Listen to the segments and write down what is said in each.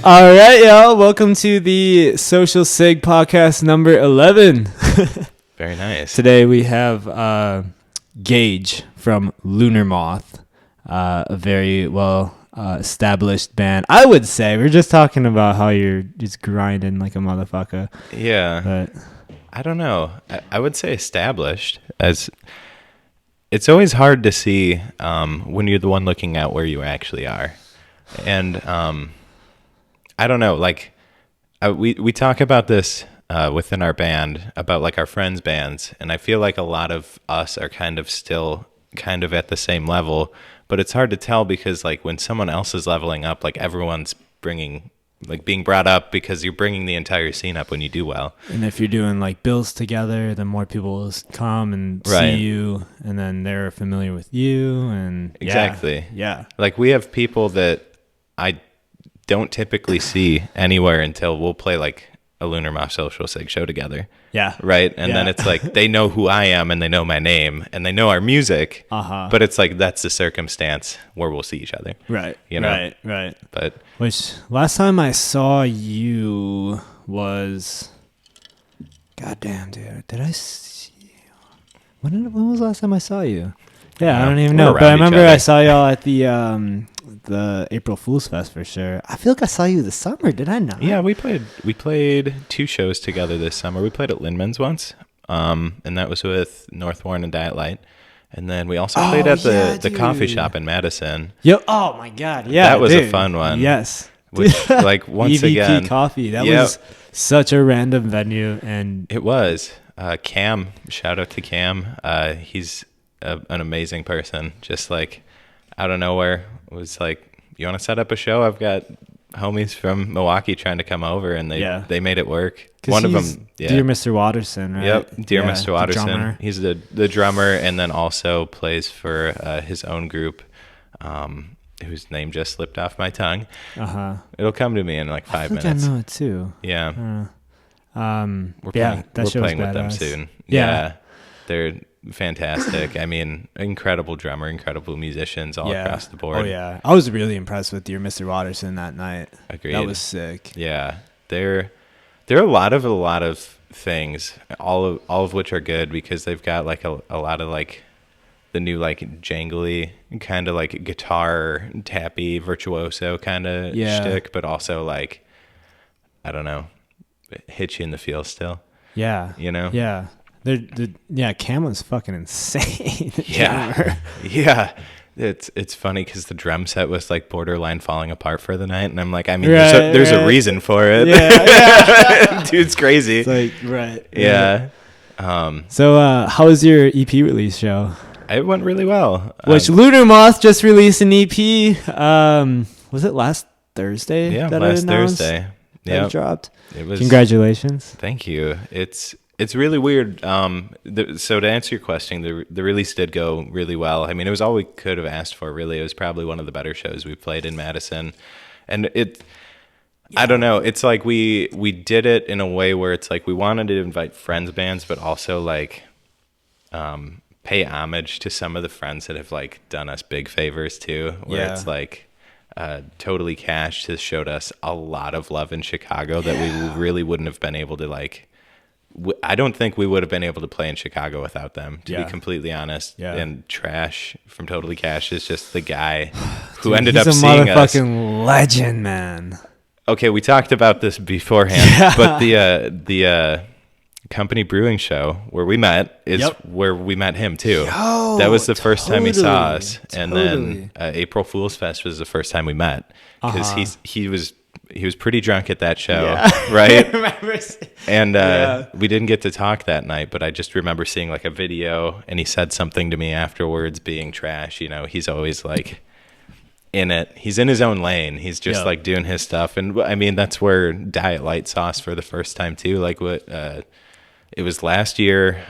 All right, y'all. Welcome to the Social Sig podcast number 11. Very nice. Today we have Gage from Lunar Moth, a very well established band. I would say we're just talking about how you're just grinding like a motherfucker. Yeah. But I don't know. I would say established. As it's always hard to see when you're the one looking at where you actually are. And I don't know, like we talk about this within our band about like our friends' bands, and I feel like a lot of us are kind of still kind of at the same level, but it's hard to tell because like when someone else is leveling up, like everyone's being brought up because you're bringing the entire scene up when you do well. And if you're doing like bills together, then more people will come and see you, and then they're familiar with you. And exactly. Yeah. Like we have people that I don't typically see anywhere until we'll play like a Lunar Moth Social Sig show together. Yeah. Right. And then it's like they know who I am and they know my name and they know our music. But it's like that's the circumstance where we'll see each other. Right. You know? Right. But which last time I saw you was, goddamn, dude. Did I see you? When was the last time I saw you? Yeah, I don't even know. But I remember I saw y'all at the April Fool's Fest for sure. I feel like I saw you this summer. Did I not? Yeah, we played 2 shows together this summer. We played at Lindman's once, and that was with North Warren and Diet Light. And then we also played at the coffee shop in Madison. Yo, oh my God, yeah, that was a fun one. Yes, which like once EVP again, coffee. That was such a random venue, and it was. Cam, shout out to Cam. He's an amazing person. Just like out of nowhere was like, you want to set up a show? I've got homies from Milwaukee trying to come over, and they made it work. One of them, Dear Mr. Watterson, right? Yep, Dear Mr. Watterson. He's the drummer, and then also plays for his own group, whose name just slipped off my tongue. It'll come to me in like 5 minutes. I know it too. Yeah. We're playing with them soon. Yeah, they're fantastic. I mean, incredible drummer, incredible musicians all across the board. Oh yeah, I was really impressed with your Mr. Watterson that night. Agreed. That was sick. Yeah, there are a lot of things, all of which are good because they've got like a lot of like the new like jangly kind of like guitar tappy virtuoso kind of shtick, but also like I don't know, hits you in the feel still. Yeah, you know. Yeah. Cam was fucking insane. Yeah. It's funny because the drum set was like borderline falling apart for the night, and I'm like, I mean, there's a reason for it. Yeah. Dude's crazy. It's like, right. Yeah. So, how was your EP release show? It went really well. Which Lunar Moth just released an EP. Was it last Thursday? Yeah, last Thursday. Yeah, dropped. It was. Congratulations. Thank you. It's really weird. So to answer your question, the release did go really well. I mean, it was all we could have asked for, really. It was probably one of the better shows we played in Madison. And I don't know. It's like we did it in a way where it's like we wanted to invite friends bands, but also like pay homage to some of the friends that have like done us big favors too, where it's like Totally Cash has showed us a lot of love in Chicago that we really wouldn't have been able to like. I don't think we would have been able to play in Chicago without them, to be completely honest. Yeah. And Trash from Totally Cash is just the guy who ended up seeing us. He's a motherfucking legend, man. Okay, we talked about this beforehand, but the Company Brewing show where we met is where we met him too. That was the first time he saw us, and then April Fool's Fest was the first time we met because he was pretty drunk at that show, right? And we didn't get to talk that night, but I just remember seeing like a video, and he said something to me afterwards, being Trash. You know, he's always like in it. He's in his own lane. He's just like doing his stuff. And I mean, that's where Diet Light saw us for the first time too. Like what it was last year,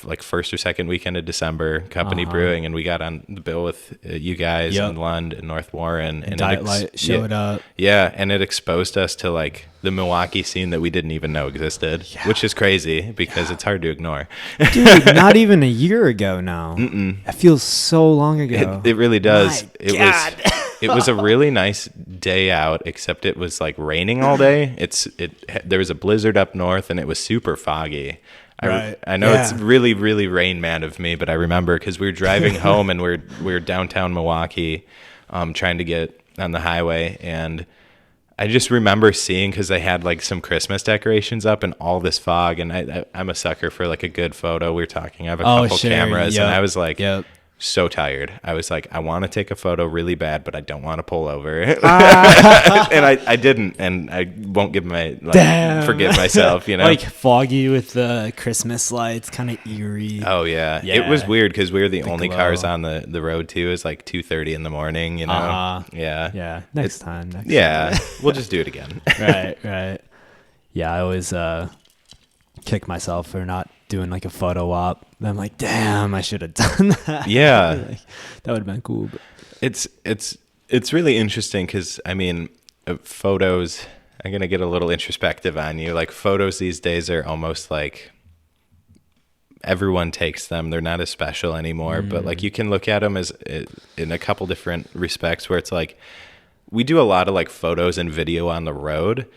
like first or second weekend of December, Company Brewing, and we got on the bill with you guys in Lund and North Warren, and Diet Light showed up. Yeah, and it exposed us to like the Milwaukee scene that we didn't even know existed, which is crazy because it's hard to ignore. Dude, not even a year ago now. It feels so long ago. It really does. My God. It was a really nice day out, except it was like raining all day. There was a blizzard up north, and it was super foggy. Right. I know it's really, really Rain Man of me, but I remember because we were driving home and we were downtown Milwaukee, trying to get on the highway, and I just remember seeing, because they had like some Christmas decorations up and all this fog, and I'm a sucker for like a good photo. We were talking, I have a couple cameras, and I was like, so tired. I was like, I want to take a photo really bad, but I don't want to pull over. And I didn't, and I won't forgive myself, you know? Like foggy with the Christmas lights, kind of eerie. Oh, yeah. It was weird because we were the only cars on the road, too. It was like 2:30 in the morning, you know? Yeah. Yeah. Next time. We'll just do it again. Right. Yeah, I always kick myself for not doing like a photo op. Then I'm like, damn, I should have done that. Yeah. Like, that would have been cool. But. It's really interesting because, I mean, photos, I'm going to get a little introspective on you. Like, photos these days are almost like everyone takes them. They're not as special anymore. But, like, you can look at them as in a couple different respects where it's like, we do a lot of like photos and video on the road.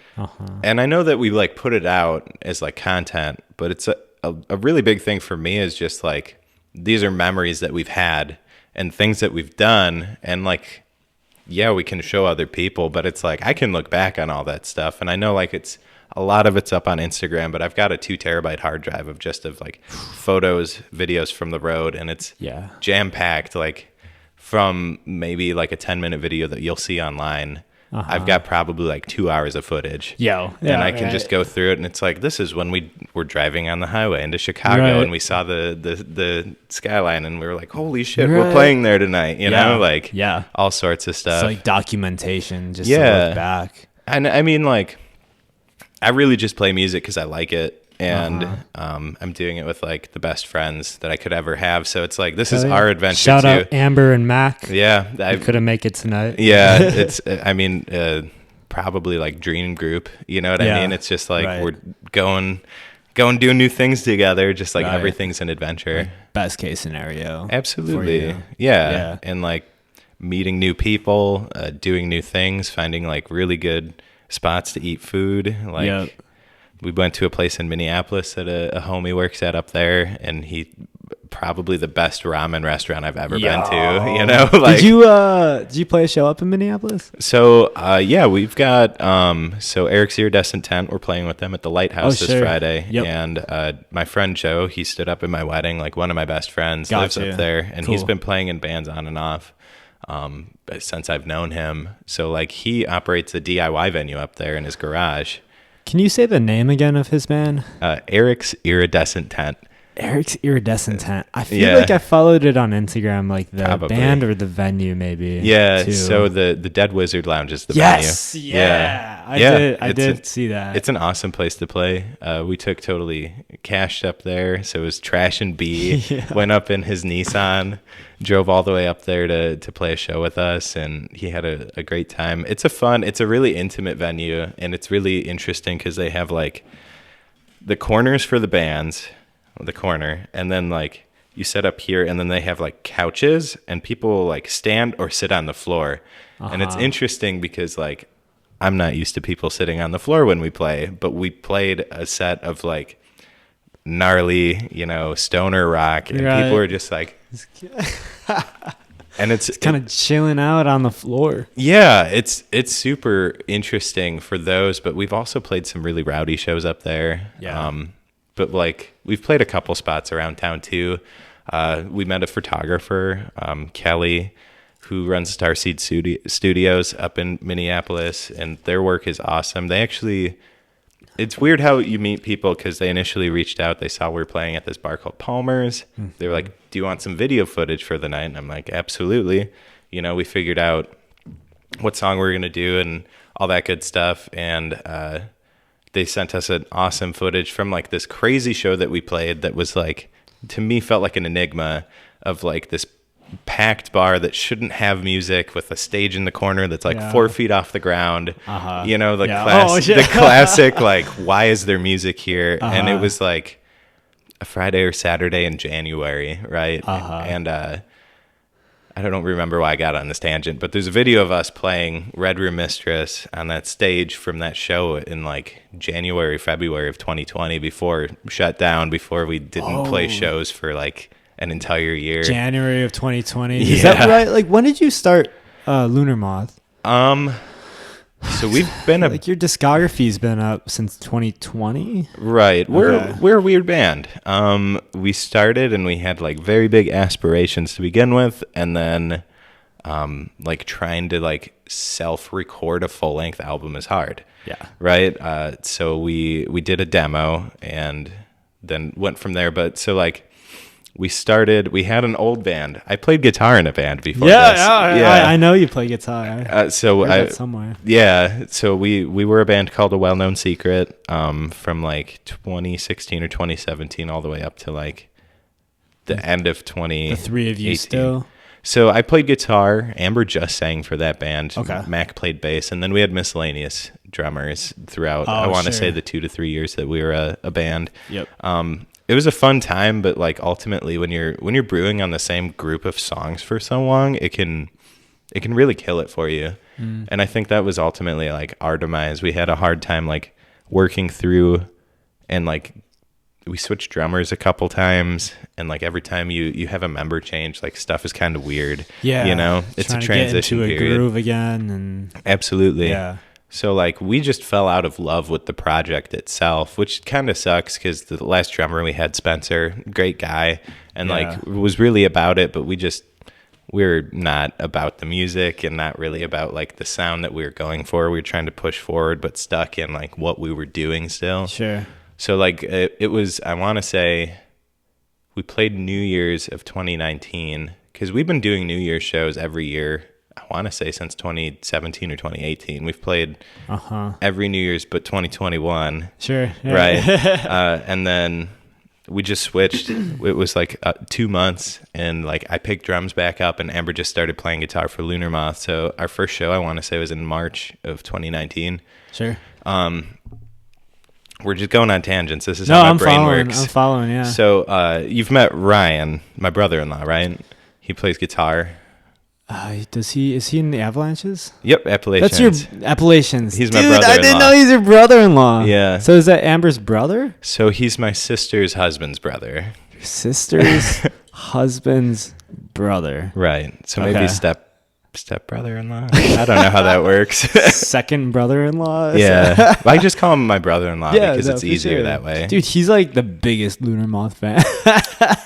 And I know that we like put it out as like content, but it's a really big thing for me is just like, these are memories that we've had and things that we've done. And like, yeah, we can show other people, but it's like, I can look back on all that stuff. And I know like a lot of it's up on Instagram, but I've got a 2 terabyte hard drive of like photos, videos from the road. And it's jam packed, like, from maybe like a 10-minute video that you'll see online, I've got probably like 2 hours of footage. And I can just go through it, and it's like, this is when we were driving on the highway into Chicago, and we saw the skyline, and we were like, holy shit, we're playing there tonight, you know? Like, all sorts of stuff. It's like documentation, just to look back. And I mean, like, I really just play music because I like it. And I'm doing it with like the best friends that I could ever have. So it's like, this is our adventure. Shout out Amber and Mac. Yeah. I couldn't make it tonight. Yeah. It's, I mean, probably like dream group, you know what I mean? It's just like, we're going doing new things together. Just like everything's an adventure. Like best case scenario. Absolutely. Yeah. And like meeting new people, doing new things, finding like really good spots to eat food. Like, we went to a place in Minneapolis that a homie works at up there, and he probably the best ramen restaurant I've ever been to. You know, like, did you play a show up in Minneapolis? So we've got so Eric's Iridescent Tent. We're playing with them at the Lighthouse this Friday, and my friend Joe, he stood up in my wedding. Like, one of my best friends lives up there, and he's been playing in bands on and off since I've known him. So like, he operates a DIY venue up there in his garage. Can you say the name again of his band? Eric's Iridescent Tent. Eric's Iridescent Tent. I feel like I followed it on Instagram, like the band or the venue, maybe. Yeah. Too. So the Dead Wizard Lounge is the venue. Yeah. I did see that. It's an awesome place to play. We took totally cashed up there. So it was Trash and B. Went up in his Nissan, drove all the way up there to play a show with us, and he had a great time. It's a really intimate venue, and it's really interesting because they have like the corners for the bands, the corner, and then like you set up here, and then they have like couches, and people like stand or sit on the floor. And it's interesting because like, I'm not used to people sitting on the floor when we play, but we played a set of like gnarly, you know, stoner rock, and people are just like, and it's kind of chilling out on the floor. Yeah, it's super interesting for those, but we've also played some really rowdy shows up there. But like, we've played a couple spots around town too. We met a photographer, Kelly, who runs Starseed Studios up in Minneapolis, and their work is awesome. They actually, it's weird how you meet people, because they initially reached out. They saw we were playing at this bar called Palmer's. They were like, do you want some video footage for the night? And I'm like, absolutely. You know, we figured out what song we were going to do and all that good stuff. And they sent us an awesome footage from like this crazy show that we played that was like, to me, felt like an enigma of like this packed bar that shouldn't have music, with a stage in the corner that's like 4 feet off the ground. You know, the classic, like, why is there music here? And it was like a Friday or Saturday in January, right? And I I don't remember why I got on this tangent, but there's a video of us playing Red Room Mistress on that stage from that show in like January, February of 2020 before shut down, before we didn't play shows for like an entire year. January of 2020. Is that right? Like, when did you start Lunar Moth? So we've been like your discography's been up since 2020. Right. We're a weird band. We started and we had like very big aspirations to begin with, and then like trying to like self-record a full-length album is hard. Yeah. Right? So we did a demo and then went from there, but so like we had an old band. I played guitar in a band before this. I know you play guitar. Somewhere. Yeah, so we were a band called A Well-Known Secret from like 2016 or 2017 all the way up to like the end of 2018. The three of you still? So I played guitar. Amber just sang for that band. Okay. Mac played bass, and then we had miscellaneous drummers throughout. I want to say the 2 to 3 years that we were a band. Yep. It was a fun time, but like ultimately when you're brewing on the same group of songs for so long, it can really kill it for you. And I think that was ultimately like our demise. We had a hard time like working through, and like we switched drummers a couple times, and like every time you have a member change, like stuff is kind of weird. Yeah. You know, it's a transition to get into period. a groove again, and absolutely. Yeah. So like we just fell out of love with the project itself, which kind of sucks because the last drummer we had, Spencer, great guy, and like was really about it, but we're not about the music and not really about like the sound that we were going for. We were trying to push forward, but stuck in like what we were doing still. Sure. So like it was, I want to say we played New Year's of 2019 because we've been doing New Year's shows every year. I want to say since 2017 or 2018. We've played every New Year's but 2021. Sure. Yeah. Right. And then we just switched. It was like 2 months, and like I picked drums back up, and Amber just started playing guitar for Lunar Moth. So our first show, I want to say, was in March of 2019. Sure. We're just going on tangents. This is how my brain works. I'm following, yeah. So you've met Ryan, my brother-in-law, right? He plays guitar. Is he in the Avalanches? Yep, Appalachians. That's your Appalachians. He's my brother-in-law. I didn't know he's your brother-in-law. Yeah. So is that Amber's brother? So he's my sister's husband's brother. Your sister's husband's brother. Right. So maybe step brother-in-law. I don't know how that works. Second brother-in-law. Yeah. I just call him my brother-in-law because it's easier that way. Dude, he's like the biggest Lunar Moth fan.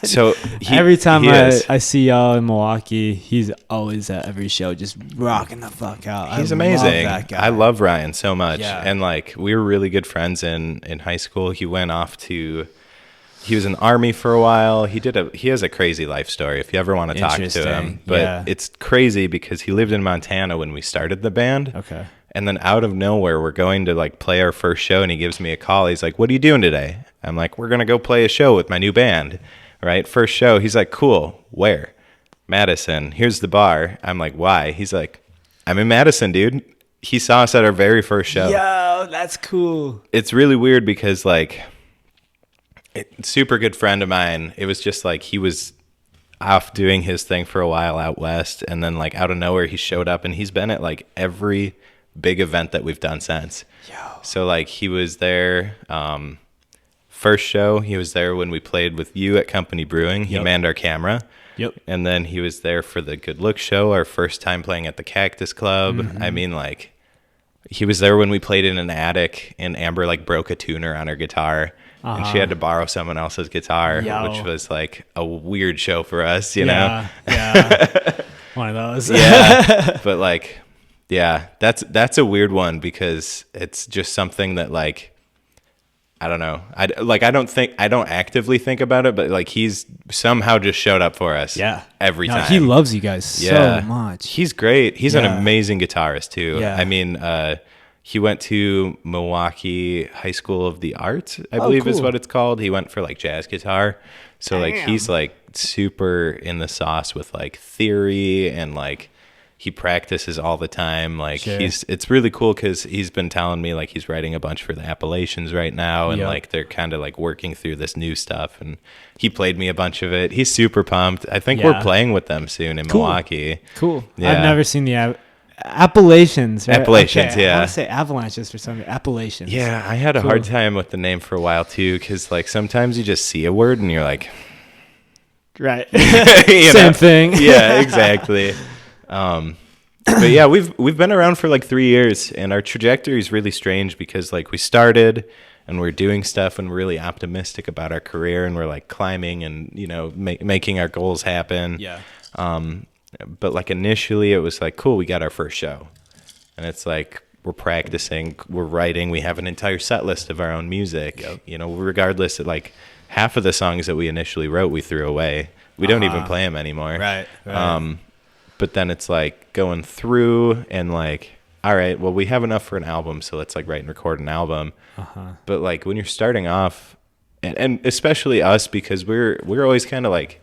So every time I see y'all in Milwaukee, he's always at every show just rocking the fuck out. He's amazing. Love that guy. I love Ryan so much. Yeah. And like we were really good friends in high school. He went off to He was in the Army for a while. He has a crazy life story if you ever want to talk to him. But it's crazy because he lived in Montana when we started the band. Okay. And then out of nowhere, we're going to like play our first show, and he gives me a call. He's like, "What are you doing today?" I'm like, "We're going to go play a show with my new band." Right? First show. He's like, "Cool. Where?" "Madison. Here's the bar." I'm like, "Why?" He's like, "I'm in Madison, dude." He saw us at our very first show. Yo, that's cool. It's really weird because like super good friend of mine. It was just like he was off doing his thing for a while out west, and then like out of nowhere he showed up, and he's been at like every big event that we've done since. Yo. So like he was there first show, he was there when we played with you at Company Brewing. He manned our camera. Yep. And then he was there for the Good Look show, our first time playing at the Cactus Club. Mm-hmm. I mean, like he was there when we played in an attic and Amber like broke a tuner on her guitar. And she had to borrow someone else's guitar, which was like a weird show for us, you know? Yeah. One of those. Yeah. But like, yeah, that's a weird one because it's just something that like, I don't know. I don't actively think about it, but like he's somehow just showed up for us. Yeah. Every time. He loves you guys so much. He's great. He's an amazing guitarist too. Yeah. I mean, he went to Milwaukee High School of the Arts, I believe is what it's called. He went for like jazz guitar. So like he's like super in the sauce with like theory, and like he practices all the time. Like Sure. it's really cool because he's been telling me like he's writing a bunch for the Appalachians right now, and Yep. like they're kind of like working through this new stuff. And he played me a bunch of it. He's super pumped. I think we're playing with them soon in Milwaukee. Cool. Yeah. I've never seen the Appalachians. Right? Appalachians, okay, yeah. I want to say avalanches for some Appalachians. Yeah, I had a Cool. hard time with the name for a while too, because like sometimes you just see a word and you're like, Right. you Same know? thing. Yeah, exactly. But yeah, we've been around for like 3 years, and our trajectory is really strange because like we started and we're doing stuff and we're really optimistic about our career, and we're like climbing and making our goals happen. Yeah. But like initially it was like, cool, we got our first show, and it's like we're practicing, we're writing, we have an entire set list of our own music. Yep. Regardless of like half of the songs that we initially wrote we threw away. We don't even play them anymore. Right. But then it's like going through and like, all right, well, we have enough for an album, so let's like write and record an album. But like when you're starting off, and especially us, because we're always kind of like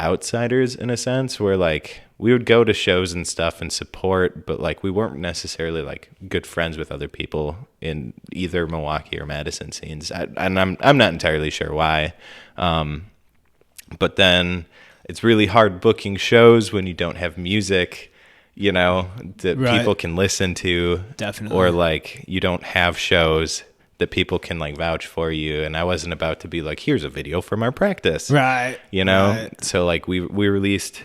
outsiders in a sense, where like we would go to shows and stuff and support, but like we weren't necessarily like good friends with other people in either Milwaukee or Madison scenes. And I'm not entirely sure why. But then it's really hard booking shows when you don't have music, that Right. people can listen to. Definitely. Or like you don't have shows that people can like vouch for you. And I wasn't about to be like, here's a video from our practice. Right. Right. So like we released,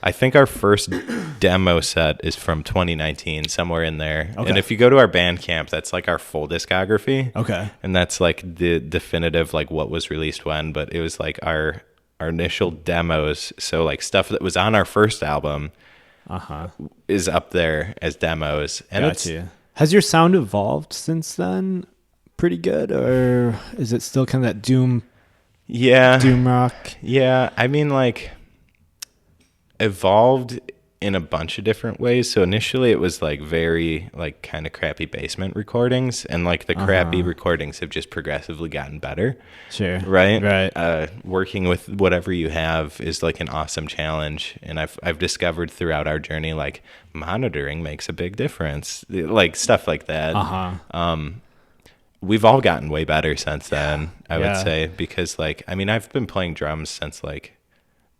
I think our first demo set is from 2019, somewhere in there. Okay. And if you go to our Bandcamp, that's like our full discography. Okay. And that's like the definitive, like what was released when, but it was like our initial demos. So like stuff that was on our first album is up there as demos. And Gotcha. Has your sound evolved since then? Pretty good, or is it still kind of that doom rock? Yeah, I mean, like, evolved in a bunch of different ways. So initially it was like very like kind of crappy basement recordings, and like the crappy recordings have just progressively gotten better. Sure. Right. Right. Working with whatever you have is like an awesome challenge. And I've discovered throughout our journey, like monitoring makes a big difference, like stuff like that. We've all gotten way better since then, I would say, because like, I mean, I've been playing drums since like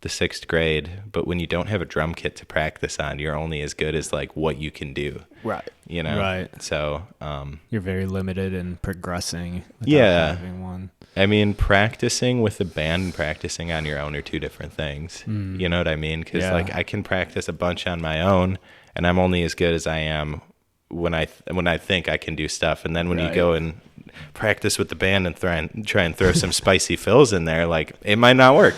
the 6th grade, but when you don't have a drum kit to practice on, you're only as good as like what you can do. Right. Right. So, you're very limited in progressing without having one. I mean, practicing with a band and practicing on your own are two different things. You know what I mean? Because like I can practice a bunch on my own, and I'm only as good as I am when I think I can do stuff. And then when you go and practice with the band and try and throw some spicy fills in there, like it might not work.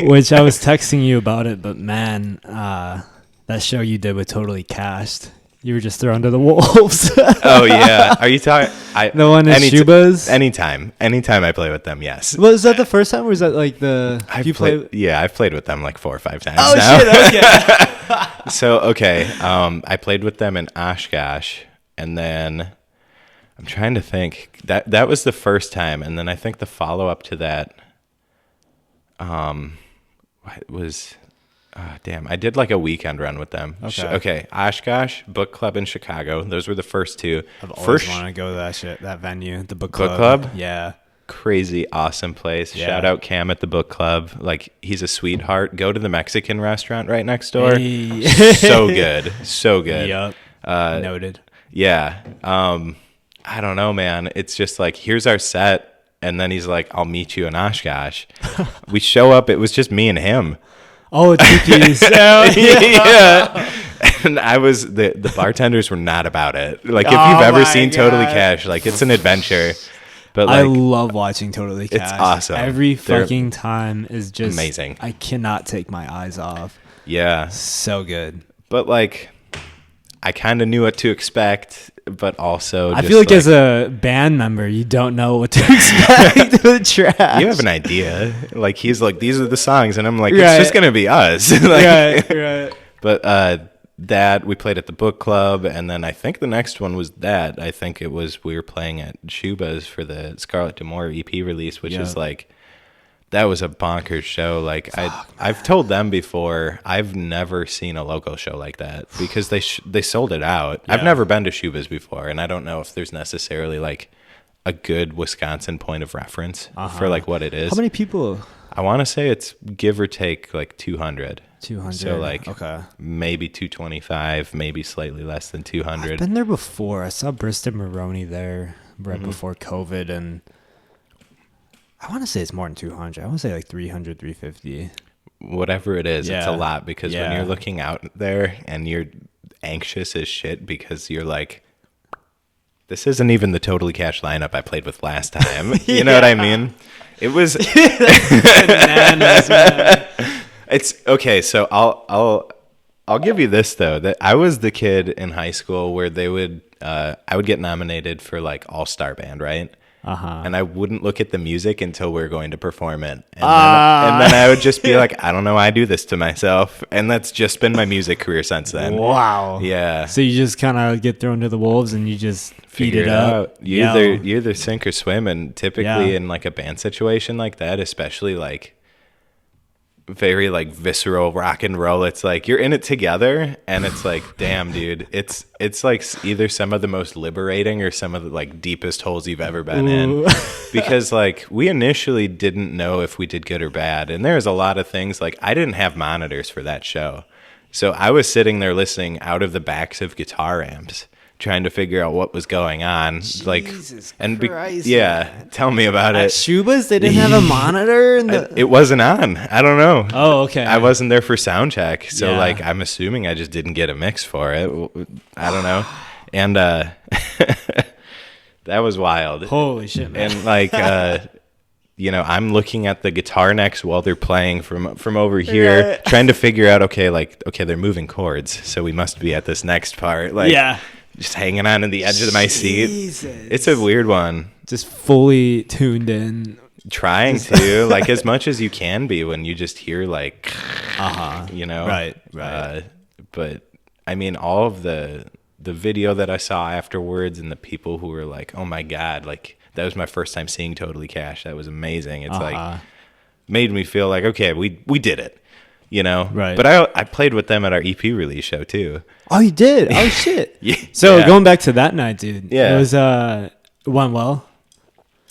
Which I was texting you about it, but man, that show you did with Totally Cashed, you were just thrown to the wolves. Oh yeah, are you talking? The one in Shuba's? Anytime I play with them, yes. Well, is that the first time, or is that like the? I've played with them like 4 or 5 times. Oh now. shit! Okay. So I played with them in Oshkosh, and then I'm trying to think. That was the first time, and then I think the follow up to that, was, I did like a weekend run with them. Okay, Oshkosh, Book Club in Chicago. Those were the first two. I've always wanted to go to that venue, the Book Club. Book Club? Yeah. Crazy awesome place. Yeah. Shout out Cam at the Book Club. Like, he's a sweetheart. Go to the Mexican restaurant right next door. Hey. So good. Yep. Noted. Yeah. I don't know, man. It's just like, here's our set. And then he's like, I'll meet you in Oshkosh. We show up. It was just me and him. Oh, Tiki's. Yeah. And the bartenders were not about it. Like, if you've ever seen Totally Cash, like, it's an adventure. But like, I love watching Totally Cash. It's awesome. Every fucking time is just amazing. I cannot take my eyes off. Yeah. So good. But like, I kind of knew what to expect, but also I feel like as a band member, you don't know what to expect of the track. You have an idea. Like, he's like, these are the songs, and I'm like, it's just gonna be us. Like, right. But that we played at the Book Club, and then I think the next one was that. I think it was we were playing at Shuba's for the Scarlet D'Amour EP release, which is like That was a bonkers show. Like I've told them before, I've never seen a local show like that because they sold it out. Yeah. I've never been to Shuba's before, and I don't know if there's necessarily like a good Wisconsin point of reference for like what it is. How many people? I want to say it's give or take like 200. 200. So like maybe 225, maybe slightly less than 200. I've been there before. I saw Bristol Maroney there right before COVID, and I want to say it's more than 200. I want to say like 300, 350. Whatever it is, it's a lot because when you're looking out there and you're anxious as shit because you're like, this isn't even the Totally Cash lineup I played with last time. You know what I mean? It was bananas, man. It's okay. So I'll give you this though, that I was the kid in high school where they would I would get nominated for like all-star band, right? And I wouldn't look at the music until we were going to perform it. And then I would just be like, I don't know why I do this to myself. And that's just been my music career since then. Wow. Yeah. So you just kind of get thrown to the wolves and you just figure it out. You either sink or swim. And typically in like a band situation like that, especially like very like visceral rock and roll, it's like you're in it together and it's like, damn, dude, it's like either some of the most liberating or some of the like deepest holes you've ever been in, because like we initially didn't know if we did good or bad, and there's a lot of things like I didn't have monitors for that show, so I was sitting there listening out of the backs of guitar amps trying to figure out what was going on. Jesus Christ, tell me about it. At Shuba's, they didn't have a monitor? It wasn't on. I don't know. Oh, okay. I wasn't there for sound check, so like I'm assuming I just didn't get a mix for it. I don't know. And that was wild. Holy shit, man. And like I'm looking at the guitar necks while they're playing from over here, trying to figure out, okay, they're moving chords, so we must be at this next part. Like, just hanging on to the edge of my seat. It's a weird one. Just fully tuned in. Trying to, like, as much as you can be when you just hear, like, Right. But, I mean, all of the video that I saw afterwards and the people who were like, oh, my God, like, that was my first time seeing Totally Cash. That was amazing. It's like, made me feel like, okay, we did it. Right. But I played with them at our EP release show too. Oh, you did? Oh shit. So going back to that night, dude. Yeah. It was went well.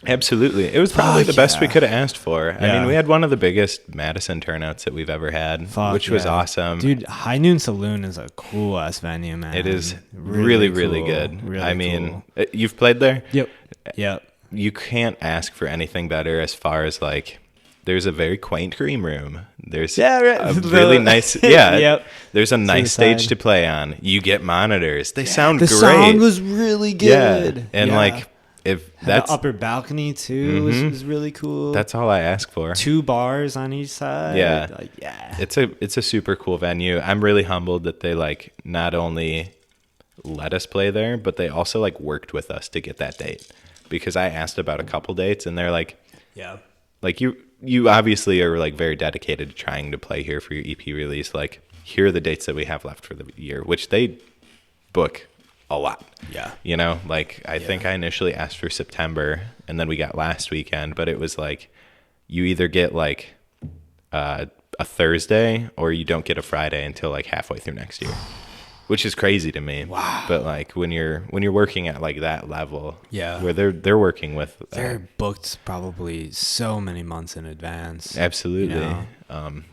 Absolutely. It was probably the best we could have asked for. I mean, we had one of the biggest Madison turnouts that we've ever had, which was awesome. Dude, High Noon Saloon is a cool ass venue, man. It is really cool. Good. Really I mean, you've played there? Yep. You can't ask for anything better as far as like, there's a very quaint green room. There's a really nice, there's a nice stage to play on. You get monitors. They sound great. The sound was really good. Yeah. And like, if that's the upper balcony too was really cool. That's all I ask for. 2 bars on each side. Yeah. It's a super cool venue. I'm really humbled that they like not only let us play there, but they also like worked with us to get that date, because I asked about a couple dates and they're like, like you obviously are like very dedicated to trying to play here for your EP release. Like, here are the dates that we have left for the year, which they book a lot. Yeah. Like I think I initially asked for September and then we got last weekend, but it was like, you either get like a Thursday or you don't get a Friday until like halfway through next year, which is crazy to me. Wow. But like when you're working at like that level, where they're working with, they're booked probably so many months in advance. Absolutely.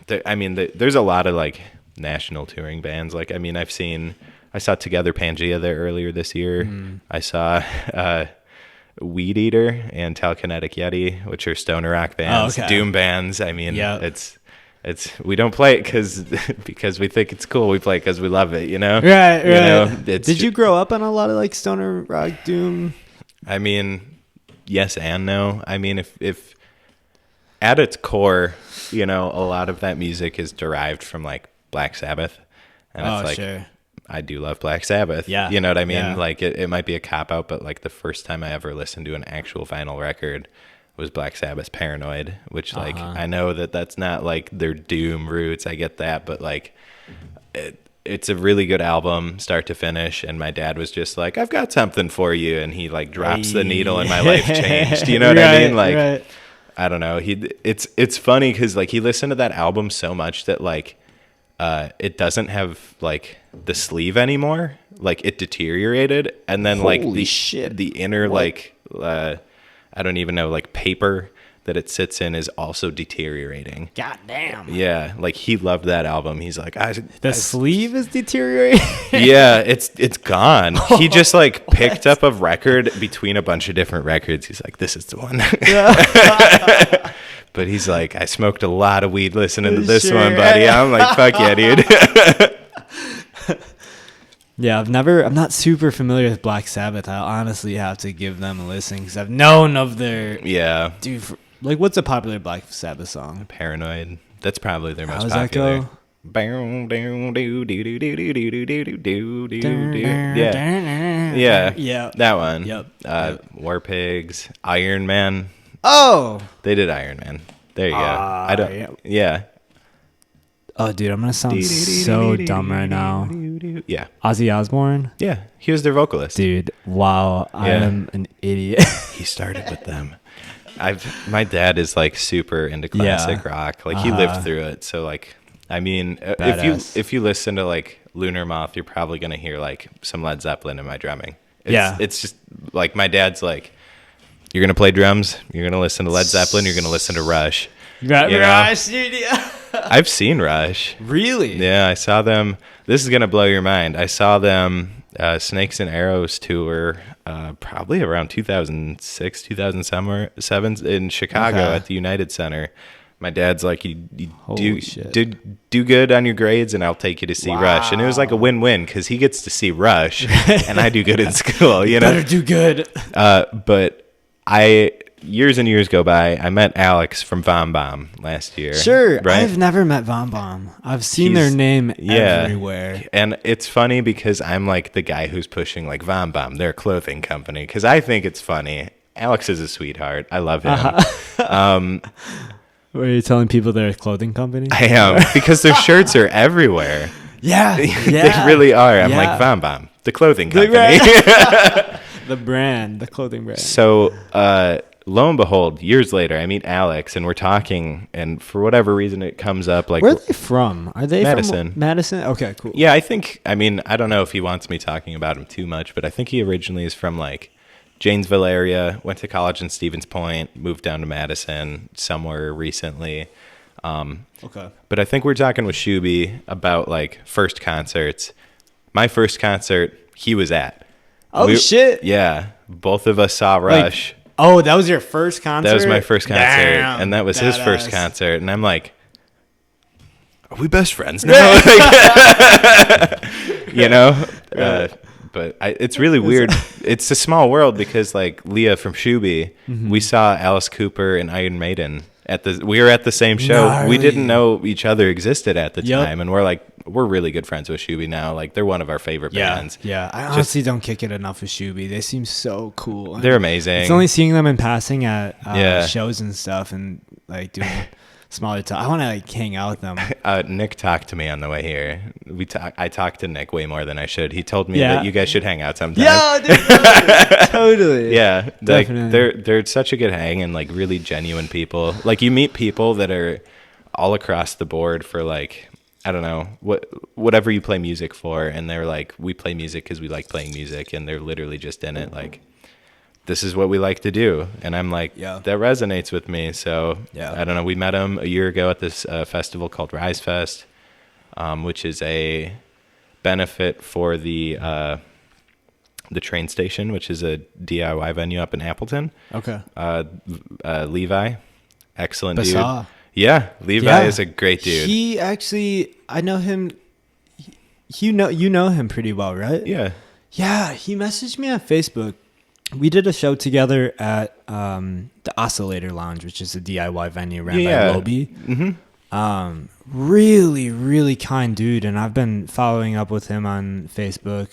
There's a lot of like national touring bands. Like, I mean, I saw Together Pangea there earlier this year. I saw Weed Eater and Telekinetic Yeti, which are stoner rock bands, doom bands. I mean, it's we don't play it because we think it's cool. We play it because we love it, Right. Did you grow up on a lot of like stoner rock doom? I mean, yes and no. I mean, if at its core, a lot of that music is derived from like Black Sabbath, and it's like, sure. I do love Black Sabbath. Yeah. You know what I mean? Yeah. Like it might be a cop out, but like the first time I ever listened to an actual vinyl record was Black Sabbath's Paranoid, which like, I know that that's not like their doom roots. I get that, but like it's a really good album start to finish. And my dad was just like, I've got something for you. And he like drops the needle and my life changed. You know what I mean? Like, I don't know. It's funny because like he listened to that album so much that like it doesn't have like the sleeve anymore. Like it deteriorated, and then like the inner like I don't even know, like paper that it sits in is also deteriorating. God damn. Yeah, like he loved that album. He's like, the sleeve is deteriorating. Yeah, it's gone. He just like picked up a record between a bunch of different records. He's like, this is the one. But he's like, I smoked a lot of weed listening to this one, buddy. I'm like, fuck yeah, dude. Yeah, I'm not super familiar with Black Sabbath. I honestly have to give them a listen because I've known of their... Yeah. Dude, like, what's a popular Black Sabbath song? Paranoid. That's probably their most popular. How does that go? Yeah, that one. Yep. War Pigs, Iron Man. Oh! They did Iron Man. There you go. I don't... Yeah. Oh, dude, I'm going to sound so dumb right now. Yeah. Ozzy Osbourne? Yeah, he was their vocalist. Dude, wow, I am an idiot. He started with them. My dad is like super into classic rock. Like he lived through it. So like, I mean, if you listen to like Lunar, Moth, you're probably going to hear like some Led Zeppelin in my drumming. It's just like my dad's like, you're going to play drums, you're going to listen to Led Zeppelin, you're going to listen to Rush. Rush, dude. I've seen Rush. Really? Yeah, I saw them. This is going to blow your mind. I saw them Snakes and Arrows tour probably around 2006, 2007 in Chicago at the United Center. My dad's like, you do good on your grades and I'll take you to see Rush. And it was like a win-win because he gets to see Rush and I do good in school. You know? Better do good. But years and years go by. I met Alex from Vom Bomb last year. Sure. Right? I've never met Vom Bomb. I've seen their name everywhere. And it's funny because I'm like the guy who's pushing like Vom Bomb, their clothing company, because I think it's funny. Alex is a sweetheart. I love him. Were you telling people they're a clothing company? I am, because their shirts are everywhere. Yeah. They really are. I'm like, Vom Bomb, the clothing company. The brand, the clothing brand. So, lo and behold, years later, I meet Alex and we're talking, and for whatever reason, it comes up like... Where are they from? Are they Madison. From Madison? Okay, cool. Yeah, I don't know if he wants me talking about him too much, but I think he originally is from like Janesville area, went to college in Stevens Point, moved down to Madison somewhere recently. Okay. But I think we're talking with Shuby about like first concerts. My first concert, he was at. Oh, shit. Yeah. Both of us saw Rush. Like, that was your first concert? That was my first concert. Damn, and that was his first concert. And I'm like, are we best friends now? You know? But it's really weird. It's a small world because like Leah from Shuby, we saw Alice Cooper and Iron Maiden we were at the same show. Gnarly. We didn't know each other existed at the time, and we're really good friends with Shuby now. Like they're one of our favorite bands. Yeah, I honestly don't kick it enough with Shuby. They seem so cool. They're amazing. It's only seeing them in passing at shows and stuff, and like doing smaller talk. I want to like hang out with them. Nick talked to me on the way here. I talked to Nick way more than I should. He told me that you guys should hang out sometime. Yeah, dude, totally. Yeah, like they're such a good hang and like really genuine people. Like you meet people that are all across the board for like, I don't know, whatever you play music for, and they're like, we play music because we like playing music, and they're literally just in it like, this is what we like to do. And I'm like, that resonates with me. So I don't know. We met him a year ago at this festival called Rise Fest, which is a benefit for the train station, which is a DIY venue up in Appleton. Okay. Levi, excellent Basaw. Dude. Yeah. Levi is a great dude. He actually, I know him. You know him pretty well, right? Yeah. Yeah. He messaged me on Facebook. We did a show together at the Oscillator Lounge, which is a DIY venue ran by Lobi. Mm-hmm. Really, really kind dude, and I've been following up with him on Facebook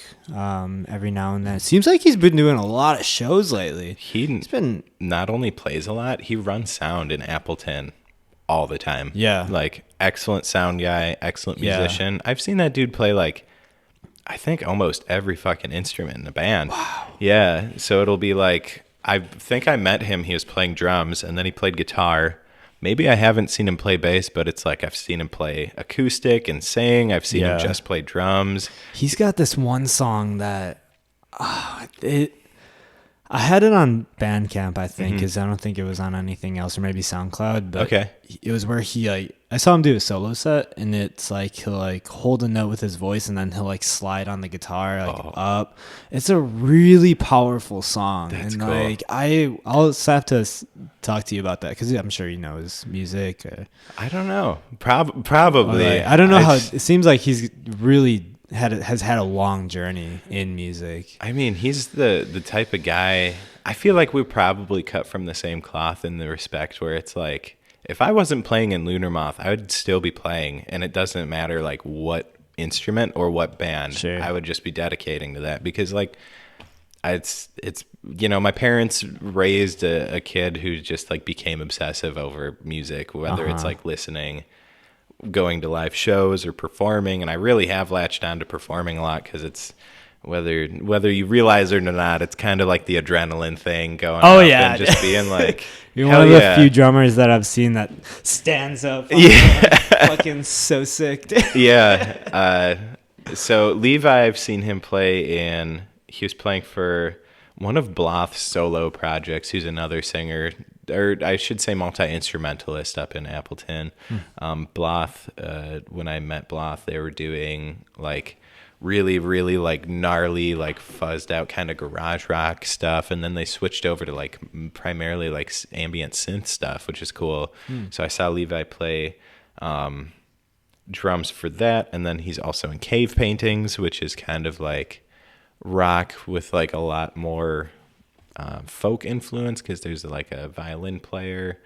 every now and then. It seems like he's been doing a lot of shows lately. He's been not only plays a lot, he runs sound in Appleton all the time. Yeah. Like, excellent sound guy, excellent musician. I've seen that dude play, like, I think almost every fucking instrument in the band. Wow. Yeah. So it'll be like I think I met him. He was playing drums, and then he played guitar. Maybe I haven't seen him play bass, but it's like I've seen him play acoustic and sing. I've seen him just play drums. He's got this one song that I had it on Bandcamp, I think, because I don't think it was on anything else, or maybe SoundCloud. But it was where he I saw him do a solo set, and it's like he'll like hold a note with his voice, and then he'll like slide on the guitar up. It's a really powerful song. That's and cool. like I'll just have to talk to you about that, because I'm sure he knows music. I don't know. Probably. I don't know how. It seems like he's really has had a long journey in music. I mean, he's the type of guy. I feel like we probably cut from the same cloth in the respect where it's like, if I wasn't playing in Lunar Moth, I would still be playing, and it doesn't matter like what instrument or what band. Sure. I would just be dedicating to that, because like it's my parents raised a kid who just like became obsessive over music, whether it's like listening, going to live shows, or performing. And I really have latched on to performing a lot, because it's whether you realize it or not, it's kind of like the adrenaline thing going up and just being like, you're one of the few drummers that I've seen that stands up. Fucking so sick. So Levi, I've seen him play he was playing for one of Bloth's solo projects, who's another singer, or I should say multi-instrumentalist up in Appleton. Bloth, when I met Bloth, they were doing like really, really like gnarly, like fuzzed out kind of garage rock stuff. And then they switched over to like primarily like ambient synth stuff, which is cool. So I saw Levi play drums for that. And then he's also in Cave Paintings, which is kind of like rock with like a lot more folk influence, because there's like a violin player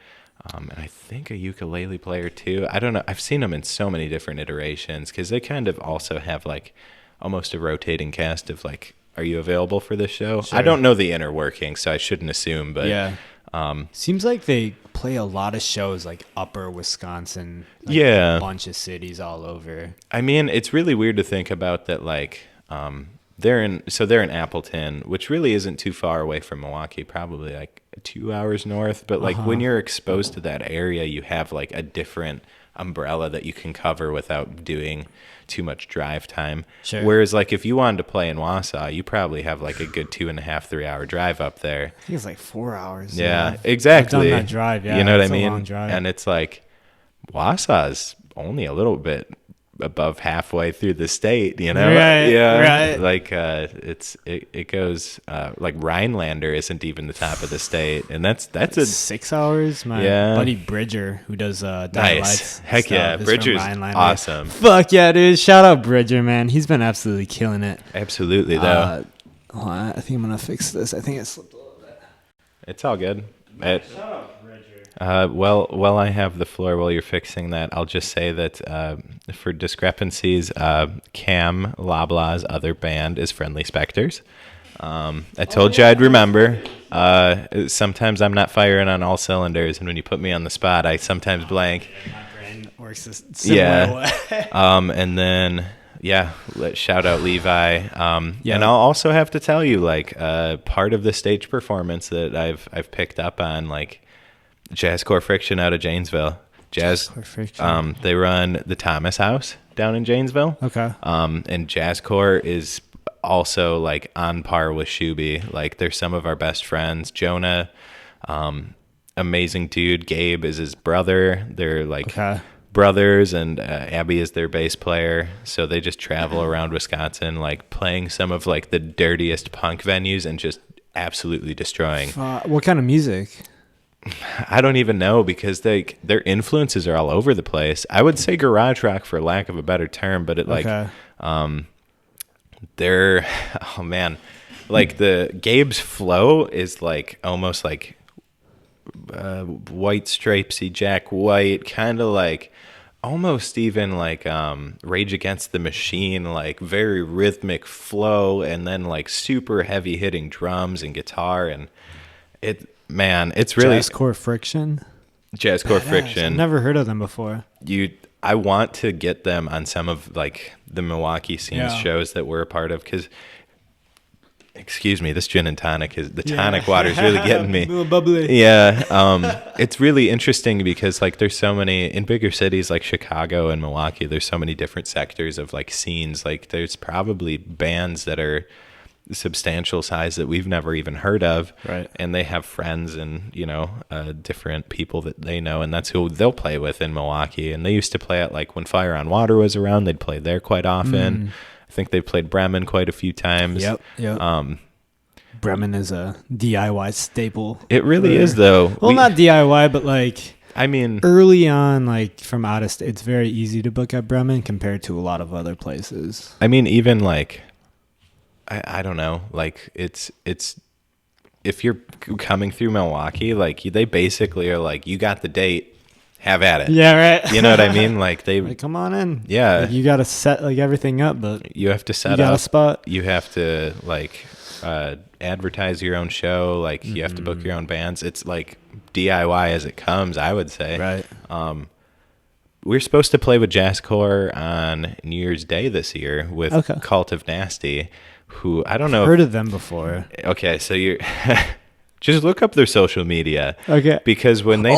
and I think a ukulele player too. I don't know. I've seen them in so many different iterations, because they kind of also have like almost a rotating cast of like, are you available for this show? Sure. I don't know the inner working, so I shouldn't assume, but seems like they play a lot of shows like upper Wisconsin, like a bunch of cities all over. I mean, it's really weird to think about that, like they're in Appleton, which really isn't too far away from Milwaukee, probably like 2 hours north. But like when you're exposed to that area, you have like a different umbrella that you can cover without doing too much drive time. Sure. Whereas like if you wanted to play in Wausau, you probably have like a good 2.5, 3 hour drive up there. I think it's like 4 hours. Yeah, exactly. I've done that drive. Yeah, you know what I mean? A long drive. And it's like Wausau's only a little bit above halfway through the state, you know? Right, right. Like it goes like Rhinelander isn't even the top of the state, and that's 6 hours. My buddy Bridger, who does nice. Heck yeah, Bridger's awesome. Fuck yeah, dude! Shout out Bridger, man. He's been absolutely killing it. Absolutely, though. I think I'm gonna fix this. I think it slipped a little bit. It's all good. Shout out Bridger. While I have the floor while you're fixing that, I'll just say that for discrepancies, Cam Loblaws' other band is Friendly Specters. I told you I'd remember. Sometimes I'm not firing on all cylinders, and when you put me on the spot, I sometimes blank. My brain works a similar way. And then let's shout out Levi. And I'll also have to tell you, like, part of the stage performance that I've picked up on, like, Jazzcore Friction out of Janesville. They run the Thomas House down in Janesville. Okay. And Jazzcore is also like on par with Shuby. Like, they're some of our best friends. Jonah, amazing dude. Gabe is his brother. They're like brothers, and Abby is their bass player. So they just travel around Wisconsin, like playing some of like the dirtiest punk venues and just absolutely destroying. What kind of music? I don't even know, because their influences are all over the place. I would say garage rock, for lack of a better term, but they're, oh man, like the Gabe's flow is like almost like White Stripesy Jack White, kind of like almost even like Rage Against the Machine, like very rhythmic flow, and then like super heavy hitting drums and guitar, and it's really Jazzcore Friction. Friction. I've never heard of them before. I want to get them on some of like the Milwaukee scene shows that we're a part of, because Excuse me, this gin and tonic is the tonic water is really getting me. A little bubbly. Yeah, it's really interesting because like there's so many in bigger cities like Chicago and Milwaukee. There's so many different sectors of like scenes. Like there's probably bands that are substantial size that we've never even heard of, right? And they have friends and different people that they know, and that's who they'll play with in Milwaukee. And they used to play at like when Fire on Water was around, they'd play there quite often. I think they played Bremen quite a few times. Yep. Bremen is a DIY staple. It really is, though. Well, not DIY, but like, I mean, early on, like from out of state, it's very easy to book at Bremen compared to a lot of other places. I mean, even like, I don't know, like it's if you're coming through Milwaukee, like they basically are like, you got the date. Have at it. Yeah, right. You know what I mean? Like they like, come on in. Yeah. Like, you got to set like everything up, but you have to set you got up a spot. You have to like advertise your own show. Like you have to book your own bands. It's like DIY as it comes, I would say. Right. We're supposed to play with Jazzcore on New Year's Day this year with Cult of Nasty, who I don't know. I've heard of them before. Okay, so you're just look up their social media. Okay. Because when they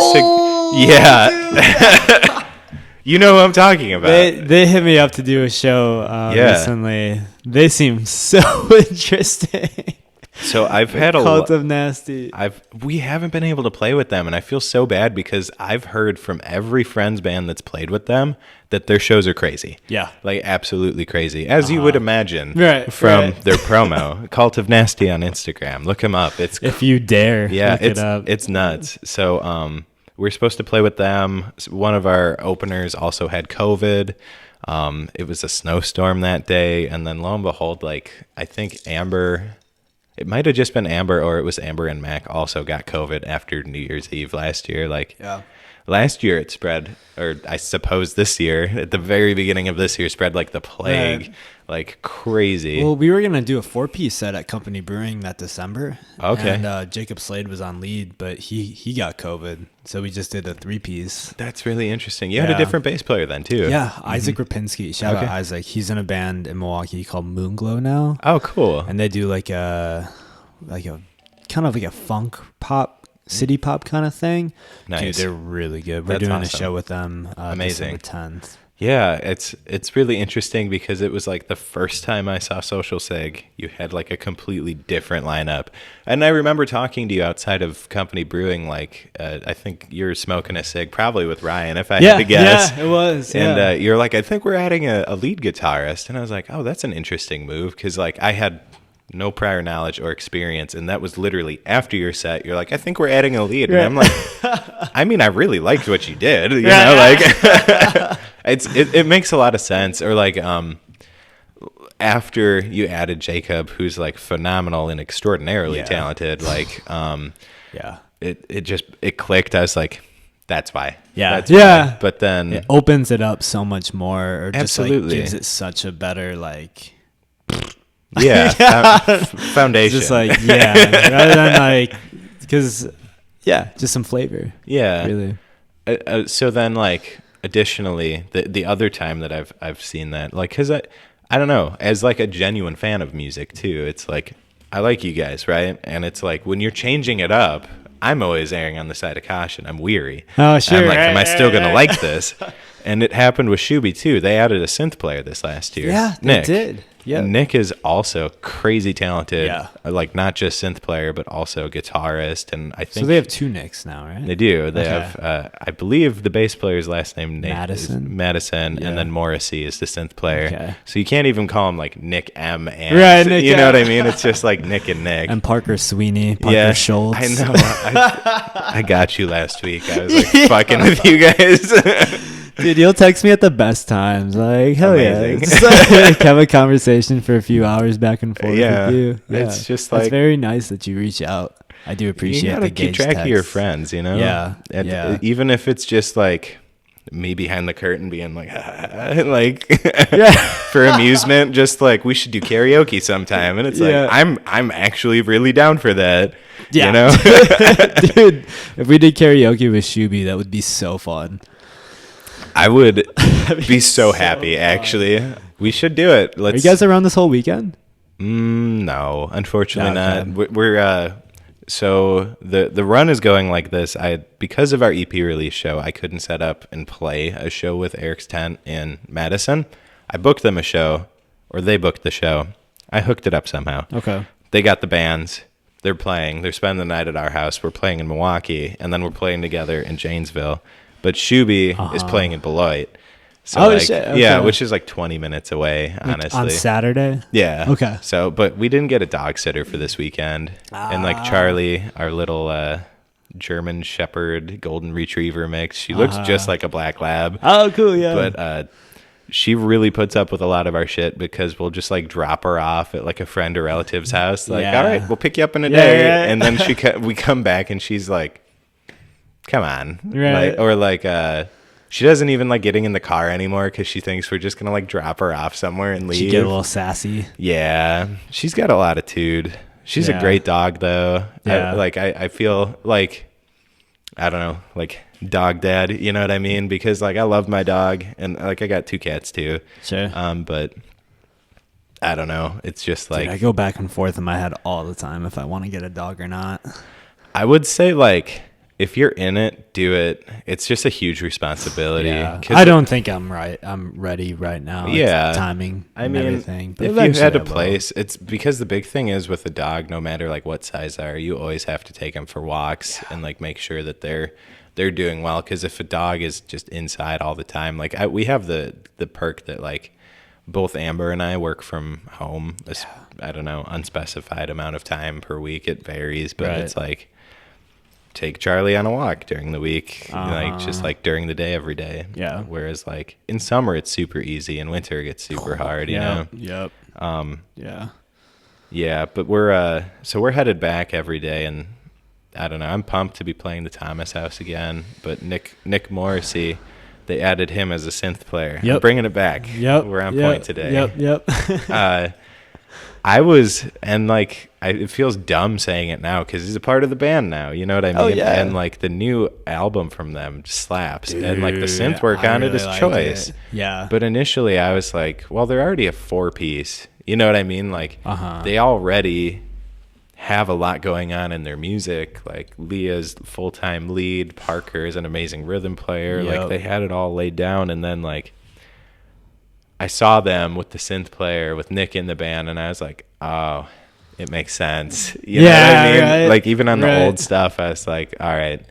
you know what I'm talking about. They hit me up to do a show recently. They seem so interesting. So I've had Cult of Nasty. We haven't been able to play with them, and I feel so bad because I've heard from every friend's band that's played with them that their shows are crazy. Yeah. Like absolutely crazy, as you would imagine from their promo. Cult of Nasty on Instagram. Look them up. It's if you dare. Yeah, look it up. It's nuts. So we're supposed to play with them. One of our openers also had COVID. It was a snowstorm that day, and then lo and behold, like I think Amber. It might have just been Amber, or it was Amber and Mac also got COVID after New Year's Eve last year. Last year it spread, or I suppose this year, at the very beginning of this year, spread like the plague, like crazy. Well, we were going to do a 4-piece set at Company Brewing that December. Okay. And Jacob Slade was on lead, but he got COVID. So we just did a 3-piece. That's really interesting. You had a different bass player then, too. Yeah, Isaac Rapinski. Shout out Isaac. He's in a band in Milwaukee called Moonglow now. Oh, cool. And they do like a kind of like a funk pop, city pop kind of thing. Nice. Dude, they're really good. We're doing a show with them Amazing. December 10th. Yeah, it's really interesting because it was like the first time I saw Social Seg, you had like a completely different lineup. And I remember talking to you outside of Company Brewing, like I think you were smoking a cig, probably with Ryan, if I had to guess. Yeah, it was. And you're like, I think we're adding a lead guitarist. And I was like, oh, that's an interesting move because like I had no prior knowledge or experience, and that was literally after your set. You're like, I think we're adding a lead, and I'm like, I mean, I really liked what you did, you know, like it makes a lot of sense. Or like after you added Jacob, who's like phenomenal and extraordinarily talented, like it clicked. I was like, that's why. That's why. But then it opens it up so much more, or just like absolutely gives it such a better like foundation. Just like rather than like because just some flavor. Really. So then like additionally the other time that I've seen that, like, because I don't know, as like a genuine fan of music too, it's like I like you guys, right? And it's like when you're changing it up, I'm always erring on the side of caution. I'm weary. Oh, sure. I'm like, am I still gonna like this? And it happened with Shuby too. They added a synth player this last year. Yeah, Nick. they did. Yeah, Nick is also crazy talented. Yeah, like not just synth player, but also guitarist. And I think so. They have 2 Nicks now, right? They do. They have, I believe, the bass player's last name Madison, and then Morrissey is the synth player. Okay. So you can't even call him like Nick M. And Nick you know what I mean? It's just like Nick and Nick. And Parker Sweeney, Parker Schultz. I know. I got you last week. I was like fucking with you guys. Dude, you'll text me at the best times. Like, hell amazing. Yeah. Like, have a conversation for a few hours back and forth with you. Yeah. It's just like... It's very nice that you reach out. I do appreciate the Gage keep track text. of your friends, you know? Yeah. Even if it's just like me behind the curtain being like, for amusement, just like, we should do karaoke sometime. And it's like, I'm actually really down for that. Yeah. You know? Dude, if we did karaoke with Shuby, that would be so fun. I would be so happy, actually. We should do it. Are you guys around this whole weekend? No, unfortunately Okay. not. We're so the run is going like this. Because of our EP release show, I couldn't set up and play a show with Eric's Tent in Madison. I booked them a show, or they booked the show. I hooked it up somehow. Okay. They got the bands. They're playing. They're spending the night at our house. We're playing in Milwaukee, and then we're playing together in Janesville. But Shuby is playing in Beloit. So shit. Okay. Yeah, which is like 20 minutes away, honestly. On Saturday? Yeah. Okay. So, but we didn't get a dog sitter for this weekend. And like Charlie, our little German Shepherd Golden Retriever mix, she looks just like a black lab. Oh, cool, yeah. But she really puts up with a lot of our shit because we'll just like drop her off at like a friend or relative's house. Like, all right, we'll pick you up in a day. Yeah. And then we come back and she's like, come on. Right. She doesn't even like getting in the car anymore because she thinks we're just going to like drop her off somewhere and leave. She get a little sassy. Yeah. She's got a latitude. She's a great dog though. Yeah. I feel like, I don't know, like dog dad, you know what I mean? Because like I love my dog and like I got 2 cats too. Sure. But I don't know. It's just like, Dude, I go back and forth in my head all the time if I want to get a dog or not. I would say like, if you're in it, do it. It's just a huge responsibility. Yeah. I don't think I'm ready right now. Yeah. It's timing. I mean, everything. But if you had a I will. place, it's because the big thing is with a dog, no matter like what size they are, you always have to take them for walks and like make sure that they're doing well. Because if a dog is just inside all the time, like we have the perk that like both Amber and I work from home. I don't know, unspecified amount of time per week. It varies, but it's like, take Charlie on a walk during the week, like just like during the day, every day. Yeah. Whereas like in summer it's super easy, in winter it gets super hard, you know? Yep. Yeah. Yeah, but we're headed back every day, and I don't know, I'm pumped to be playing the Thomas House again. But Nick Morrissey, they added him as a synth player. Yep. I'm bringing it back. Yep. We're on point today. Yep. It feels dumb saying it now because he's a part of the band now. You know what I mean? Oh, yeah. And like the new album from them slaps, and like the Dude, synth work I on it really is like choice. it. Yeah. But initially I was like, well, they're already a 4-piece. You know what I mean? Like they already have a lot going on in their music. Like Leah's full-time lead, Parker is an amazing rhythm player. Yep. Like they had it all laid down, and then like I saw them with the synth player with Nick in the band, and I was like, oh, it makes sense. You know what I mean? Right. Like even on the old stuff, I was like, all right,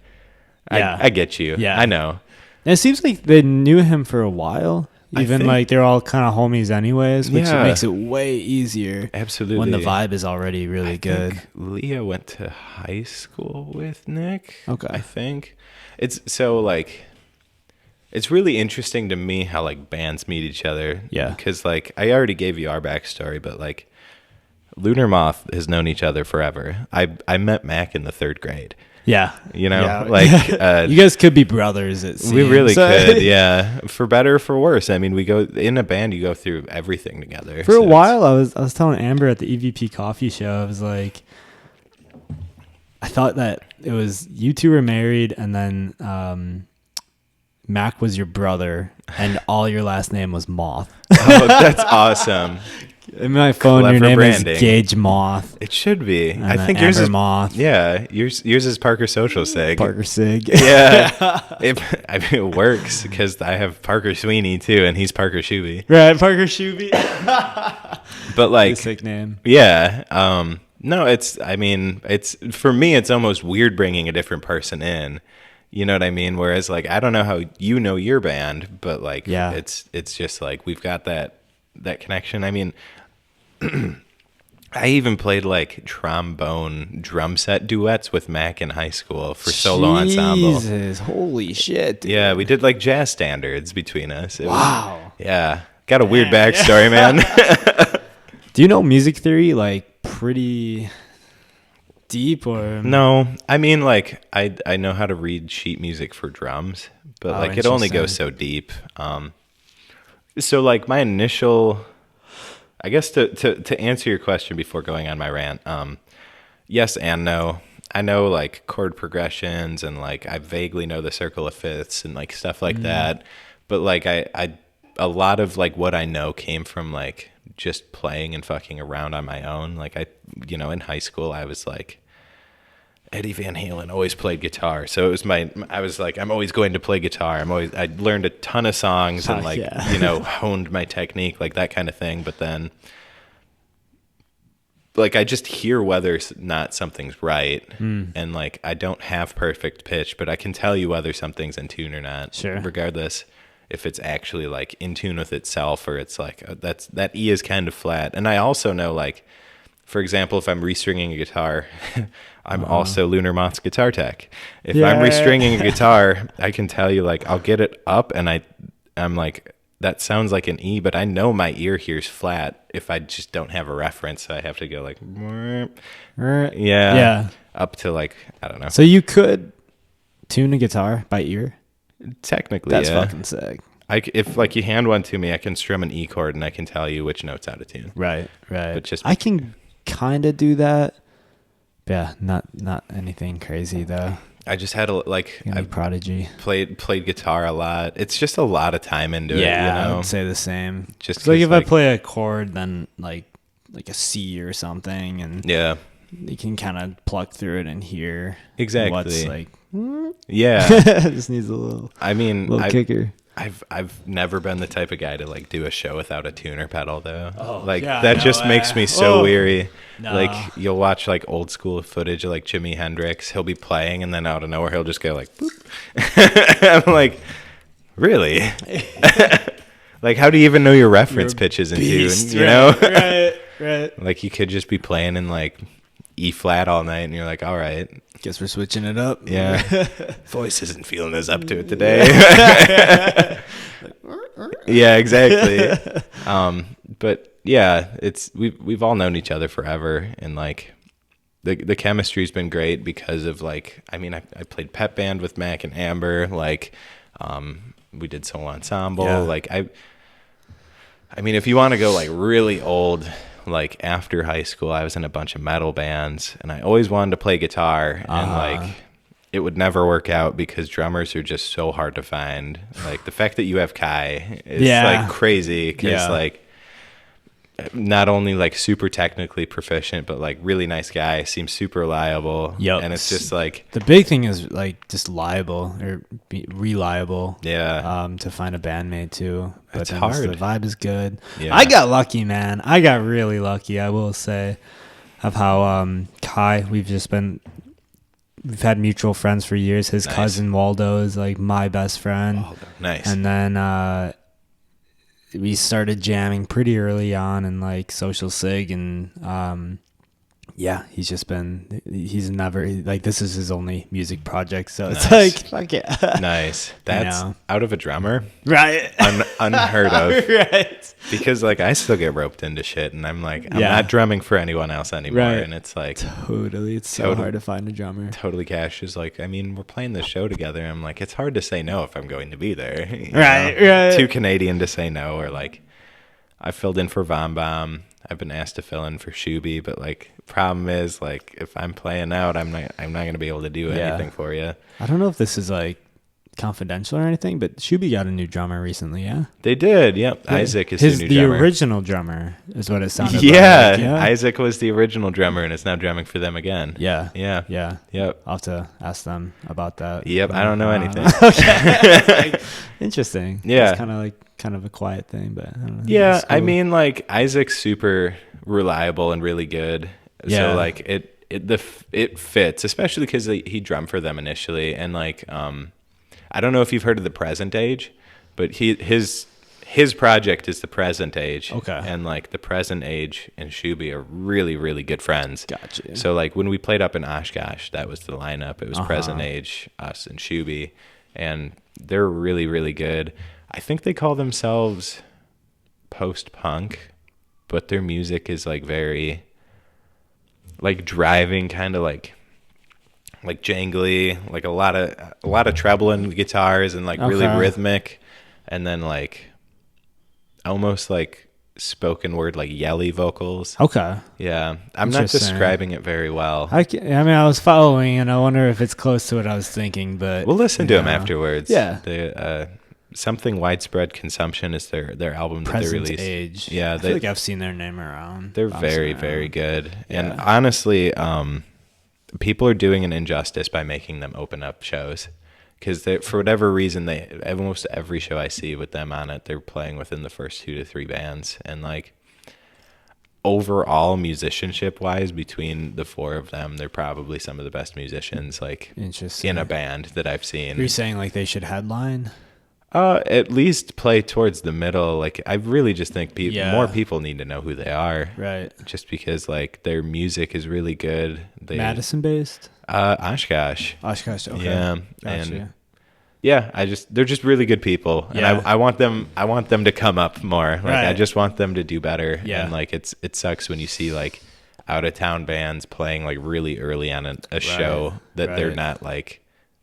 I get you. Yeah. I know. And it seems like they knew him for a while. Even think- like they're all kind of homies anyways, which Yeah. makes it way easier. Absolutely. When the vibe is already really I good. think Leah went to high school with Nick. Okay. I think it's so like, it's really interesting to me how like bands meet each other. Yeah. Because like I already gave you our backstory, but like Lunar Moth has known each other forever. I met Mac in the 3rd grade. Yeah. You know, Yeah. like you guys could be brothers. It seems. we really could, yeah. For better or for worse. I mean, we go in a band. You go through everything together. For a while, I was telling Amber at the EVP coffee show, I was like, I thought that it was you two were married, and then Mac was your brother, and all your last name was Moth. Oh, that's awesome. In my phone, Clever your name branding. is Gage Moth. It should be. And I then think yours Amber is Moth. Yeah, yours is Parker Social Sig. Parker Sig. Yeah, I mean, it works because I have Parker Sweeney too, and he's Parker Shuby. Right, Parker Shuby. But like, Sick name. yeah, no, it's. I mean, it's for me. It's almost weird bringing a different person in. You know what I mean? Whereas like, I don't know how you know your band, but like, Yeah. it's just like we've got that connection. I mean. I even played like trombone drum set duets with Mac in high school for solo ensemble. Jesus, holy shit. Dude. Yeah, we did like jazz standards between us. Wow. Yeah. Got a weird backstory, man. Do you know music theory like pretty deep or No, I mean like I know how to read sheet music for drums, but like it only goes so deep. So like my initial, I guess to answer your question before going on my rant, yes and no. I know like chord progressions and like I vaguely know the circle of fifths and like stuff like that. But like I a lot of like what I know came from like just playing and fucking around on my own. Like in high school, I was like, Eddie Van Halen always played guitar. So I was like, I'm always going to play guitar. I learned a ton of songs and honed my technique, like that kind of thing. But then like I just hear whether not something's right. And like I don't have perfect pitch, but I can tell you whether something's in tune or not. Sure. Regardless if it's actually like in tune with itself or it's like that E is kind of flat. And I also know, like, for example, if I'm restringing a guitar, I'm also Lunar Moth's guitar tech. If I'm restringing a guitar, I can tell you, like, I'll get it up and I'm like, that sounds like an E, but I know my ear hears flat if I just don't have a reference. So I have to go like, up to like, I don't know. So you could tune a guitar by ear? Technically, that's fucking sick. If like you hand one to me, I can strum an E chord and I can tell you which note's out of tune. Right. But I can kind of do that. Yeah, not anything crazy though. I just had I prodigy. Played guitar a lot. It's just a lot of time into it. Yeah, I would say the same. Just like if I play a chord, then like a C or something, and you can kind of pluck through it and hear exactly what's like. It just needs a little. I mean, little kicker. I've never been the type of guy to like do a show without a tuner pedal though. That just makes me so weary. No. Like you'll watch like old school footage of like Jimi Hendrix. He'll be playing and then out of nowhere he'll just go like boop. I'm like, really? Like how do you even know your reference pitches in tune? You know? Right. Like you could just be playing in like E flat all night and you're like, all right. Guess we're switching it up. Yeah. Voice isn't feeling as up to it today. Yeah, exactly. But yeah, we've all known each other forever, and like the chemistry's been great because of like, I mean, I played pep band with Mac and Amber, like we did solo ensemble. Yeah. Like I mean, if you want to go like really old, like after high school, I was in a bunch of metal bands and I always wanted to play guitar and like it would never work out because drummers are just so hard to find. Like the fact that you have Kai is like crazy because like not only like super technically proficient, but like really nice guy, seems super reliable. Yep. And it's just like the big thing is like just liable or reliable. Yeah. To find a bandmate too. But it's hard. The vibe is good. Yeah. I got lucky, man. I got really lucky, I will say, of how Kai, we've had mutual friends for years. His cousin Waldo is like my best friend. Waldo. Nice. And then we started jamming pretty early on in like Social Sig, and he's never like, this is his only music project, so it's like fuck yeah. Nice. That's out of a drummer, right? Unheard of. Right. Because like I still get roped into shit and I'm like, I'm not drumming for anyone else anymore. Right. And it's like it's so hard to find a drummer. Totally Cash is like, I mean, we're playing this show together. I'm like, it's hard to say no if I'm going to be there. Right. Too Canadian to say no. Or like I filled in for Vom Bomb. I've been asked to fill in for Shuby, but like problem is like if I'm playing out, I'm not gonna be able to do anything for you. I don't know if this is like confidential or anything, but Shuby got a new drummer recently. Yeah, they did. Yep. Yeah. Isaac is the new drummer. Original drummer is what it sounded like. Yeah, Isaac was the original drummer and is now drumming for them again. Yeah. Yep. I'll have to ask them about that. Yep. I don't know anything. Okay. Like, interesting. Yeah. It's kind of a quiet thing, but I don't know. Yeah, cool. I mean, like Isaac's super reliable and really good. Yeah. So like it fits, especially because he drummed for them initially, and like I don't know if you've heard of The Present Age, but his project is The Present Age. Okay. And like The Present Age and Shuby are really, really good friends. Gotcha. So like when we played up in Oshkosh, that was the lineup. It was Present Age, us, and Shuby, and they're really, really good. I think they call themselves post-punk, but their music is like very like driving, kind of like jangly, like a lot of treble and guitars and like really rhythmic, and then like almost like spoken word, like yelly vocals. Okay. Yeah, I'm not describing it very well. I was following, and I wonder if it's close to what I was thinking, but we'll listen to them afterwards. Yeah. They something widespread consumption is their album that they released. Age. Yeah, I feel like I've seen their name around. They're very, very good. Yeah. And honestly, people are doing an injustice by making them open up shows. Because for whatever reason, almost every show I see with them on it, they're playing within the first 2 to 3 bands. And like overall musicianship wise, between the 4 of them, they're probably some of the best musicians like in a band that I've seen. Are you saying like they should headline? At least play towards the middle. Like I really just think more people need to know who they are. Right. Just because like their music is really good. Madison based? Oshkosh. Oshkosh, okay. Yeah. Gotcha. And yeah, they're just really good people. And I want them to come up more. Like I just want them to do better. Yeah. And like it sucks when you see like out of town bands playing like really early on a show that they're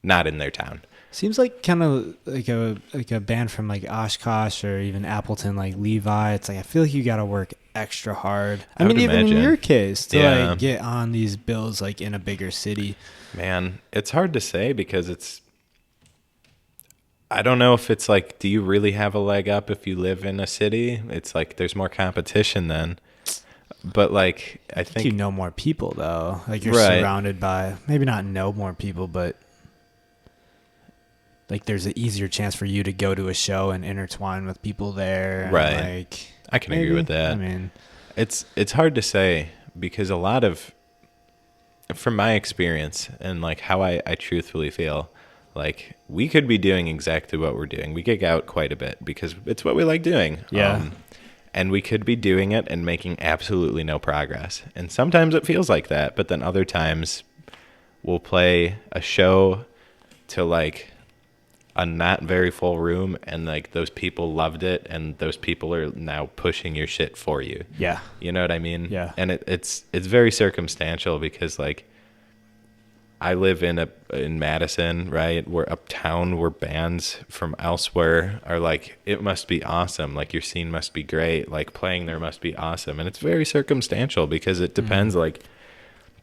not in their town. Seems like kind of like a band from like Oshkosh or even Appleton, like Levi. It's like I feel like you got to work extra hard. I mean, even in your case, to like get on these bills like in a bigger city. Man, it's hard to say because I don't know if it's like, do you really have a leg up if you live in a city? It's like there's more competition then. But like I think you know more people though. Like you're surrounded by maybe not know more people, but like there's an easier chance for you to go to a show and intertwine with people there. Right. And like, I can agree with that. I mean, it's hard to say because a lot of, from my experience and like how I truthfully feel, like we could be doing exactly what we're doing. We gig out quite a bit because it's what we like doing. Yeah. And we could be doing it and making absolutely no progress. And sometimes it feels like that, but then other times we'll play a show to like a not very full room and like those people loved it and those people are now pushing your shit for you. Yeah. You know what I mean? Yeah. And it's very circumstantial because like I live in Madison, right? We're uptown where bands from elsewhere are like, it must be awesome. Like your scene must be great. Like playing there must be awesome. And it's very circumstantial because it depends like,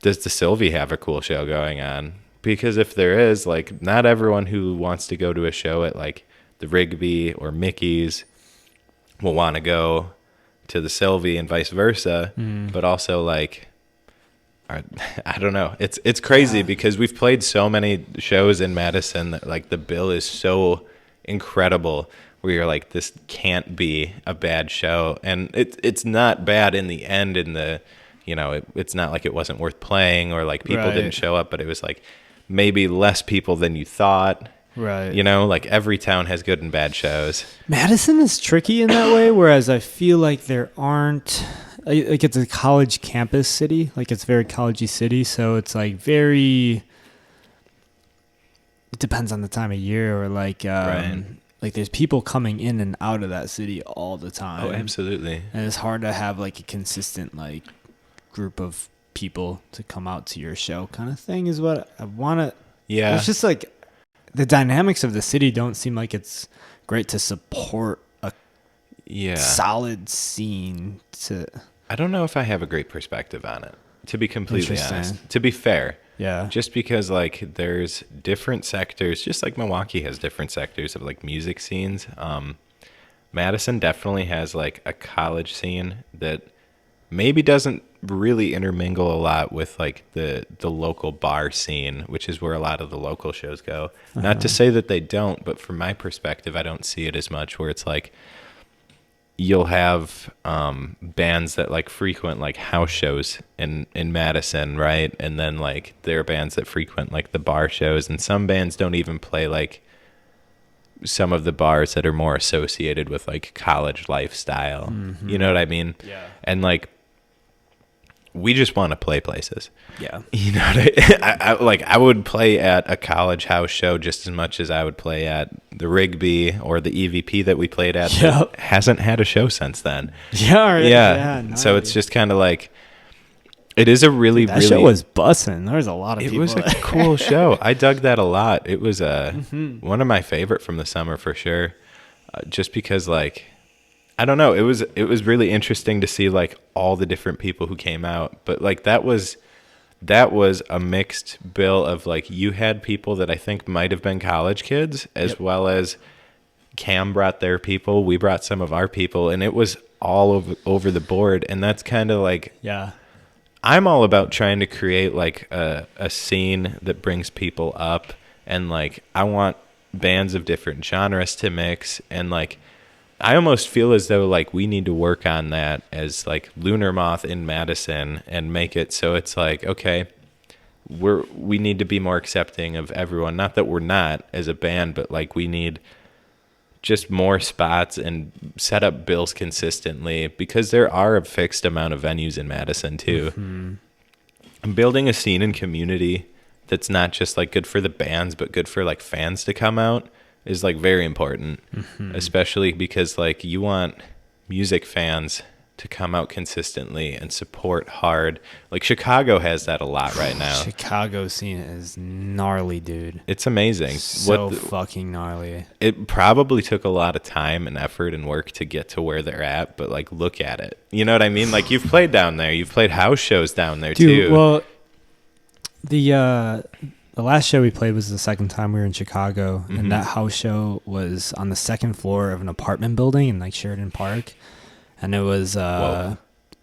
does the Sylvie have a cool show going on? Because if there is, like, not everyone who wants to go to a show at, like, the Rigby or Mickey's will want to go to the Sylvie and vice versa. But also, like, I don't know. It's crazy because we've played so many shows in Madison that, like, the bill is so incredible where you're like, this can't be a bad show. And it's not bad in the end in the, you know, it's not like it wasn't worth playing or, like, people didn't show up, but it was, like, maybe less people than you thought. Right. You know, like every town has good and bad shows. Madison is tricky in that way, whereas I feel like there aren't, like it's a college campus city, like it's very collegey city, so it's like very, it depends on the time of year or like, like there's people coming in and out of that city all the time. Oh, absolutely. And it's hard to have like a consistent like group of people to come out to your show kind of thing is what I want to. Yeah. It's just like the dynamics of the city don't seem like it's great to support a solid scene to. I don't know if I have a great perspective on it, to be completely honest. To be fair. Yeah. Just because like there's different sectors, just like Milwaukee has different sectors of like music scenes. Madison definitely has like a college scene that maybe doesn't really intermingle a lot with like the local bar scene, which is where a lot of the local shows go. Not to say that they don't, but from my perspective, I don't see it as much where it's like you'll have bands that like frequent like house shows in Madison, right? And then like there are bands that frequent like the bar shows, and some bands don't even play like some of the bars that are more associated with like college lifestyle. You know what I mean? Yeah. And like we just want to play places. Yeah. You know what I would play at a college house show just as much as I would play at the Rigby or the EVP that we played at that hasn't had a show since then. Yeah. No, so it's just kind of like, it is a really, that show was bussin'. There was a lot of people. It was a cool show. I dug that a lot. It was one of my favorite from the summer for sure. Just because like, I don't know. It was really interesting to see like all the different people who came out, but like that was a mixed bill of like you had people that I think might have been college kids as well as Cam brought their people, we brought some of our people, and it was all over the board. And that's kind of like, yeah, I'm all about trying to create like a scene that brings people up, and like I want bands of different genres to mix, and like I almost feel as though like we need to work on that as like Lunar Moth in Madison and make it so it's like, okay, we need to be more accepting of everyone. Not that we're not as a band, but like we need just more spots and set up bills consistently, because there are a fixed amount of venues in Madison too. And building a scene and community that's not just like good for the bands, but good for like fans to come out is like very important, especially because like you want music fans to come out consistently and support hard. Like Chicago has that a lot right now. Chicago scene is gnarly, dude. It's amazing. So fucking gnarly. It probably took a lot of time and effort and work to get to where they're at, but like look at it. You know what I mean? Like you've played down there. You've played house shows down there too. Well, the last show we played was the second time we were in Chicago, and that house show was on the second floor of an apartment building in like Sheridan Park. And it was the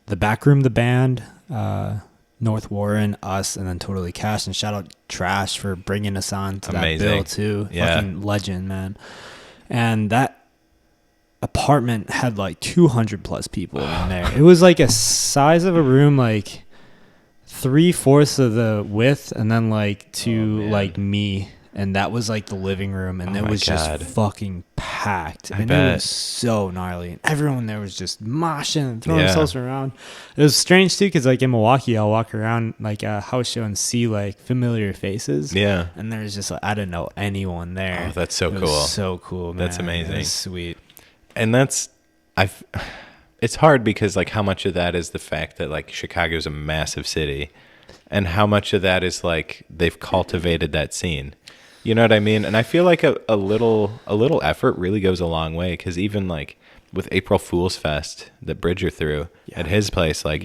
back room, the band, North Warren, us, and then Totally Cash. And shout out Trash for bringing us on to that bill too. Yeah. Fucking legend, man. And that apartment had like 200 plus people in there. It was like a size of a room, like 3/4 of the width, and then like like me. And that was like the living room, and it was just fucking packed. And it was so gnarly. And everyone there was just moshing and throwing themselves around. It was strange too, because like in Milwaukee, I'll walk around like a house show and see like familiar faces. Yeah. And there's just like, I didn't know anyone there. Oh, that's so cool. So cool, man. That's amazing. It was sweet. And it's hard because like how much of that is the fact that like Chicago's a massive city, and how much of that is like they've cultivated that scene. You know what I mean? And I feel like a little effort really goes a long way, because even like with April Fool's Fest that Bridger threw at his place, like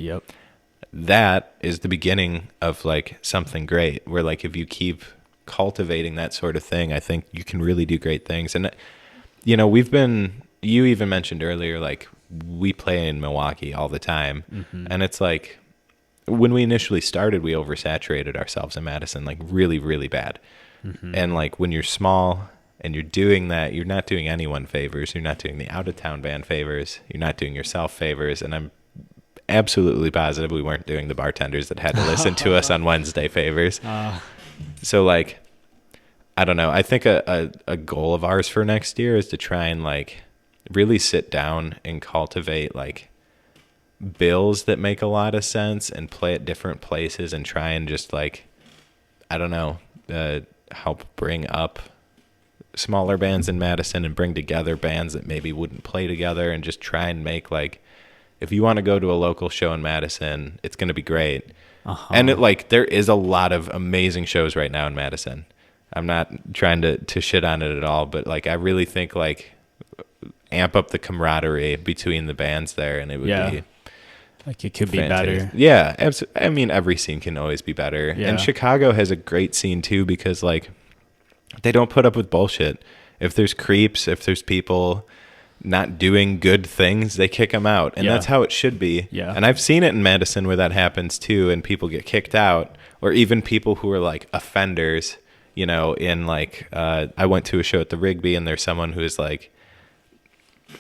that is the beginning of like something great, where like if you keep cultivating that sort of thing, I think you can really do great things. And you know, you even mentioned earlier, like we play in Milwaukee all the time, and it's like when we initially started, we oversaturated ourselves in Madison like really, really bad. And like when you're small and you're doing that, you're not doing anyone favors. You're not doing the out-of-town band favors. You're not doing yourself favors. And I'm absolutely positive we weren't doing the bartenders that had to listen to us on Wednesday favors. So like, I don't know. I think a goal of ours for next year is to try and like really sit down and cultivate like bills that make a lot of sense and play at different places, and try and just like, I don't know, help bring up smaller bands in Madison and bring together bands that maybe wouldn't play together, and just try and make like, if you want to go to a local show in Madison, it's going to be great. And it like, there is a lot of amazing shows right now in Madison. I'm not trying to shit on it at all, but like, I really think like amp up the camaraderie between the bands there, and it would be like, it could fantastic. Be better. Yeah. I mean, every scene can always be better. Yeah. And Chicago has a great scene too, because like they don't put up with bullshit. If there's creeps, if there's people not doing good things, they kick them out. And that's how it should be. Yeah. And I've seen it in Madison where that happens too, and people get kicked out, or even people who are like offenders, you know, in like, I went to a show at the Rigby, and there's someone who is like,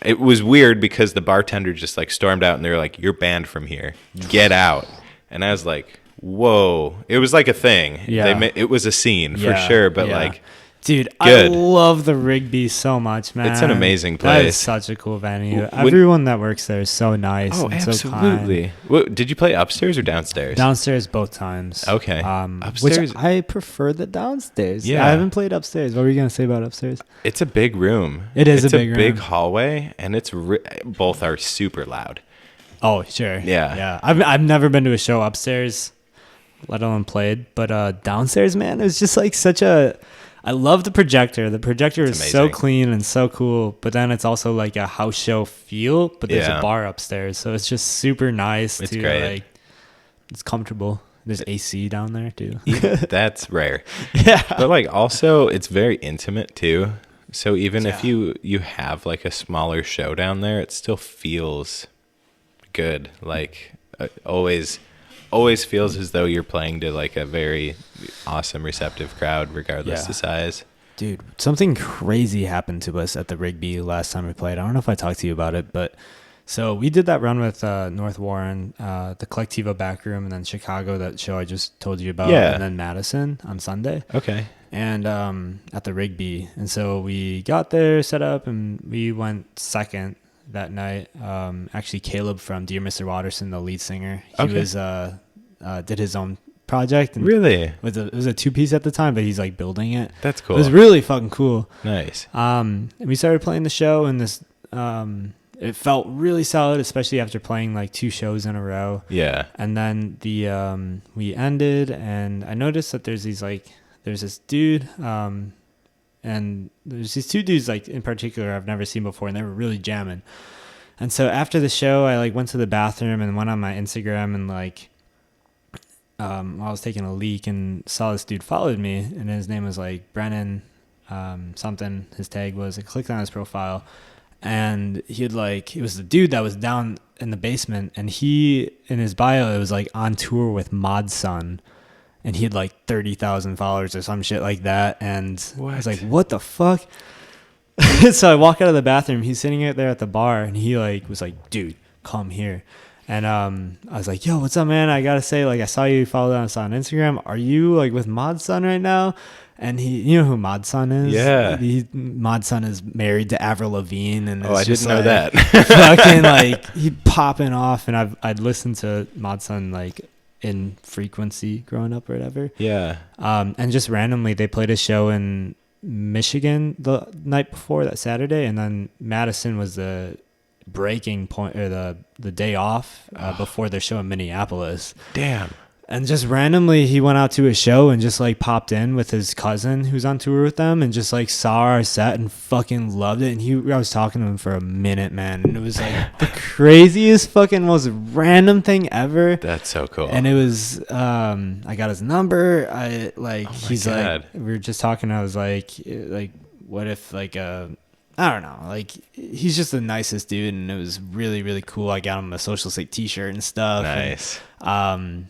it was weird because the bartender just like stormed out, and they were like, "You're banned from here. Get out." And I was like, "Whoa!" It was like a thing. Yeah, it was a scene for sure. But like, dude, good. I love the Rigby so much, man. It's an amazing place. That is such a cool venue. Everyone that works there is so nice. Oh, and absolutely. So kind. Did you play upstairs or downstairs? Downstairs both times. Okay. Upstairs, which I prefer the downstairs. Yeah, I haven't played upstairs. What were you gonna say about upstairs? It's a big room. It is a big room. It's a big hallway, and it's both are super loud. Oh, sure. Yeah. I've never been to a show upstairs, let alone played. But downstairs, man, it was just like such a. I love the projector. The projector is so clean and so cool, but then it's also like a house show feel, but there's a bar upstairs. So it's just super nice. It's great. Like, it's comfortable. There's AC down there too. That's rare. Yeah. But like also it's very intimate too. So even if you have like a smaller show down there, it still feels good. Like always feels as though you're playing to like a very awesome, receptive crowd, regardless of size. Dude, something crazy happened to us at the Rigby last time we played. I don't know if I talked to you about it, but so we did that run with North Warren, the Collectivo Backroom, and then Chicago, that show I just told you about, and then Madison on Sunday. Okay. And at the Rigby. And so we got there, set up, and we went second that night. Actually, Caleb from Dear Mr. Watterson, the lead singer, he was did his own project. And really? it was a 2-piece at the time, but he's like building it. That's cool. It was really fucking cool. Nice. And we started playing the show, and this it felt really solid, especially after playing like 2 shows in a row. Yeah. And then we ended, and I noticed that there's this dude, and there's these 2 dudes like in particular I've never seen before, and they were really jamming. And so after the show, I like went to the bathroom and went on my Instagram, and like I was taking a leak and saw this dude followed me, and his name was like Brennan something. His tag was. I clicked on his profile, and it was the dude that was down in the basement, and he in his bio it was like on tour with Mod's son. And he had like 30,000 followers or some shit like that. And I was like, what the fuck? So I walk out of the bathroom. He's sitting out there at the bar, and he like was like, dude, come here. And I was like, yo, what's up, man? I got to say, like, I saw you follow us on Instagram. Are you like with Mod's son right now? And you know who Mod's son is? Yeah. Mod's son is married to Avril Lavigne. And I didn't know that. Fucking like, he popping off. And I'd listened to Mod's son like in frequency growing up or whatever. Yeah. And just randomly they played a show in Michigan the night before, that Saturday, and then Madison was the breaking point, or the day off before their show in Minneapolis. Damn. And just randomly he went out to a show and just like popped in with his cousin who's on tour with them, and just like saw our set and fucking loved it. And I was talking to him for a minute, man, and it was like the craziest fucking most random thing ever. That's so cool. And it was I got his number. He's God. like, we were just talking, I was like what if like I don't know, like he's just the nicest dude, and it was really, really cool. I got him a Social State t-shirt and stuff. Nice. And,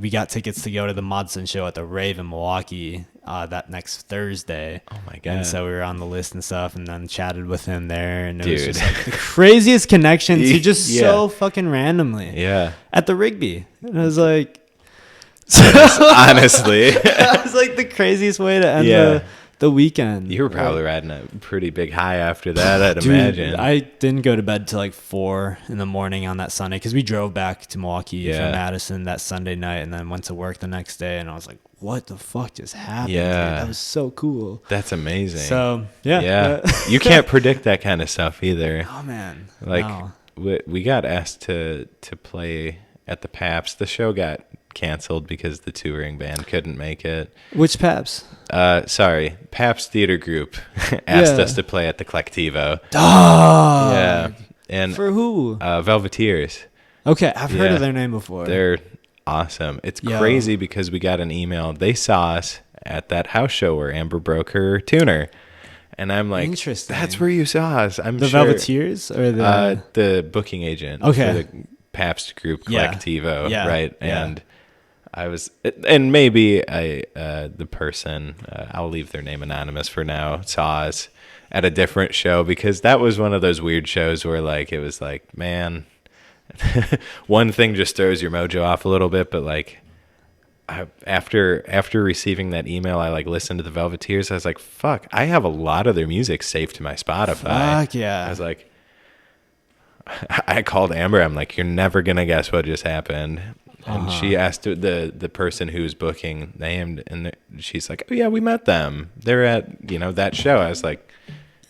we got tickets to go to the Modson show at the Rave in Milwaukee that next Thursday. Oh my God. And so we were on the list and stuff, and then chatted with him there, and it was just like the craziest connections. He just so fucking randomly. Yeah. At the Rigby. And I was like, honestly, that was like the craziest way to end the weekend. You were probably riding a pretty big high after that, I'd imagine. I didn't go to bed till like 4 a.m. on that Sunday, because we drove back to Milwaukee from Madison that Sunday night, and then went to work the next day, and I was like, what the fuck just happened? Yeah. Dude? That was so cool. That's amazing. So, yeah. You can't predict that kind of stuff either. Oh, man. Like, no. we got asked to play at the Pabst. The show got canceled because the touring band couldn't make it. Which Pabst? Sorry, Pabst Theater Group asked us to play at the Collectivo. Oh, yeah. And for who? Velveteers. Okay, I've heard of their name before. They're awesome. It's crazy because we got an email. They saw us at that house show where Amber broke her tuner. And I'm like, interesting. That's where you saw us. I'm the sure. Velveteers or the booking agent for the Pabst Group Collectivo, right? Yeah. And I was, and maybe the person, I'll leave their name anonymous for now, saw us at a different show, because that was one of those weird shows where like, it was like, man, one thing just throws your mojo off a little bit, but like, after receiving that email, I like listened to the Velveteers. I was like, fuck, I have a lot of their music saved to my Spotify. Fuck yeah. I was like, I called Amber. I'm like, you're never going to guess what just happened. And she asked the person who's booking named, and she's like, oh yeah, we met them. They're at, that show. I was like,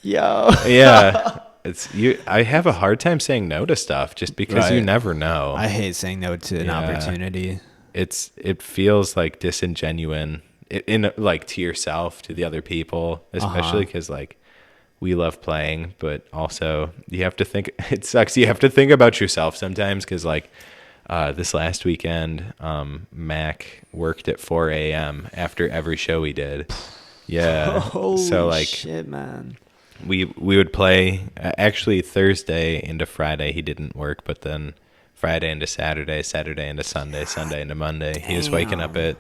yo. Yeah. It's you. I have a hard time saying no to stuff just because you never know. I hate saying no to an opportunity. It feels like disingenuine in like to yourself, to the other people, especially because like we love playing, but also you have to think. It sucks. You have to think about yourself sometimes, because like this last weekend, Mac worked at 4 a.m. after every show we did. Yeah. Holy so like shit, man. we would play actually Thursday into Friday. He didn't work, but then Friday into Saturday, Saturday into Sunday, Sunday into Monday. Damn. He was waking up at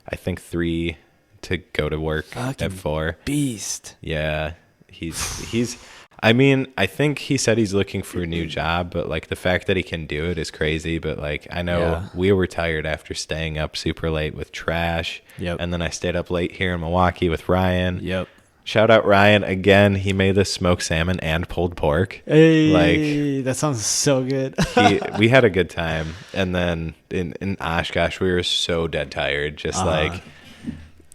I think 3 to go to work at 4. Beast. Yeah. He's I mean, I think he said he's looking for a new job, but like the fact that he can do it is crazy. But like I know we were tired after staying up super late with Trash. Yep. And then I stayed up late here in Milwaukee with Ryan. Yep. Shout out Ryan again. He made us smoked salmon and pulled pork. Hey, like that sounds so good. We had a good time. And then in Oshkosh, we were so dead tired. Just like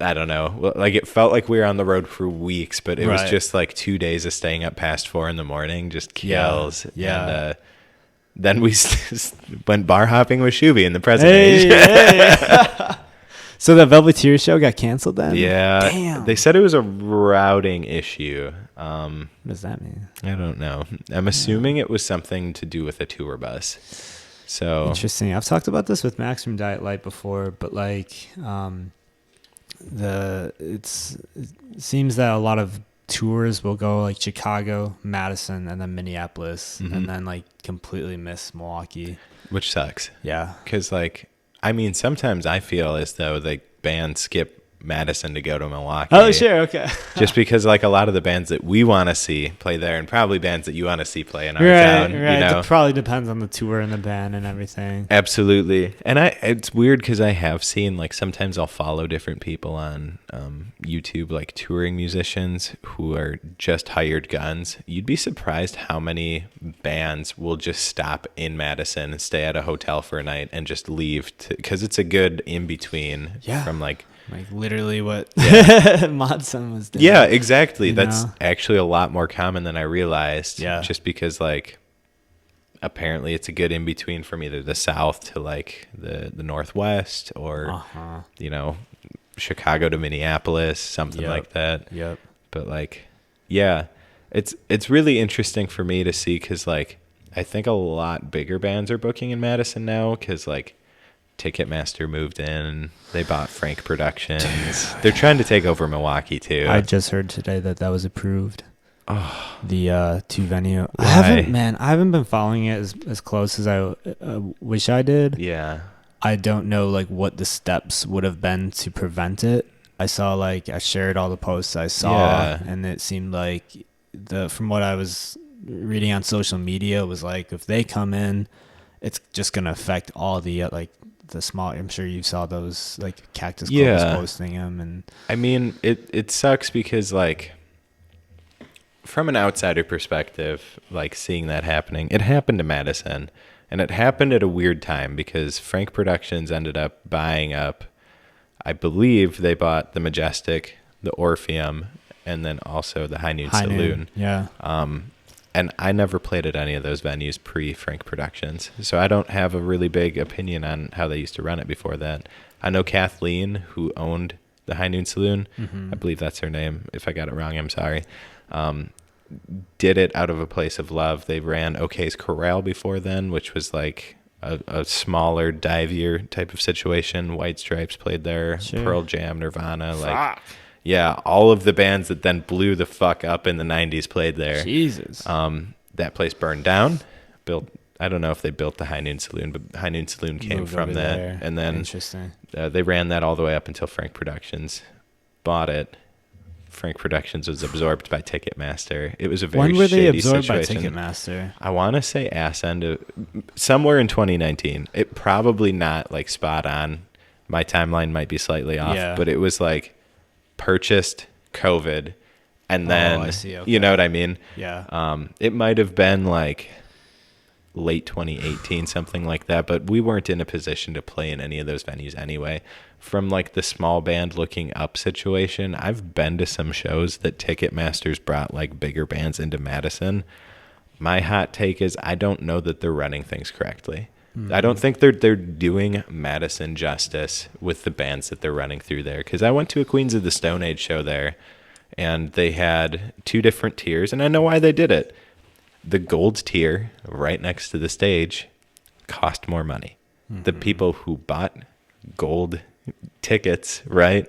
I don't know. Like it felt like we were on the road for weeks, but it was just like 2 days of staying up past 4 a.m. Just kills. Yeah. And then we went bar hopping with Shuby in the present age. Hey. So the Velveteer show got canceled then? Yeah. Damn. They said it was a routing issue. What does that mean? I don't know. I'm assuming it was something to do with a tour bus. So interesting. I've talked about this with Max from Diet Light before, but like it seems that a lot of tours will go like Chicago, Madison, and then Minneapolis, and then like completely miss Milwaukee, which sucks. Yeah, because like I mean, sometimes I feel as though the bands skip Madison to go to Milwaukee. Oh, sure, okay. Just because like a lot of the bands that we want to see play there, and probably bands that you want to see play in our town. Right. You know? It probably depends on the tour and the band and everything. Absolutely. And it's weird because I have seen like sometimes I'll follow different people on YouTube, like touring musicians who are just hired guns. You'd be surprised how many bands will just stop in Madison and stay at a hotel for a night and just leave because it's a good in between from like literally what Moth was doing. Yeah, exactly. That's actually a lot more common than I realized. Yeah. Just because like apparently it's a good in between from either the south to like the northwest or you know, Chicago to Minneapolis, something like that. Yep. But like yeah, it's really interesting for me to see cuz like I think a lot bigger bands are booking in Madison now cuz like Ticketmaster moved in. They bought Frank Productions. Dude. They're trying to take over Milwaukee too. I just heard today that was approved. Oh, the 2 venue. Why? I haven't been following it as close as I wish I did. Yeah. I don't know like what the steps would have been to prevent it. I saw like I shared all the posts I saw, and it seemed like from what I was reading on social media was like if they come in, it's just gonna affect all the like the small. I'm sure you saw those like Cactus Clubs posting them, and I mean it sucks because like from an outsider perspective, like seeing that happening, it happened to Madison, and it happened at a weird time because Frank Productions ended up buying up. I believe they bought the Majestic, the Orpheum, and then also the High Noon Saloon. Yeah. And I never played at any of those venues pre-Frank Productions, so I don't have a really big opinion on how they used to run it before that. I know Kathleen, who owned the High Noon Saloon, I believe that's her name. If I got it wrong, I'm sorry. Did it out of a place of love. They ran OK's Corral before then, which was like a smaller, divier type of situation. White Stripes played there, Pearl Jam, Nirvana, like... Yeah, all of the bands that then blew the fuck up in the 90s played there. Jesus. That place burned down. I don't know if they built the High Noon Saloon, but High Noon Saloon came from that. There. And then Interesting. They ran that all the way up until Frank Productions bought it. Frank Productions was absorbed by Ticketmaster. It was a very shady situation. When were they absorbed by Ticketmaster? I want to say somewhere in 2019. It probably not like spot on. My timeline might be slightly off, but it was like purchased COVID and then I see. Okay. You know what I mean? Yeah. It might have been like late 2018, something like that, but we weren't in a position to play in any of those venues anyway. From like the small band looking up situation, I've been to some shows that Ticketmaster's brought like bigger bands into Madison. My hot take is I don't know that they're running things correctly. I don't think they're doing Madison justice with the bands that they're running through there. Because I went to a Queens of the Stone Age show there, and they had 2 different tiers, and I know why they did it. The gold tier, right next to the stage, cost more money. The people who bought gold tickets, right,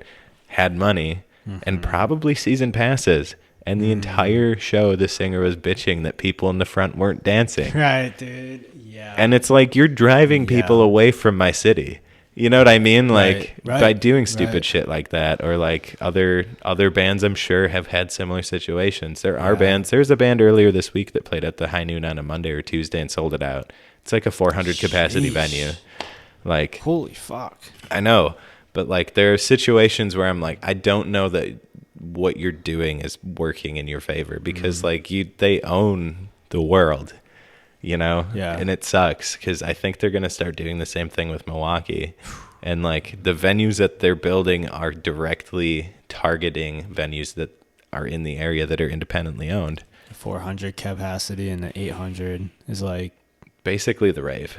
had money. and probably season passes. And the entire show, the singer was bitching that people in the front weren't dancing. Right, dude. Yeah. And it's like, you're driving people away from my city. You know what I mean? Like, by doing stupid shit like that, or like other bands, I'm sure, have had similar situations. There are bands. There's a band earlier this week that played at the High Noon on a Monday or Tuesday and sold it out. It's like a 400 capacity venue. Like, holy fuck. I know, but like, there are situations where I'm like, I don't know that what you're doing is working in your favor, because like they own the world. You know? Yeah. And it sucks, because I think they're going to start doing the same thing with Milwaukee. And like, the venues that they're building are directly targeting venues that are in the area that are independently owned. 400 capacity and the 800 is like basically the rave.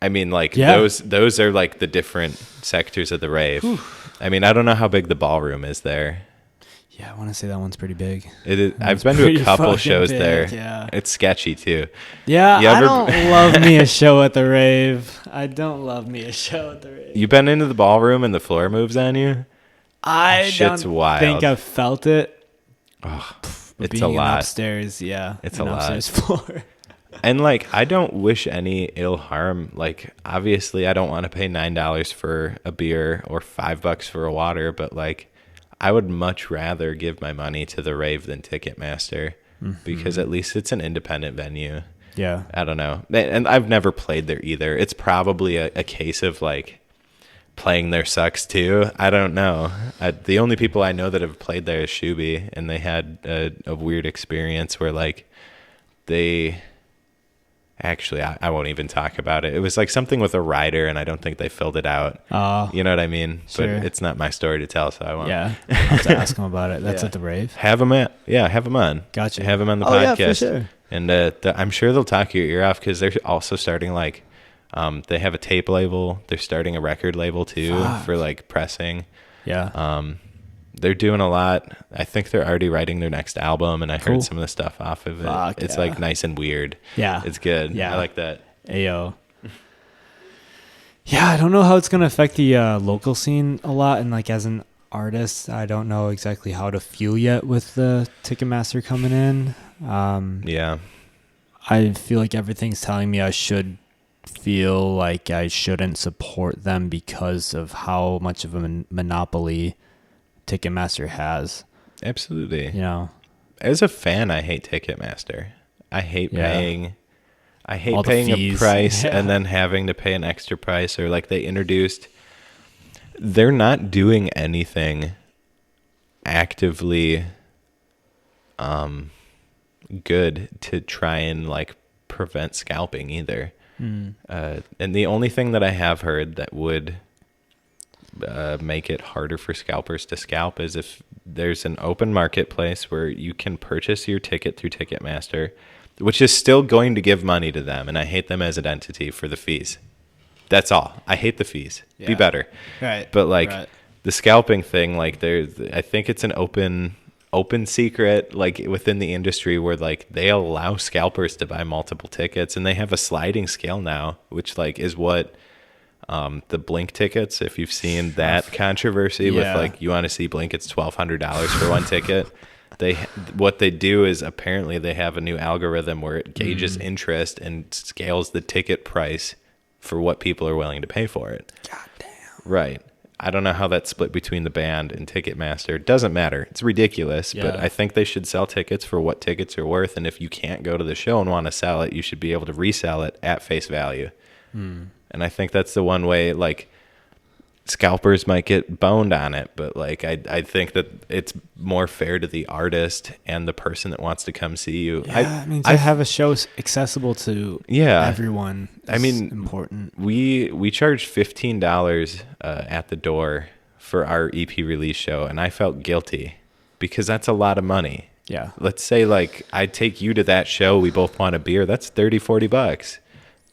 I mean, like, those are like the different sectors of the rave. Whew. I mean, I don't know how big the ballroom is there. Yeah, I want to say that one's pretty big. It is. I've been to a couple shows there. Yeah. It's sketchy too. Yeah, I don't love me a show at the rave. I don't love me a show at the rave. You been into the ballroom and the floor moves on you? Shit's wild. Think I've felt it. Oh, it's a lot. Upstairs, yeah. It's a lot. Upstairs floor. And like, I don't wish any ill harm. Like, obviously, I don't want to pay $9 for a beer or $5 for a water, but like, I would much rather give my money to the rave than Ticketmaster, because at least it's an independent venue. Yeah. I don't know. And I've never played there either. It's probably a case of like, playing there sucks too. I don't know. The only people I know that have played there is Shuby, and they had a weird experience where like they... Actually, I won't even talk about it. It was like something with a rider, and I don't think they filled it out. You know what I mean? Sure. But it's not my story to tell, so I won't. Yeah, I'll have to ask them about it. That's at the rave. Have them on. Gotcha. Have them on the podcast. Yeah, for sure. And I'm sure they'll talk your ear off, because they're also starting like, they have a tape label. They're starting a record label too for like pressing. Yeah. They're doing a lot. I think they're already writing their next album, and I heard some of the stuff off of it. It's like nice and weird. Yeah. It's good. Yeah. I like that. Ayo. Yeah, I don't know how it's going to affect the local scene a lot. And like, as an artist, I don't know exactly how to feel yet with the Ticketmaster coming in. Yeah. I feel like everything's telling me I should feel like I shouldn't support them because of how much of a monopoly Ticketmaster has. Absolutely. You know, as a fan, I hate Ticketmaster. I hate paying a price and then having to pay an extra price, or like they're not doing anything actively good to try and like prevent scalping either. And the only thing that I have heard that would make it harder for scalpers to scalp is if there's an open marketplace where you can purchase your ticket through Ticketmaster, which is still going to give money to them, and I hate them as an entity for the fees. That's all. I hate the fees. Yeah. Be better. Right. But like the scalping thing, like I think it's an open secret, like within the industry, where like they allow scalpers to buy multiple tickets, and they have a sliding scale now, which like is what the Blink tickets, if you've seen that controversy with like, you want to see Blink, it's $1,200 for one ticket. What they do is apparently they have a new algorithm where it gauges interest and scales the ticket price for what people are willing to pay for it. God damn. Right. I don't know how that's split between the band and Ticketmaster. It doesn't matter. It's ridiculous, but I think they should sell tickets for what tickets are worth. And if you can't go to the show and want to sell it, you should be able to resell it at face value. And I think that's the one way, like, scalpers might get boned on it, but like I think that it's more fair to the artist and the person that wants to come see you. I mean, to have a show accessible to everyone is important. We charged $15 at the door for our EP release show, and I felt guilty because that's a lot of money. Yeah. Let's say like I take you to that show, we both want a beer, that's $30-$40.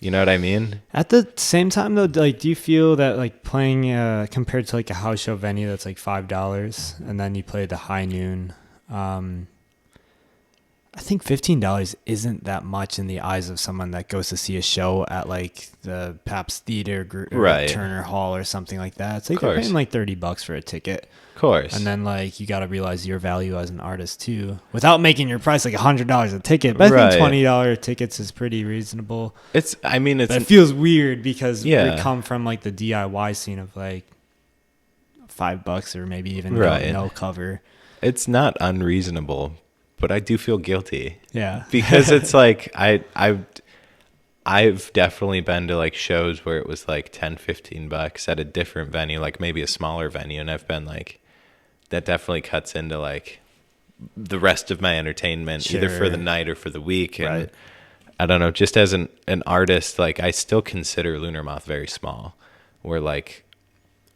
You know what I mean? At the same time, though, like, do you feel that like playing compared to like a house show venue that's like $5, and then you play the High Noon? I think $15 isn't that much in the eyes of someone that goes to see a show at like the Pabst Theater or Turner Hall or something like that. It's like they're paying like $30 for a ticket. Of course. And then like you got to realize your value as an artist too, without making your price like $100 a ticket. But I think $20 tickets is pretty reasonable. But it feels weird because we come from like the DIY scene of like $5 or maybe even no cover. It's not unreasonable, but I do feel guilty. Yeah. Because it's like I've definitely been to like shows where it was like $10-15 at a different venue, like maybe a smaller venue, and I've been like, that definitely cuts into like the rest of my entertainment, either for the night or for the week. And I don't know, just as an artist, like I still consider Lunar Moth very small, where like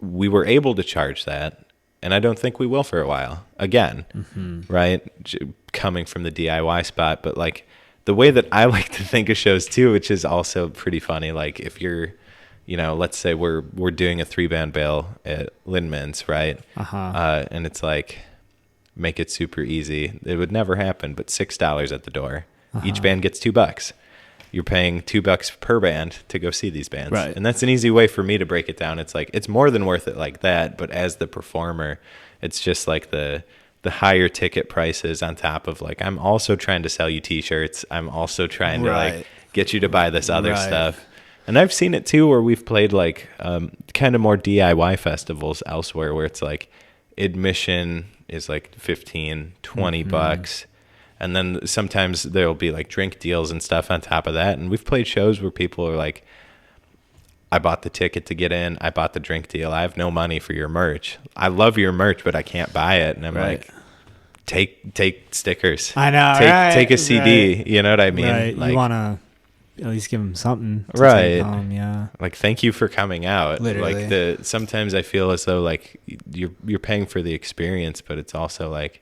we were able to charge that. And I don't think we will for a while again, right? Coming from the DIY spot. But like the way that I like to think of shows too, which is also pretty funny. Like if you're, let's say we're doing a 3-band bill at Lindman's, right? And it's like, make it super easy. It would never happen, but $6 at the door. Each band gets $2. You're paying $2 per band to go see these bands. Right. And that's an easy way for me to break it down. It's like, it's more than worth it like that. But as the performer, it's just like the higher ticket prices on top of like, I'm also trying to sell you t-shirts. I'm also trying to like get you to buy this other stuff. And I've seen it too, where we've played like kind of more DIY festivals elsewhere where it's like admission is like $15-20. And then sometimes there'll be like drink deals and stuff on top of that. And we've played shows where people are like, I bought the ticket to get in. I bought the drink deal. I have no money for your merch. I love your merch, but I can't buy it. And I'm like, take stickers. I know. Take a CD. You know what I mean? Right. Like, you want to at least give them something to right. take home. Yeah. Like, thank you for coming out. Literally. Like sometimes I feel as though like you're paying for the experience, but it's also like,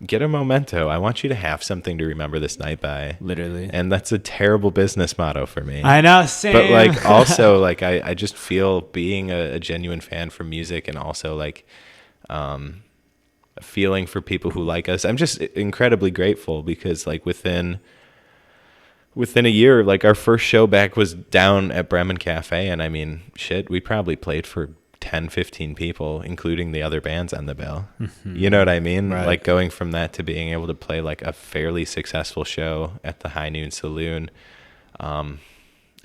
get a memento. I want you to have something to remember this night by. Literally. And that's a terrible business motto for me. I know, same. But like also like I just feel being a genuine fan for music, and also like a feeling for people who like us. I'm just incredibly grateful because like within a year, like our first show back was down at Bremen Cafe, and I mean, shit, we probably played for 10-15 people, including the other bands on the bill. You know what I mean? Right. Like going from that to being able to play like a fairly successful show at the High Noon Saloon. I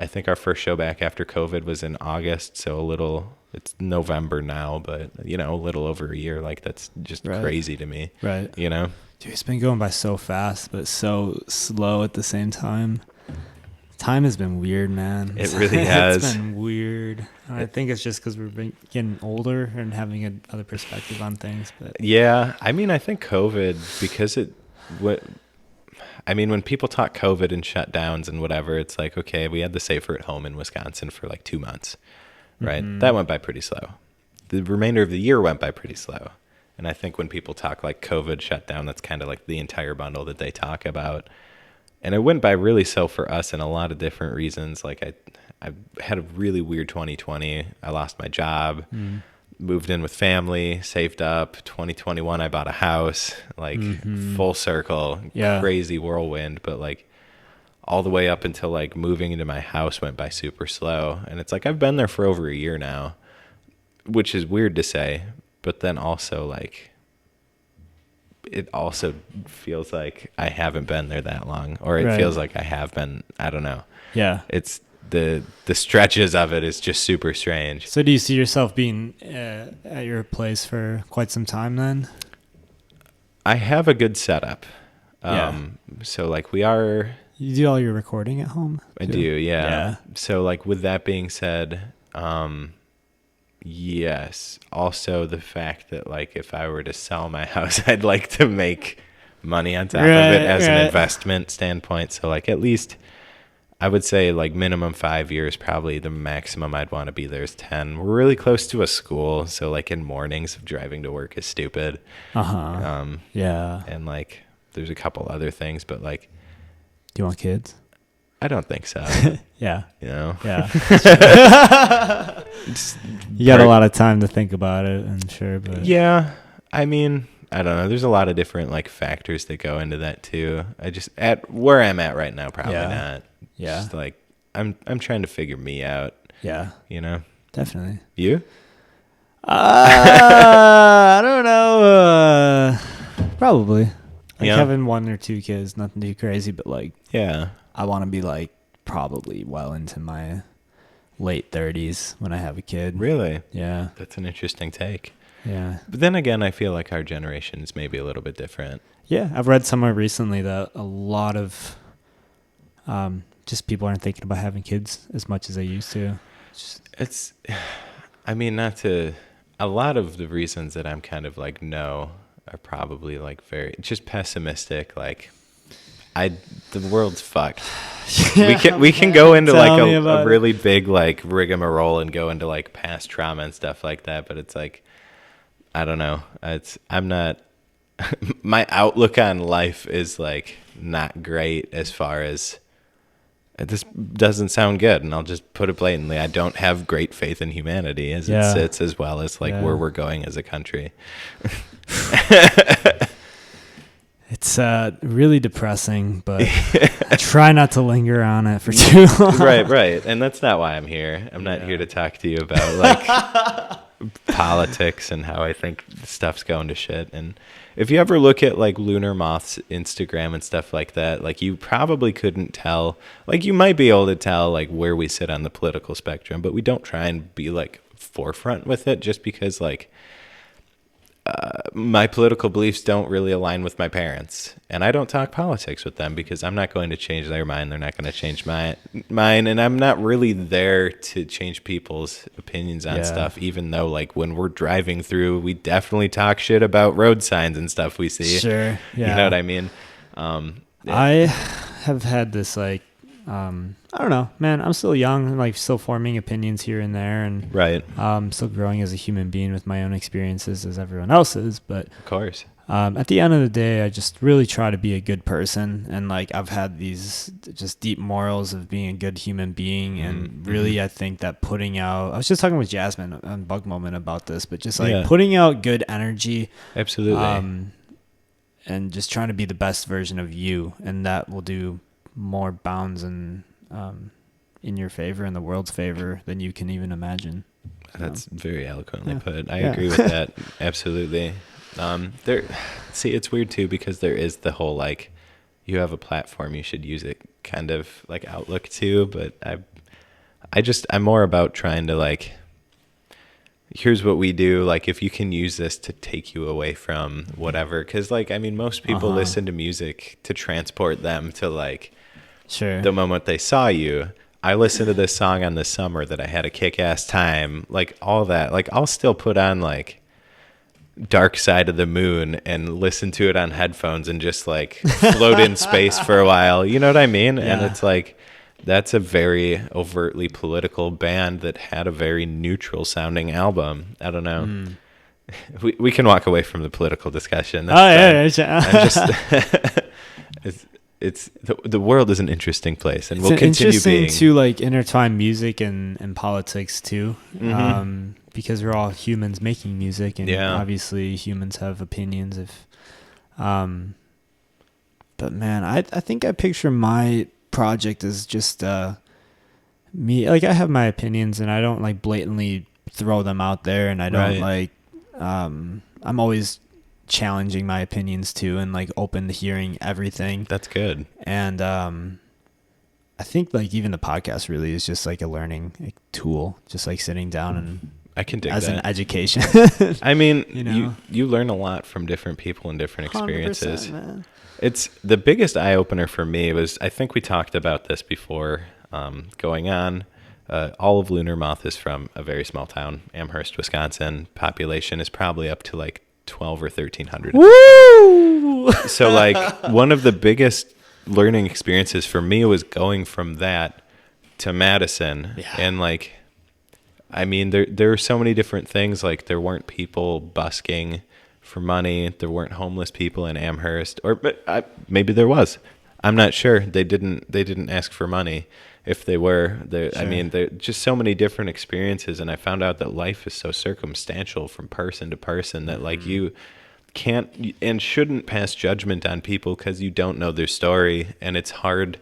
think our first show back after COVID was in August, so it's November now, but a little over a year. Like that's just crazy to me. Right. Dude, it's been going by so fast, but so slow at the same time. Time has been weird, man. It really has. It's been weird. I think it's just because we're getting older and having another perspective on things. But yeah, I mean, I think COVID, because when people talk COVID and shutdowns and whatever, it's like, okay, we had the safer at home in Wisconsin for like 2 months, right? That went by pretty slow. The remainder of the year went by pretty slow. And I think when people talk like COVID shutdown, that's kind of like the entire bundle that they talk about. And it went by really slow for us in a lot of different reasons. Like I had a really weird 2020. I lost my job, moved in with family, saved up. 2021, I bought a house, like full circle, crazy whirlwind. But like all the way up until like moving into my house went by super slow. And it's like I've been there for over a year now, which is weird to say. But then also like it also feels like I haven't been there that long, or it feels like I have been. I don't know. Yeah. It's the stretches of it is just super strange. So do you see yourself being at your place for quite some time then? I have a good setup. So like you do all your recording at home? I do. Yeah. So like with that being said, yes. Also the fact that like if I were to sell my house, I'd like to make money on top of it as an investment standpoint. So like at least I would say like minimum 5 years, probably the maximum I'd want to be there is 10. We're really close to a school. So like in mornings driving to work is stupid. Yeah. And like there's a couple other things, but like. Do you want kids? I don't think so. Yeah. Yeah. You got a lot of time to think about it, I'm sure. But yeah, I mean, I don't know. There's a lot of different like factors that go into that too. I just at where I'm at right now, probably not. Yeah. Just like I'm trying to figure me out. Yeah. You know. Definitely. You? I don't know. Probably. Like having 1 or 2 kids, nothing too crazy, but like, I want to be like probably well into my late 30s when I have a kid. Really? Yeah. That's an interesting take. Yeah. But then again, I feel like our generation is maybe a little bit different. Yeah. I've read somewhere recently that a lot of just people aren't thinking about having kids as much as they used to. A lot of the reasons that I'm kind of like no are probably like very just pessimistic. Like the world's fucked. We can go into like a really big like rigmarole and go into like past trauma and stuff like that. But it's like, I don't know. I'm not, my outlook on life is like not great as far as, this doesn't sound good, and I'll just put it blatantly. I don't have great faith in humanity as it sits, as well as like where we're going as a country. It's really depressing, but I try not to linger on it for too long. Right. And that's not why I'm here. I'm not here to talk to you about like politics and how I think stuff's going to shit. And if you ever look at like Lunar Moth's Instagram and stuff like that, like you probably couldn't tell, like you might be able to tell like where we sit on the political spectrum, but we don't try and be like forefront with it just because like my political beliefs don't really align with my parents, and I don't talk politics with them because I'm not going to change their mind. They're not going to change mine, and I'm not really there to change people's opinions on stuff, even though like when we're driving through, we definitely talk shit about road signs and stuff we see. Sure. Yeah. You know what I mean? I have had this like, I don't know, man, I'm still young, like still forming opinions here and there, and still growing as a human being with my own experiences as everyone else is. But of course, at the end of the day, I just really try to be a good person, and like I've had these just deep morals of being a good human being, and really I think that putting out, I was just talking with Jasmine on Bug Moment about this, but just like putting out good energy, absolutely, and just trying to be the best version of you, and that will do more bounds and in your favor, in the world's favor, than you can even imagine. That's very eloquently put. I agree with that. Absolutely. It's weird too, because there is the whole like, you have a platform, you should use it kind of like outlook too. But I'm more about trying to like, here's what we do. Like, if you can use this to take you away from whatever, because like, I mean, most people listen to music to transport them to like, the moment they saw you. I listened to this song on the summer that I had a kick-ass time, like all that. Like I'll still put on like Dark Side of the Moon and listen to it on headphones and just like float in space for a while. You know what I mean? Yeah. And it's like, that's a very overtly political band that had a very neutral sounding album. I don't know. We can walk away from the political discussion. That's I'm just it's the world is an interesting place, and we'll continue being. It's interesting to like intertwine music and politics too, because we're all humans making music, and obviously humans have opinions. But man, I think I picture my project as just me. Like I have my opinions, and I don't like blatantly throw them out there, and I don't like. I'm always challenging my opinions too, and like open to hearing everything. That's good. And I think like even the podcast really is just like a learning tool, just like sitting down and I can dig as that. an education. I mean, you learn a lot from different people and different experiences. Man. It's the biggest eye opener for me was, I think we talked about this before going on. All of Lunar Moth is from a very small town, Amherst, Wisconsin. Population is probably up to like 12 or 1,300. Woo! So like one of the biggest learning experiences for me was going from that to Madison. Yeah. And like, I mean, there were so many different things. Like there weren't people busking for money. There weren't homeless people in Amherst, maybe there was. I'm not sure. They didn't ask for money. If they were there, sure. I mean, there just so many different experiences, and I found out that life is so circumstantial from person to person that like you can't and shouldn't pass judgment on people because you don't know their story, and it's hard.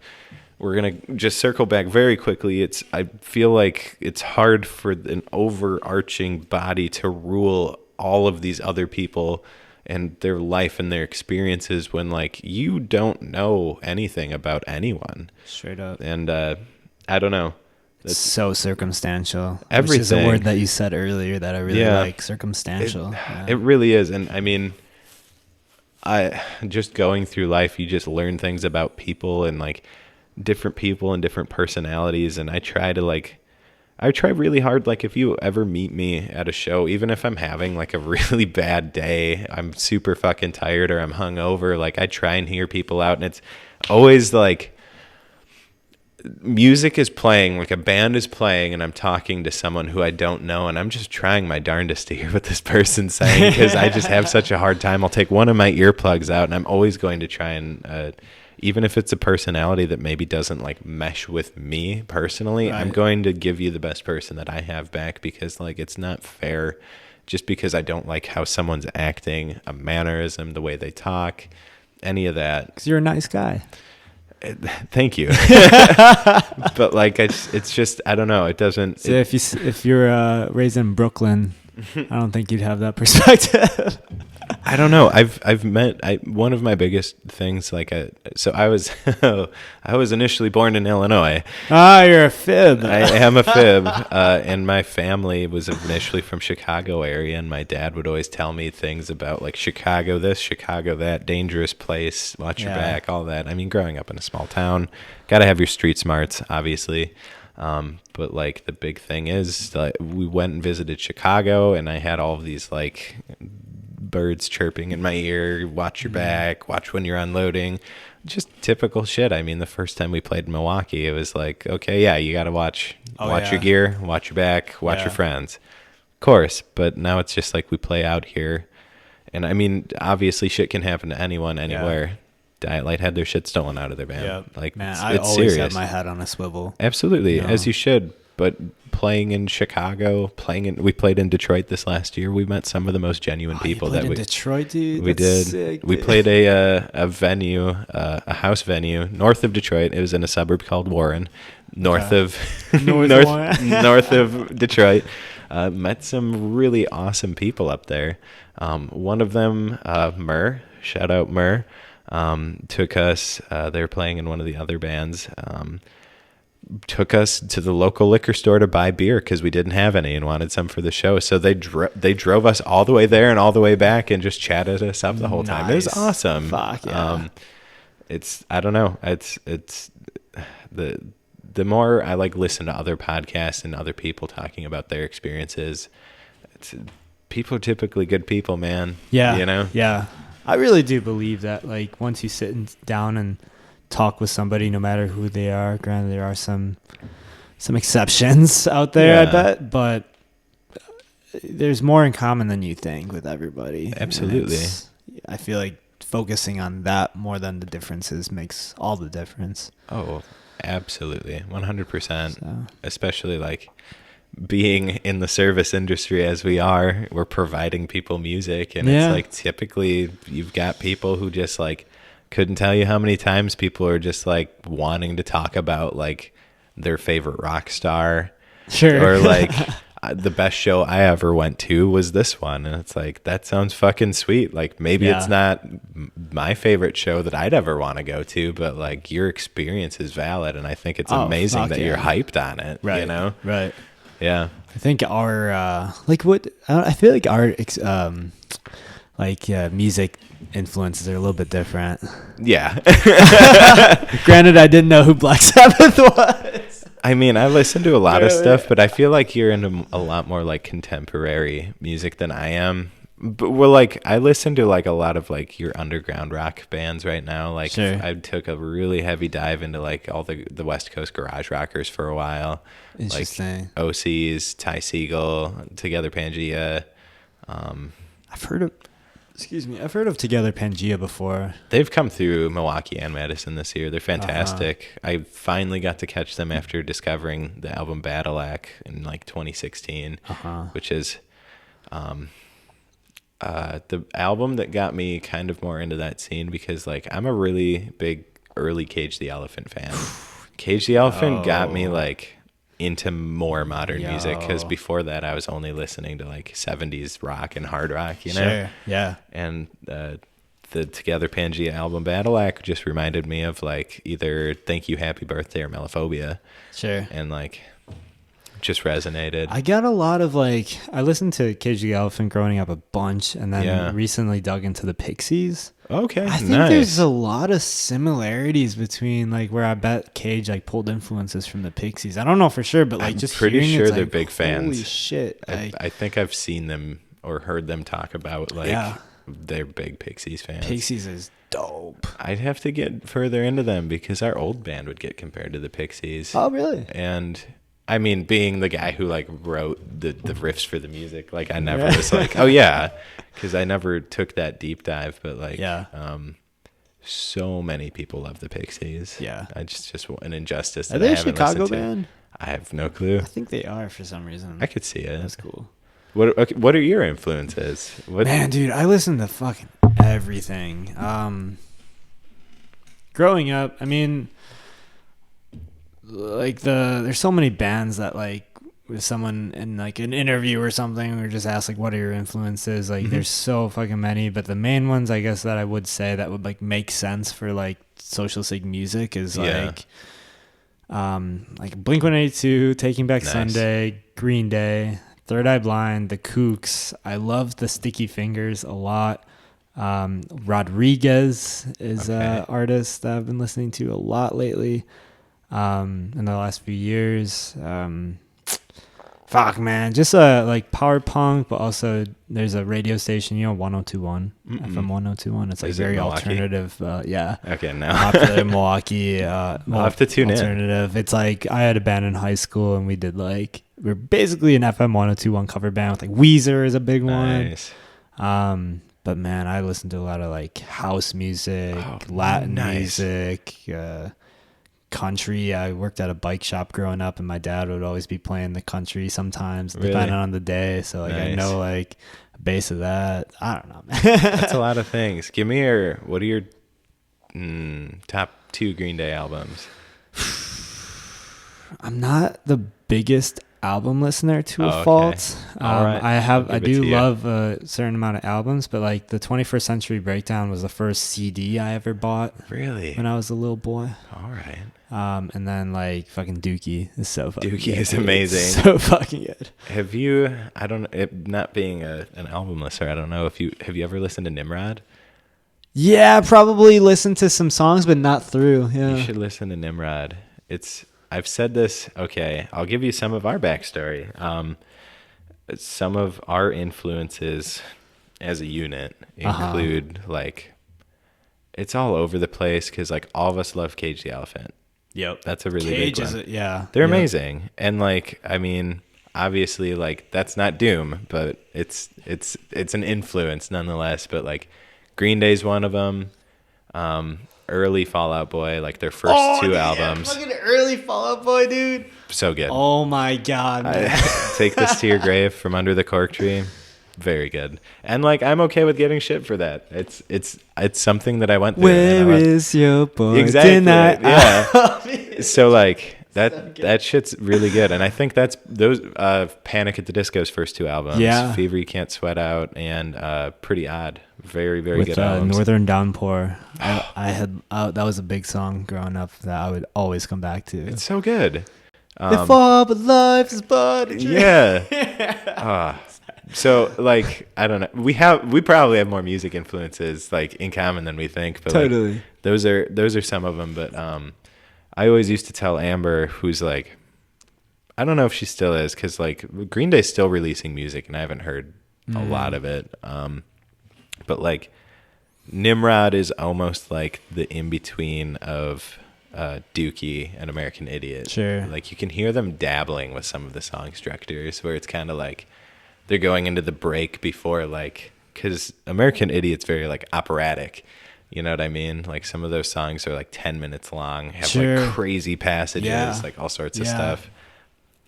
We're gonna just circle back very quickly. I feel like it's hard for an overarching body to rule all of these other people and their life and their experiences when like you don't know anything about anyone. Straight up. And I don't know. It's so circumstantial. Everything. Which is a word that you said earlier that I really like. Circumstantial. It really is. And I mean, I just going through life, you just learn things about people and like different people and different personalities. And I try really hard. Like if you ever meet me at a show, even if I'm having like a really bad day, I'm super fucking tired or I'm hungover, like I try and hear people out. And it's always like, music is playing, like a band is playing, and I'm talking to someone who I don't know, and I'm just trying my darndest to hear what this person's saying because I just have such a hard time. I'll take one of my earplugs out, and I'm always going to try and, even if it's a personality that maybe doesn't like mesh with me personally, right. I'm going to give you the best person that I have back because like it's not fair just because I don't like how someone's acting, a mannerism, the way they talk, any of that. Because you're a nice guy. Thank you. But like it's just I don't know, it doesn't. So if you're raised in Brooklyn, I don't think you'd have that perspective. I don't know. I've met one of my biggest things like so I was I was initially born in Illinois. Ah, you're a fib. I am a fib, and my family was initially from Chicago area, and my dad would always tell me things about like Chicago this, Chicago that, dangerous place, watch your back, all that. I mean, growing up in a small town, got to have your street smarts, obviously. But like the big thing is we went and visited Chicago, and I had all of these like birds chirping in my ear, watch your back, watch when you're unloading, just typical shit. I mean, the first time we played in Milwaukee, it was like, okay, yeah, you got to watch your gear, watch your back, watch your friends, of course. But now it's just like we play out here, and I mean, obviously shit can happen to anyone, anywhere. Diet Light had their shit stolen out of their band. Like, man, it's I always serious. have my head on a swivel. Absolutely, as you should. But playing in Chicago, we played in Detroit this last year. We met some of the most genuine people in Detroit, dude. We did. Sick, we played a venue, a house venue north of Detroit. It was in a suburb called Warren, north of north of Detroit. Met some really awesome people up there. One of them, Murr, shout out Murr, took us. They were playing in one of the other bands. Took us to the local liquor store to buy beer because we didn't have any and wanted some for the show. So they drove us all the way there and all the way back and just chatted us up the whole time. It was awesome. Fuck yeah. It's I don't know. It's the more I like listen to other podcasts and other people talking about their experiences, people are typically good people, man. Yeah. You know? Yeah. I really do believe that like once you sit down and talk with somebody, no matter who they are. Granted, there are some exceptions out there, I bet, but there's more in common than you think with everybody. Absolutely. I feel like focusing on that more than the differences makes all the difference. Oh, absolutely. 100%. So. Especially like being in the service industry as we are, we're providing people music, and it's like typically you've got people who just like couldn't tell you how many times people are just like wanting to talk about like their favorite rock star. Sure. Or like the best show I ever went to was this one. And it's like, that sounds fucking sweet. Like maybe it's not my favorite show that I'd ever want to go to, but like your experience is valid. And I think it's amazing that you're hyped on it, right. You know? Right. Yeah. I think our, I feel like our, music influences are a little bit different. Yeah. Granted, I didn't know who Black Sabbath was. I mean, I listen to a lot of stuff, but I feel like you're into a lot more like contemporary music than I am. But I listen to like a lot of like your underground rock bands right now. Like I took a really heavy dive into like all the West Coast garage rockers for a while. Interesting. Like OCs, Ty Segall, Together Pangea. I've heard of Together Pangea before. They've come through Milwaukee and Madison this year. They're fantastic. I finally got to catch them after discovering the album Battle Act in like 2016, which is The album that got me kind of more into that scene, because like I'm a really big early Cage the Elephant fan. Cage the Elephant got me like into more modern music, because before that I was only listening to like 70s rock and hard rock, you know? Sure. Yeah. And the Together Pangea album Battle Act just reminded me of like either Thank You Happy Birthday or Melophobia. Sure. And like just resonated. I got a lot of like, I listened to Cage the Elephant growing up a bunch, and then recently dug into the Pixies. Okay, I think there's a lot of similarities between like where I bet Cage like pulled influences from the Pixies. I don't know for sure, but like I'm just pretty hearing sure it's they're like, big fans. Holy shit! I think I've seen them or heard them talk about like they're big Pixies fans. Pixies is dope. I'd have to get further into them, because our old band would get compared to the Pixies. Oh, really? And I mean, being the guy who like wrote the riffs for the music, like I never was like, oh yeah, because I never took that deep dive. But like, so many people love the Pixies. Yeah, I just an injustice. Are they a Chicago band? I have no clue. I think they are for some reason. I could see it. That's cool. What are your influences? Man, dude, I listen to fucking everything. Growing up, I mean, like there's so many bands that like with someone in like an interview or something, or just ask like, what are your influences? Like there's so fucking many, but the main ones I guess that I would say that would like make sense for like Social Sig music is like Blink-182, Taking Back Sunday, Green Day, Third Eye Blind, The Kooks. I love the Sticky Fingers a lot. Rodriguez is an artist that I've been listening to a lot lately in the last few years. Fuck, man. Just like power punk, but also there's a radio station, 1021, FM 1021. It's like very alternative. Okay, now. Popular in Milwaukee. I'll have to tune alternative. It's like I had a band in high school, and we did like, we're basically an FM 1021 cover band with like Weezer is a big one. But man, I listen to a lot of like house music, Latin music, country. I worked at a bike shop growing up, and my dad would always be playing the country sometimes, depending on the day. So like I know like a base of that. I don't know, man. That's a lot of things. Give me what are your top 2 Green Day albums? I'm not the biggest album listener to a fault. I do love a certain amount of albums, but like the 21st Century Breakdown was the first CD I ever bought. Really? When I was a little boy. All right. And then like fucking Dookie is so fucking Dookie good. is amazing. So fucking good. Have you, I don't know, not being an album listener, I don't know if have you ever listened to Nimrod? Yeah, probably listened to some songs, but not through. Yeah. You should listen to Nimrod. I've said this. Okay, I'll give you some of our backstory. Some of our influences as a unit include like, it's all over the place, because like all of us love Cage the Elephant. Yep, that's a really big one. They're amazing, and like I mean, obviously like that's not doom, but it's an influence nonetheless. But like Green Day's one of them. Early Fall Out Boy, like their first 2 albums. Fucking early Fall Out Boy, dude. So good. Oh my god, man. Take This to Your Grave, From Under the Cork Tree. Very good. And like I'm okay with getting shit for that. It's something that I went through. Where is your boy tonight? Yeah. So like that shit's really good. And I think that's those Panic at the Disco's first 2 albums. Yeah. Fever You Can't Sweat Out and Pretty Odd. Very, very good albums. Northern Downpour. I had that was a big song growing up that I would always come back to. It's so good. If all but life is but a dream. Yeah. So like I don't know. We probably have more music influences like in common than we think. But totally. Like, those are some of them. But I always used to tell Amber, who's like, I don't know if she still is, because like Green Day's still releasing music, and I haven't heard a lot of it. But like Nimrod is almost like the in between of Dookie and American Idiot. Sure. Like you can hear them dabbling with some of the song structures, where it's kind of like they're going into the break before, like, because American Idiot's very like operatic. You know what I mean? Like some of those songs are like 10 minutes long, have like crazy passages, like all sorts of stuff.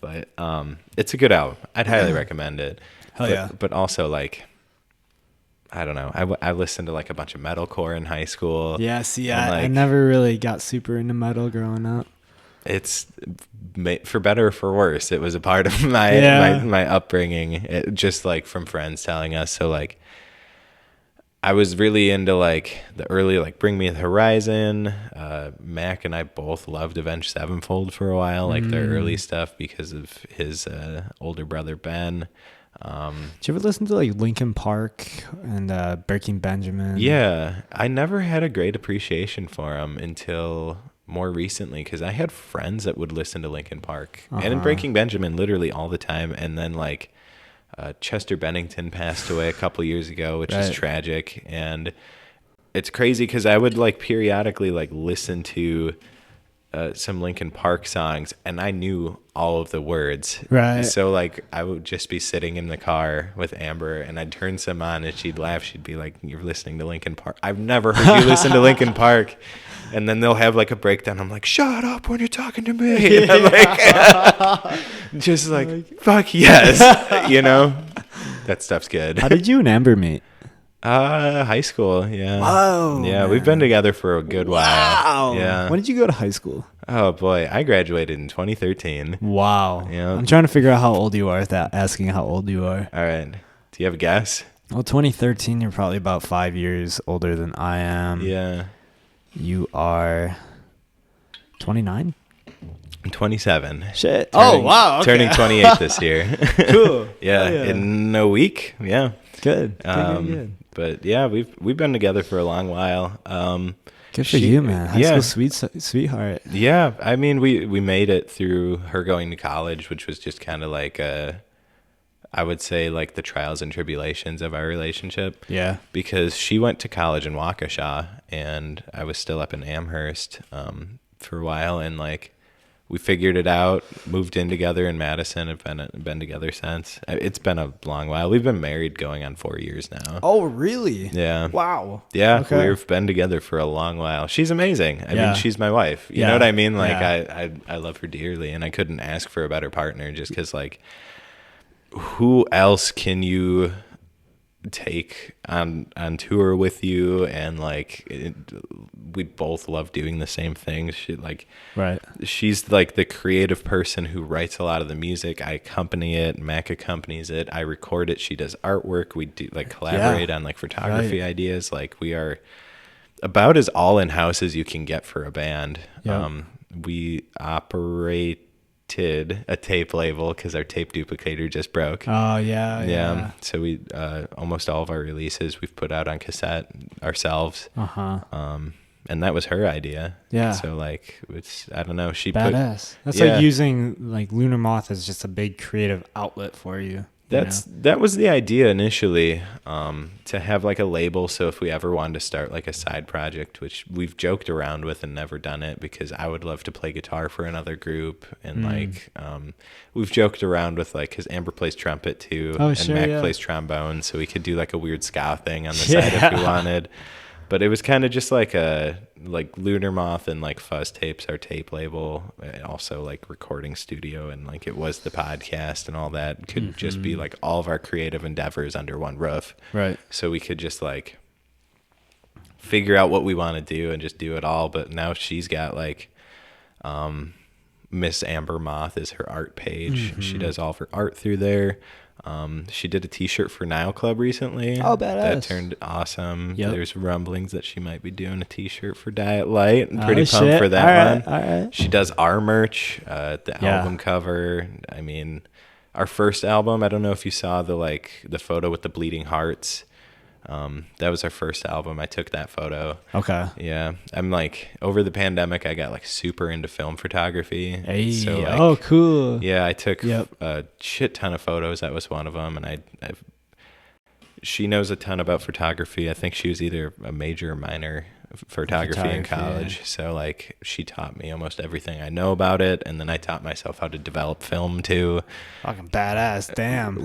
But it's a good album. I'd highly recommend it. Hell yeah. But also like I don't know. I listened to like a bunch of metalcore in high school. Yeah, see, I I never really got super into metal growing up. It's for better or for worse. It was a part of my upbringing, just like from friends telling us. So like, I was really into like the early like Bring Me the Horizon. Mac and I both loved Avenged Sevenfold for a while, like their early stuff because of his older brother Ben. Did you ever listen to like Linkin Park and Breaking Benjamin? Yeah, I never had a great appreciation for them until more recently because I had friends that would listen to Linkin Park and Breaking Benjamin literally all the time, and then like Chester Bennington passed away a couple years ago, which is tragic, and it's crazy because I would like periodically like listen to some Linkin Park songs and I knew all of the words. Right. So like I would just be sitting in the car with Amber and I'd turn some on and she'd laugh. She'd be like, "You're listening to Linkin Park. I've never heard you listen to Linkin Park." And then they'll have like a breakdown. I'm like, "Shut up when you're talking to me." And I'm like, just like, fuck yes. You know, that stuff's good. How did you and Amber meet? High school, yeah. Whoa, yeah, man. We've been together for a good while. Yeah. When did you go to high school? Oh boy, I graduated in 2013. Wow. Yeah. I'm trying to figure out how old you are without asking how old you are. All right. Do you have a guess? Well, 2013, you're probably about 5 years older than I am. Yeah. You are 29? I'm 27. Shit. Wow. Okay. Turning 28 this year. Cool. Yeah, yeah. in a week. Yeah. Good. Good. But yeah, we've been together for a long while. Good for you, man. High school sweetheart. Yeah, I mean, we made it through her going to college, which was just kind of like I would say like the trials and tribulations of our relationship. Yeah. Because she went to college in Waukesha and I was still up in Amherst for a while, and like we figured it out, moved in together in Madison, have been together since. It's been a long while. We've been married going on 4 years now. Oh, really? Yeah. Wow. Yeah, okay. We've been together for a long while. She's amazing. I mean, she's my wife. You know what I mean? Like, I love her dearly, and I couldn't ask for a better partner just because, like, who else can you take on tour with you? And like we both love doing the same things. She's like the creative person who writes a lot of the music. I accompany it, Mac accompanies it, I record it, she does artwork, we do like collaborate on like photography ideas. Like we are about as all in-house as you can get for a band. We operated a tape label because our tape duplicator just broke. Oh yeah. So we almost all of our releases we've put out on cassette ourselves. And that was her idea. Yeah. So like it's, I don't know, she badass. That's like using like Lunar Moth as just a big creative outlet for you. That was the idea initially, to have like a label. So if we ever wanted to start like a side project, which we've joked around with and never done it because I would love to play guitar for another group. And like, we've joked around with like, cause Amber plays trumpet too. And Mac plays trombone. So we could do like a weird ska thing on the side if we wanted. But it was kind of just like like Lunar Moth and like Fuzz Tapes, our tape label, also like recording studio, and like it was the podcast and all that. Could just be like all of our creative endeavors under one roof. Right. So we could just like figure out what we want to do and just do it all. But now she's got like Miss Amber Moth is her art page. She does all of her art through there. She did a t-shirt for Nile Club recently. Oh, badass. That turned awesome. There's rumblings that she might be doing a t-shirt for Diet Light. I'm pretty pumped for that one. All right. She does our merch, the album cover. I mean, our first album, I don't know if you saw the photo with the bleeding hearts. That was our first album. I took that photo. Okay. Yeah. I'm like, over the pandemic, I got like super into film photography. Hey. So, like, oh, cool. Yeah. I took a shit ton of photos. That was one of them. And she knows a ton about photography. I think she was either a major or minor photography in college. So like she taught me almost everything I know about it. And then I taught myself how to develop film too. Fucking badass. Damn.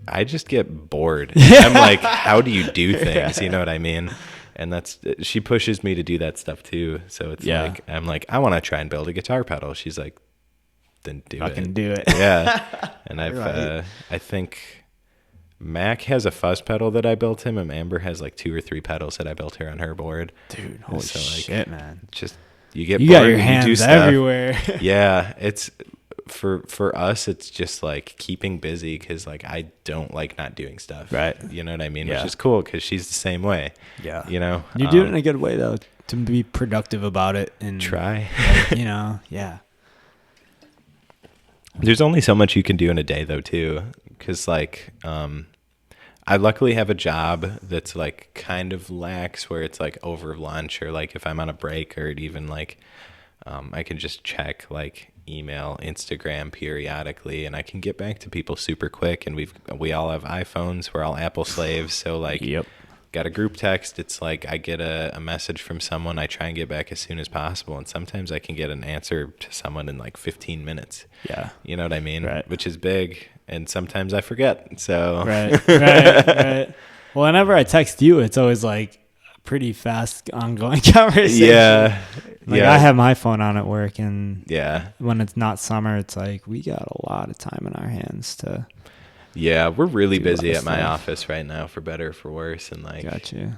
I just get bored. I'm like, how do you do things? You know what I mean? And she pushes me to do that stuff too. So it's like, I'm like, I want to try and build a guitar pedal. She's like, then do it. I can do it. Yeah. And I think Mac has a fuzz pedal that I built him, and Amber has like 2 or 3 pedals that I built her on her board. Dude, holy shit, man! Just you get you bored got your and hands you do stuff. everywhere. Yeah, it's for us. It's just like keeping busy because like I don't like not doing stuff. Right. You know what I mean? Yeah. Which is cool because she's the same way. Yeah. You know, you do it in a good way though, to be productive about it and try. Like, you know, yeah. There's only so much you can do in a day though too, because like I luckily have a job that's like kind of lax where it's like over lunch or like if I'm on a break or even like I can just check like email, Instagram periodically, and I can get back to people super quick. And we all have iPhones. We're all Apple slaves, so like Yep. got a group text. It's like I get a message from someone. I try and get back as soon as possible. And sometimes I can get an answer to someone in like 15 minutes. Yeah. You know what I mean? Right. Which is big. And sometimes I forget. So Right. Well, whenever I text you, it's always like a pretty fast ongoing conversation. Yeah. Like I have my phone on at work, and yeah, when it's not summer, it's like we got a lot of time in our hands to. Yeah, we're really busy at my stuff. office right now, for better or for worse. And like, Got you.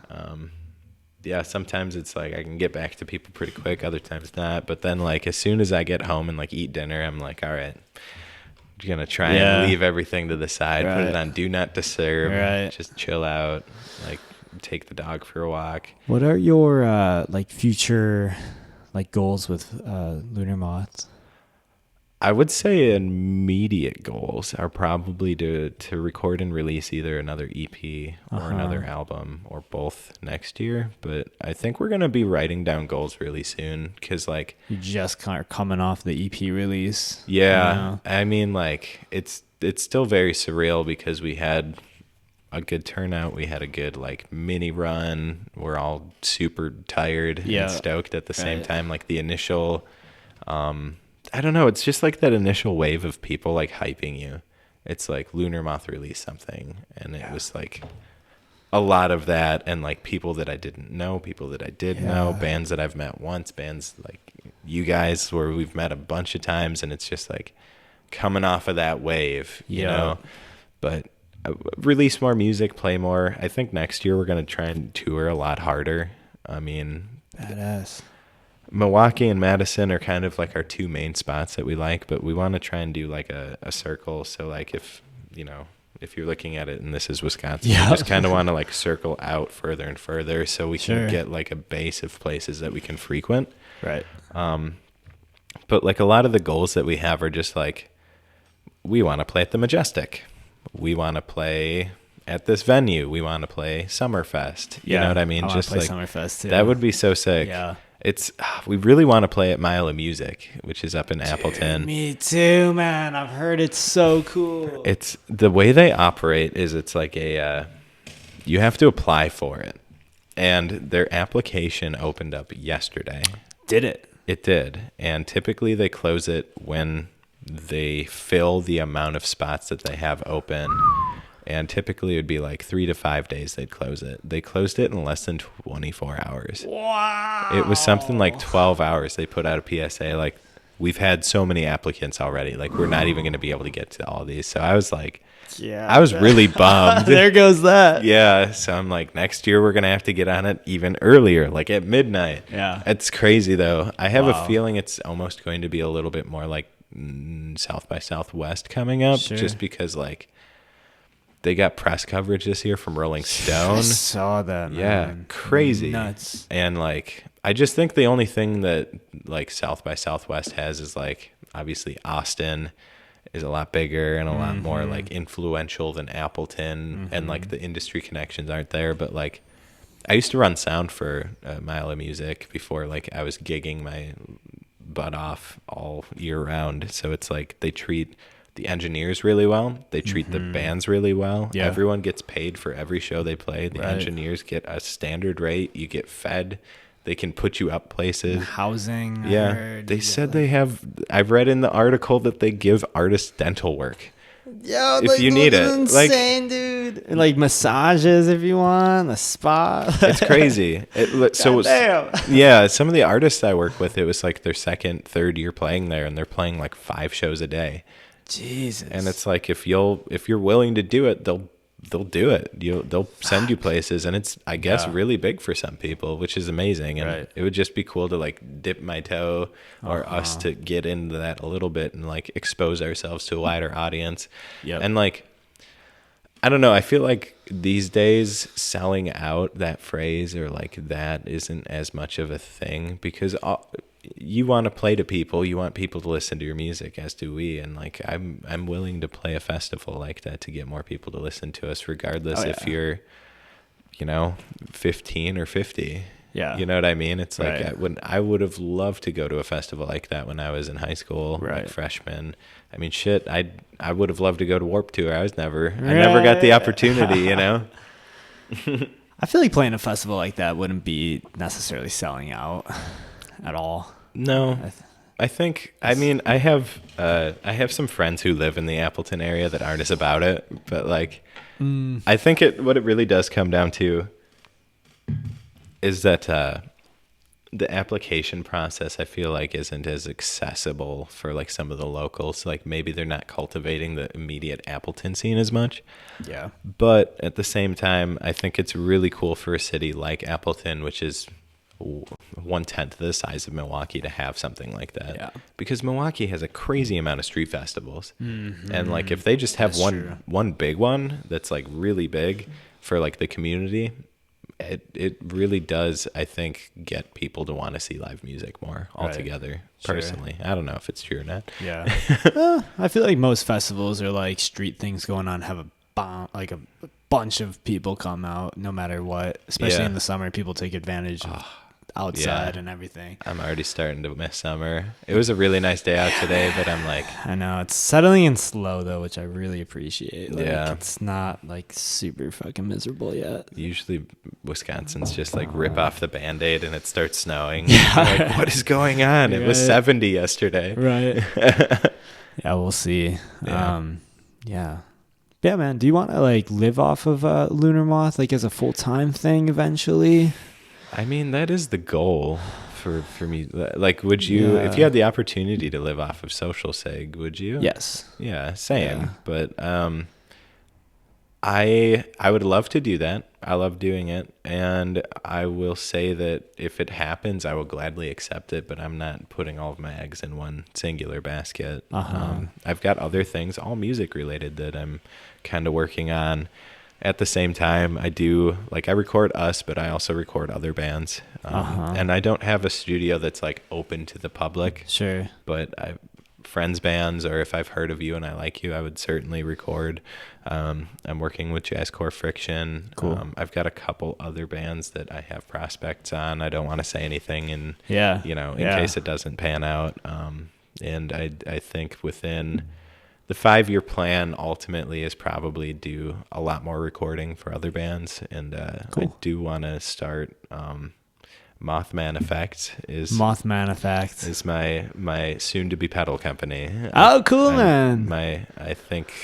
Yeah, sometimes it's like I can get back to people pretty quick, other times not. But then like as soon as I get home and like eat dinner, I'm like, all right, I'm gonna try and leave everything to the side, put it on do not disturb, just chill out, like take the dog for a walk. What are your like future like goals with Lunar Moth? I would say immediate goals are probably to record and release either another EP or another album or both next year. But I think we're going to be writing down goals really soon because like... You just kind of coming off the EP release. Yeah. You know? I mean, like it's still very surreal because we had a good turnout. We had a good like mini run. We're all super tired and stoked at the same time. Like the initial... I don't know. It's just like that initial wave of people like hyping you. It's like Lunar Moth released something, and it was like a lot of that, and like people that I didn't know, people that I did know, bands that I've met once, bands like you guys where we've met a bunch of times, and it's just like coming off of that wave, you know. But release more music, play more. I think next year we're gonna try and tour a lot harder. I mean, badass. Milwaukee and Madison are kind of like our 2 main spots that we like, but we want to try and do like a circle. So like if, you know, if you're looking at it and this is Wisconsin, you just kind of want to like circle out further and further so we can get like a base of places that we can frequent. Right. But like a lot of the goals that we have are just like, we want to play at the Majestic. We want to play at this venue. We want to play Summerfest. You know what I mean? Just like Summerfest too. That would be so sick. Yeah. We really want to play at Mile of Music, which is up in Appleton. Me too, man. I've heard it's so cool. It's the way they operate is it's like you have to apply for it, and their application opened up yesterday. Did it? It did, and typically they close it when they fill the amount of spots that they have open. And typically it would be like 3 to 5 days they'd close it. They closed it in less than 24 hours. Wow. It was something like 12 hours. They put out a PSA like, we've had so many applicants already. Like, we're not even going to be able to get to all these. So I was like, I was really bummed. There goes that. Yeah. So I'm like, next year we're going to have to get on it even earlier, like at midnight. Yeah. It's crazy though. I have a feeling it's almost going to be a little bit more like South by Southwest coming up just because like, they got press coverage this year from Rolling Stone. I saw that, man. Yeah, crazy. Nuts. And like, I just think the only thing that like South by Southwest has is like, obviously Austin is a lot bigger and a lot more like influential than Appleton, and like the industry connections aren't there. But like, I used to run sound for Mile of Music before like I was gigging my butt off all year round. So it's like they treat the engineers really well. They treat the bands really well. Yeah. Everyone gets paid for every show they play. The engineers get a standard rate. You get fed. They can put you up places. Housing. Yeah. They said they have, I've read in the article that they give artists dental work. Yo, if you need it. Insane, dude. And like massages if you want, a spa. It's crazy. Yeah, some of the artists I work with, it was like their second, third year playing there, and they're playing like 5 shows a day. Jesus. And it's like if you're willing to do it, they'll they'll do it. They'll send you places, and it's, I guess, really big for some people, which is amazing. And it would just be cool to like dip my toe, or us to get into that a little bit and like expose ourselves to a wider audience. And like, I don't know, I feel like these days selling out, that phrase or like that, isn't as much of a thing, because you want to play to people, you want people to listen to your music, as do we, and like I'm willing to play a festival like that to get more people to listen to us, regardless if you're, 15 or 50. You know what I mean? It's like I would have loved to go to a festival like that when I was in high school, like freshman. I mean, shit, I would have loved to go to Warped Tour. I never got the opportunity, I feel like playing a festival like that wouldn't be necessarily selling out at all. No. I think, I mean, I have some friends who live in the Appleton area that aren't as about it, but like, I think what it really does come down to is that the application process, I feel like, isn't as accessible for like some of the locals. Like maybe they're not cultivating the immediate Appleton scene as much. Yeah. But at the same time, I think it's really cool for a city like Appleton, which is 1/10 the size of Milwaukee, to have something like that. Yeah. Because Milwaukee has a crazy amount of street festivals. And like if they just have one big one that's like really big for like the community, it really does, I think, get people to want to see live music more altogether. Personally, I don't know if it's true or not. Yeah. I feel like most festivals are like street things going on, have a bunch of people come out no matter what, especially in the summer. People take advantage of outside and everything. I'm already starting to miss summer. It was a really nice day out today, but I'm like, I know it's settling in slow though, which I really appreciate. Like, it's not like super fucking miserable yet. Usually Wisconsin's just like rip off the Band-Aid and it starts snowing. Like, what is going on? It was 70 yesterday. Right. Yeah, we'll see. Yeah, man. Do you want to like live off of Lunar Moth like as a full-time thing eventually? I mean, that is the goal for me. Like, would you, if you had the opportunity to live off of Social Seg, would you? Yes. Yeah, same. Yeah. But I would love to do that. I love doing it. And I will say that if it happens, I will gladly accept it, but I'm not putting all of my eggs in one singular basket. I've got other things, all music related, that I'm kind of working on. At the same time, I do, like, I record us, but I also record other bands. And I don't have a studio that's, like, open to the public. Sure. But friends' bands, or if I've heard of you and I like you, I would certainly record. I'm working with Jazzcore Friction. Cool. I've got a couple other bands that I have prospects on. I don't want to say anything in case it doesn't pan out. And I think within the 5-year plan ultimately is probably do a lot more recording for other bands. And I do want to start Mothman Effect is my soon to be pedal company. Oh, cool, man. I think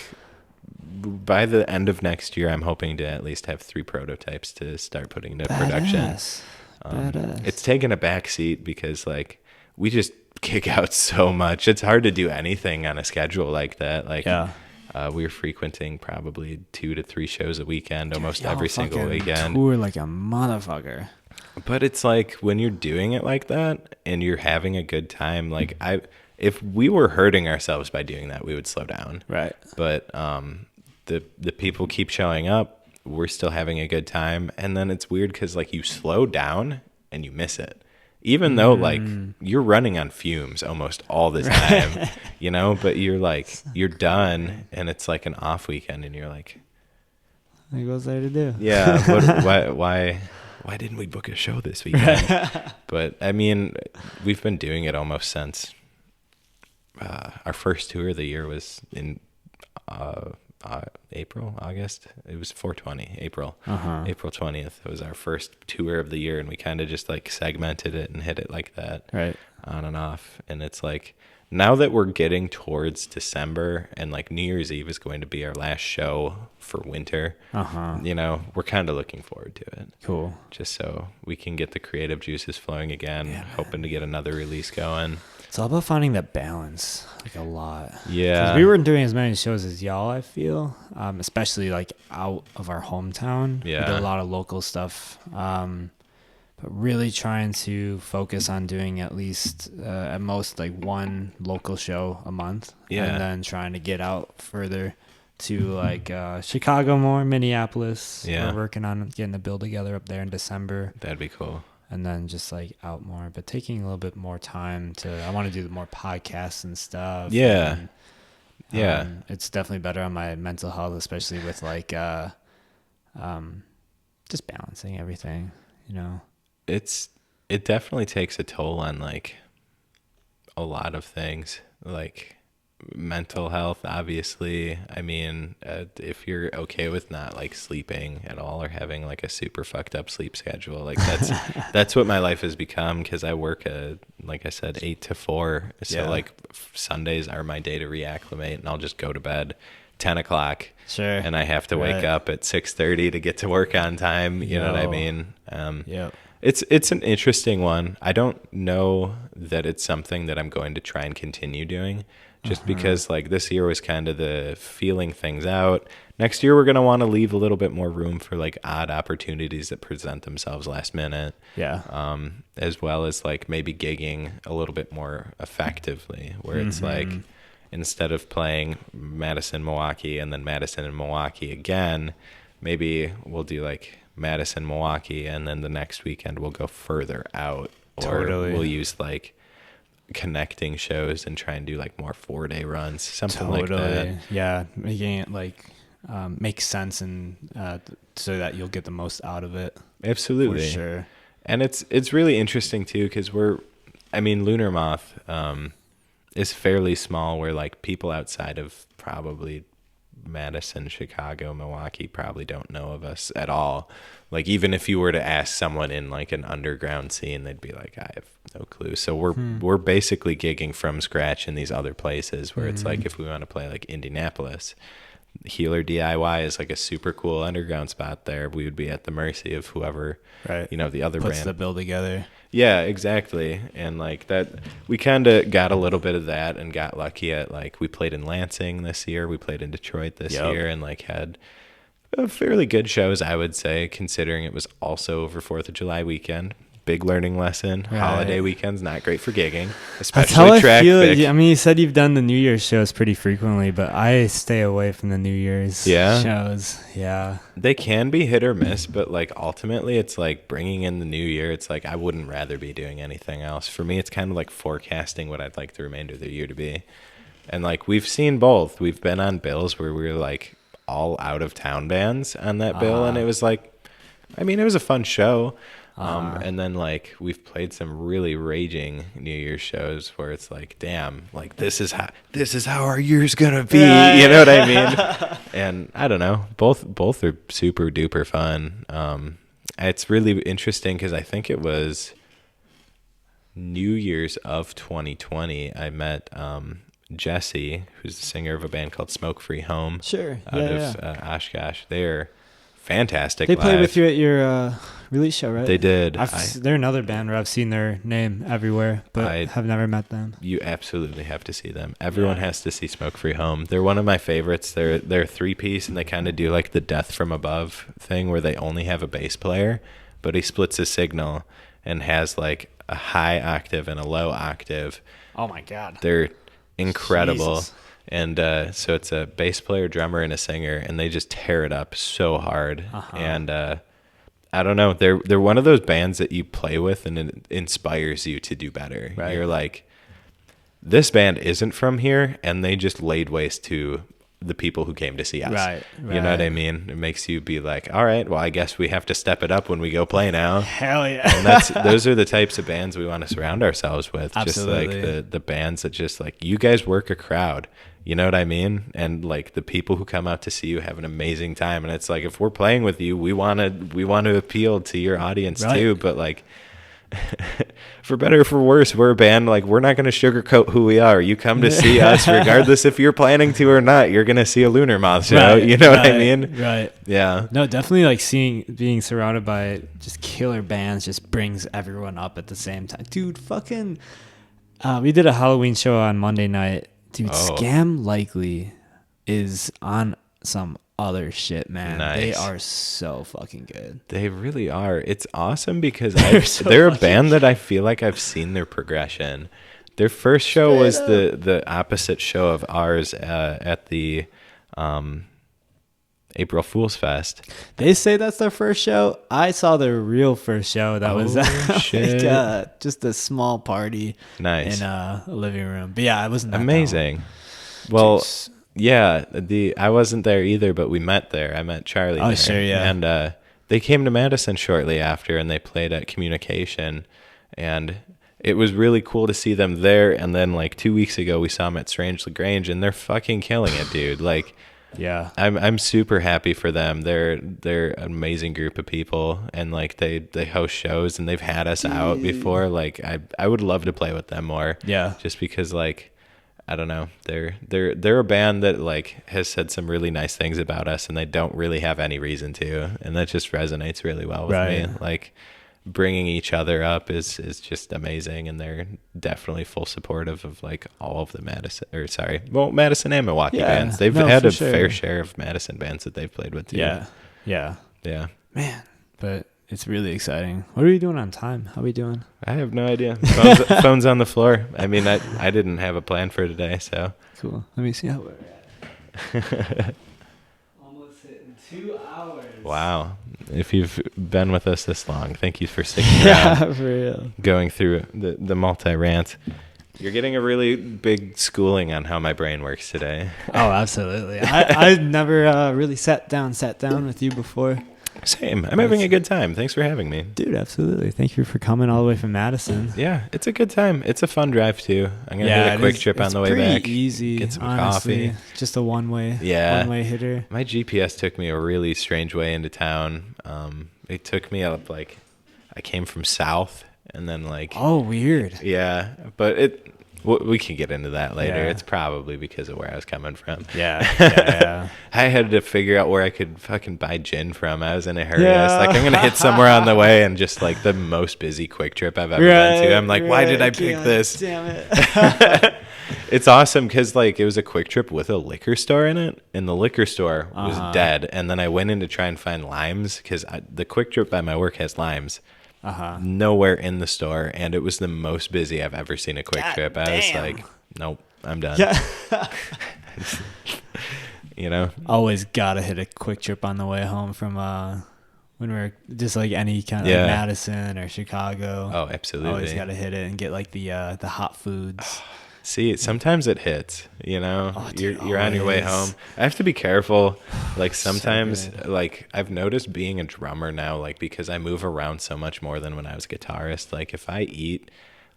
by the end of next year, I'm hoping to at least have 3 prototypes to start putting into production. Badass. It's taken a backseat because like we just kick out so much. It's hard to do anything on a schedule like that. Like we were frequenting probably 2 to 3 shows a weekend, almost every single weekend. Tour like a motherfucker. But it's like when you're doing it like that and you're having a good time, like if we were hurting ourselves by doing that, we would slow down. Right. But the people keep showing up. We're still having a good time. And then it's weird because like you slow down and you miss it. Even though like you're running on fumes almost all the time, but you're like, you're done and it's like an off weekend and you're like, what was there to do? Yeah. Why didn't we book a show this weekend? But I mean, we've been doing it almost since our first tour of the year was in August. It was 420, April 20th. It was our first tour of the year, and we kind of just like segmented it and hit it like that, right, on and off. And it's like now that we're getting towards December and like New Year's Eve is going to be our last show for winter, we're kind of looking forward to it. Cool. Just so we can get the creative juices flowing again, hoping to get another release going. It's all about finding that balance, like a lot. Yeah. 'Cause we weren't doing as many shows as y'all, I feel, especially like out of our hometown. Yeah. We did a lot of local stuff. But really trying to focus on doing at least, at most, like one local show a month. Yeah. And then trying to get out further to like Chicago more, Minneapolis. Yeah. We're working on getting a bill together up there in December. That'd be cool. And then just like out more, but taking a little bit more time I want to do more podcasts and stuff. Yeah. And, Yeah. It's definitely better on my mental health, especially with like, just balancing everything, you know? It definitely takes a toll on like a lot of things, like mental health, obviously. I mean, if you're okay with not like sleeping at all or having like a super fucked up sleep schedule, like that's what my life has become, because I work like I said, 8 to 4. So like Sundays are my day to reacclimate, and I'll just go to bed 10 o'clock. Sure. And I have to wake up at 6:30 to get to work on time. You know what I mean? Yeah. It's an interesting one. I don't know that it's something that I'm going to try and continue doing, just because like this year was kind of the feeling things out. Next year, we're going to want to leave a little bit more room for like odd opportunities that present themselves last minute. Yeah. As well as like maybe gigging a little bit more effectively, where it's like, instead of playing Madison, Milwaukee, and then Madison and Milwaukee again, maybe we'll do like Madison, Milwaukee, and then the next weekend we'll go further out. Or we'll use like connecting shows and try and do like more 4-day runs, something like that. Yeah, making it like make sense, and so that you'll get the most out of it. Absolutely. For sure. And it's really interesting too, because Lunar Moth is fairly small, where like people outside of probably Madison, Chicago, Milwaukee probably don't know of us at all. Like even if you were to ask someone in like an underground scene, they'd be like, I have no clue. So we're basically gigging from scratch in these other places, where it's like, if we want to play like Indianapolis, Healer DIY is like a super cool underground spot there. We would be at the mercy of whoever, right, the other puts brand the bill together. Yeah, exactly. And like that, we kind of got a little bit of that, and got lucky at like, we played in Lansing this year, we played in Detroit this year, and like had fairly good shows, I would say, considering it was also over 4th of July weekend. Big learning lesson. Right. Holiday weekends, not great for gigging, especially That's how track. I feel. I mean, you said you've done the New Year's shows pretty frequently, but I stay away from the New Year's shows. Yeah. They can be hit or miss, but like ultimately it's like bringing in the new year. It's like I wouldn't rather be doing anything else. For me, it's kind of like forecasting what I'd like the remainder of the year to be. And like we've seen both. We've been on bills where we were like all out of town bands on that bill, and it was like, I mean, it was a fun show. And then like we've played some really raging New Year's shows where it's like, damn, like this is how our year's gonna be. You know what I mean? And I don't know, both are super duper fun. It's really interesting because I think it was New Year's of 2020. I met Jesse, who's the singer of a band called Smoke Free Home. Sure. Out of Oshkosh. They're fantastic. They played with you at your release show, right? They did. They're another band where I've seen their name everywhere, but I have never met them. You absolutely have to see them. Everyone has to see Smoke Free Home. They're one of my favorites. They're a 3-piece, and they kind of do like the Death from Above thing, where they only have a bass player, but he splits his signal and has like a high octave and a low octave. Oh my God. They're incredible. Jesus. And so it's a bass player, drummer, and a singer, and they just tear it up so hard. And I don't know, they're one of those bands that you play with and it inspires you to do better. Right. You're like, this band isn't from here, and they just laid waste to the people who came to see us. Right. You know what I mean? It makes you be like, all right, well, I guess we have to step it up when we go play now. Hell yeah. And those are the types of bands we want to surround ourselves with. Absolutely. Just like the bands that just like, you guys work a crowd. You know what I mean? And like the people who come out to see you have an amazing time. And it's like, if we're playing with you, we want to appeal to your audience too. But like, for better or for worse, we're a band, like, we're not going to sugarcoat who we are. You come to see us, regardless if you're planning to or not, you're going to see a Lunar Moth show. You know what I mean? Right. Yeah. No, definitely like being surrounded by just killer bands just brings everyone up at the same time. Dude, fucking We did a Halloween show on Monday night. Dude, Oh. Scam Likely is on some other shit, man. Nice. They are so fucking good. They really are. It's awesome because so they're a fucking band that I feel like I've seen their progression. Their first show was the opposite show of ours at the April Fool's Fest. They say that's their first show. I saw their real first show. That was shit. just a small party Nice. in a living room. But yeah, I wasn't that Amazing. Well, Jeez. yeah, I wasn't there either, but we met there. I met Charlie there. Sure, yeah. And they came to Madison shortly after, and they played at Communication, and it was really cool to see them there. And then like 2 weeks ago, we saw them at Strange Lagrange, and they're fucking killing it, dude. Like, Yeah. I'm super happy for them. They're an amazing group of people, and like they host shows, and they've had us out before. Like I would love to play with them more. Yeah. Just because like I don't know, they're a band that like has said some really nice things about us, and they don't really have any reason to, and that just resonates really well with me. Like bringing each other up is just amazing, and they're definitely full supportive of like all of the Madison and Milwaukee bands. They've had a fair share of Madison bands that they've played with too. Yeah. Man, but it's really exciting. What are we doing on time? How are we doing? I have no idea. Phone's on the floor. I mean, I didn't have a plan for today, so Cool. Let me see how we're at. Almost hitting 2 hours. Wow. If you've been with us this long, thank you for sticking around. For real. Going through the multi-rant. You're getting a really big schooling on how my brain works today. Oh, absolutely. I've never really sat down with you before. Same. I'm having a good time. Thanks for having me. Dude, absolutely. Thank you for coming all the way from Madison. Yeah, it's a good time. It's a fun drive, too. I'm going to hit a quick trip on the way back. It's pretty easy, get some honestly. coffee. Just a one-way hitter. My GPS took me a really strange way into town. It took me up, like, I came from south, and then, like... Oh, weird. Yeah, but we can get into that later. Yeah. It's probably because of where I was coming from. Yeah. I had to figure out where I could fucking buy gin from. I was in a hurry. I was like, I'm going to hit somewhere on the way, and just like the most busy quick trip I've ever been to. I'm like, why did I pick this? Damn it. It's awesome because like it was a quick trip with a liquor store in it, and the liquor store was dead. And then I went in to try and find limes because the quick trip by my work has limes. Nowhere in the store, and it was the most busy I've ever seen a quick trip. I was like, nope, I'm done. Yeah. You know, always gotta hit a quick trip on the way home from when we're just like any kind of like Madison or Chicago. Oh, absolutely. Always gotta hit it and get like the hot foods. See, sometimes it hits, you know, dude, you're on your way home. I have to be careful. Like sometimes, like I've noticed being a drummer now, like because I move around so much more than when I was a guitarist. Like if I eat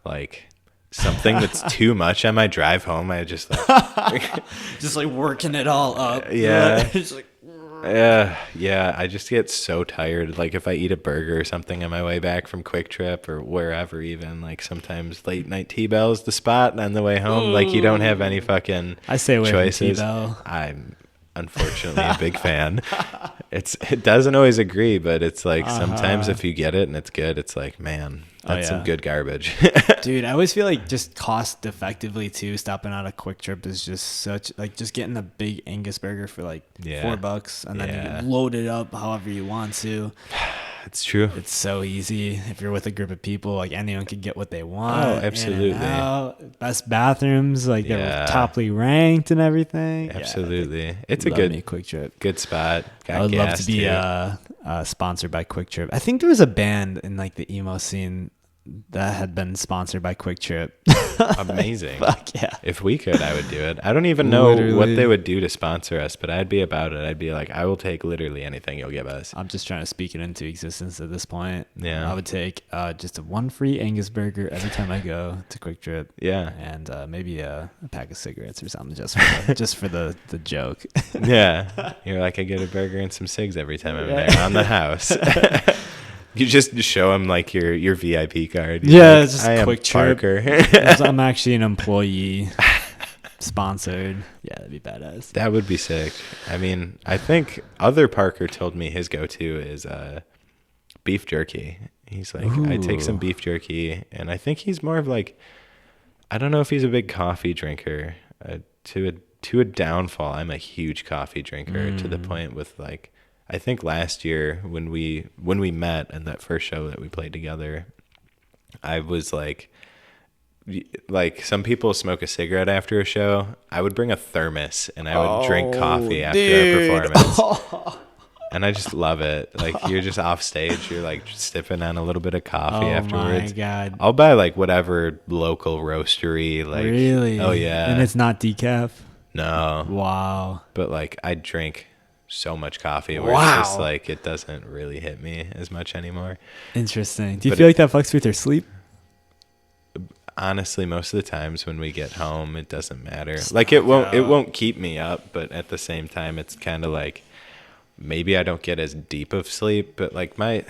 like something that's too much on my drive home, I just like, just like working it all up. Yeah. It's like, yeah, I just get so tired. Like if I eat a burger or something on my way back from Quick Trip or wherever, even like sometimes late night T-Bell is the spot, and on the way home, like you don't have any fucking I stay away choices. from T-Bell. I'm unfortunately a big fan. It doesn't always agree, but it's like sometimes if you get it and it's good, it's like, man, that's some good garbage. Dude, I always feel like just cost effectively too, stopping at a Quick Trip is just such like just getting a big Angus burger for like $4 and then you load it up however you want to. It's true. It's so easy. If you're with a group of people, like anyone can get what they want. Oh, absolutely. Best bathrooms, like they're toply ranked and everything. Absolutely. Yeah, it's a good Quick Trip. Good spot. Got I would love gas to be sponsored by Quick Trip. I think there was a band in like the emo scene that had been sponsored by Quick Trip. Amazing. Fuck yeah. If we could, I would do it. I don't even know what they would do to sponsor us, but I'd be about it. I'd be like, I will take literally anything you'll give us. I'm just trying to speak it into existence at this point. Yeah. I would take just a one free Angus burger every time I go to Quick Trip. Yeah. And maybe a pack of cigarettes or something just for the joke. Yeah. You're like, I get a burger and some cigs every time I'm there on the house. You just show them like your VIP card. You're like, it's just Quick Trip. I'm actually an employee sponsored. Yeah, that'd be badass. That would be sick. I mean, I think other Parker told me his go-to is beef jerky. He's like, I take some beef jerky, and I think he's more of like I don't know if he's a big coffee drinker. To a downfall, I'm a huge coffee drinker to the point with like, I think last year when we met and that first show that we played together, I was like some people smoke a cigarette after a show. I would bring a thermos and I would drink coffee after a performance. And I just love it. Like you're just off stage, you're like sipping on a little bit of coffee afterwards. Oh my God. I'll buy like whatever local roastery. Like, really? Oh yeah. And it's not decaf? No. Wow. But like I drink so much coffee where it's just like it doesn't really hit me as much anymore. Interesting. Do you feel like that fucks with your sleep? Honestly, most of the times when we get home, it doesn't matter. Like it won't keep me up, but at the same time, it's kind of like maybe I don't get as deep of sleep. But like my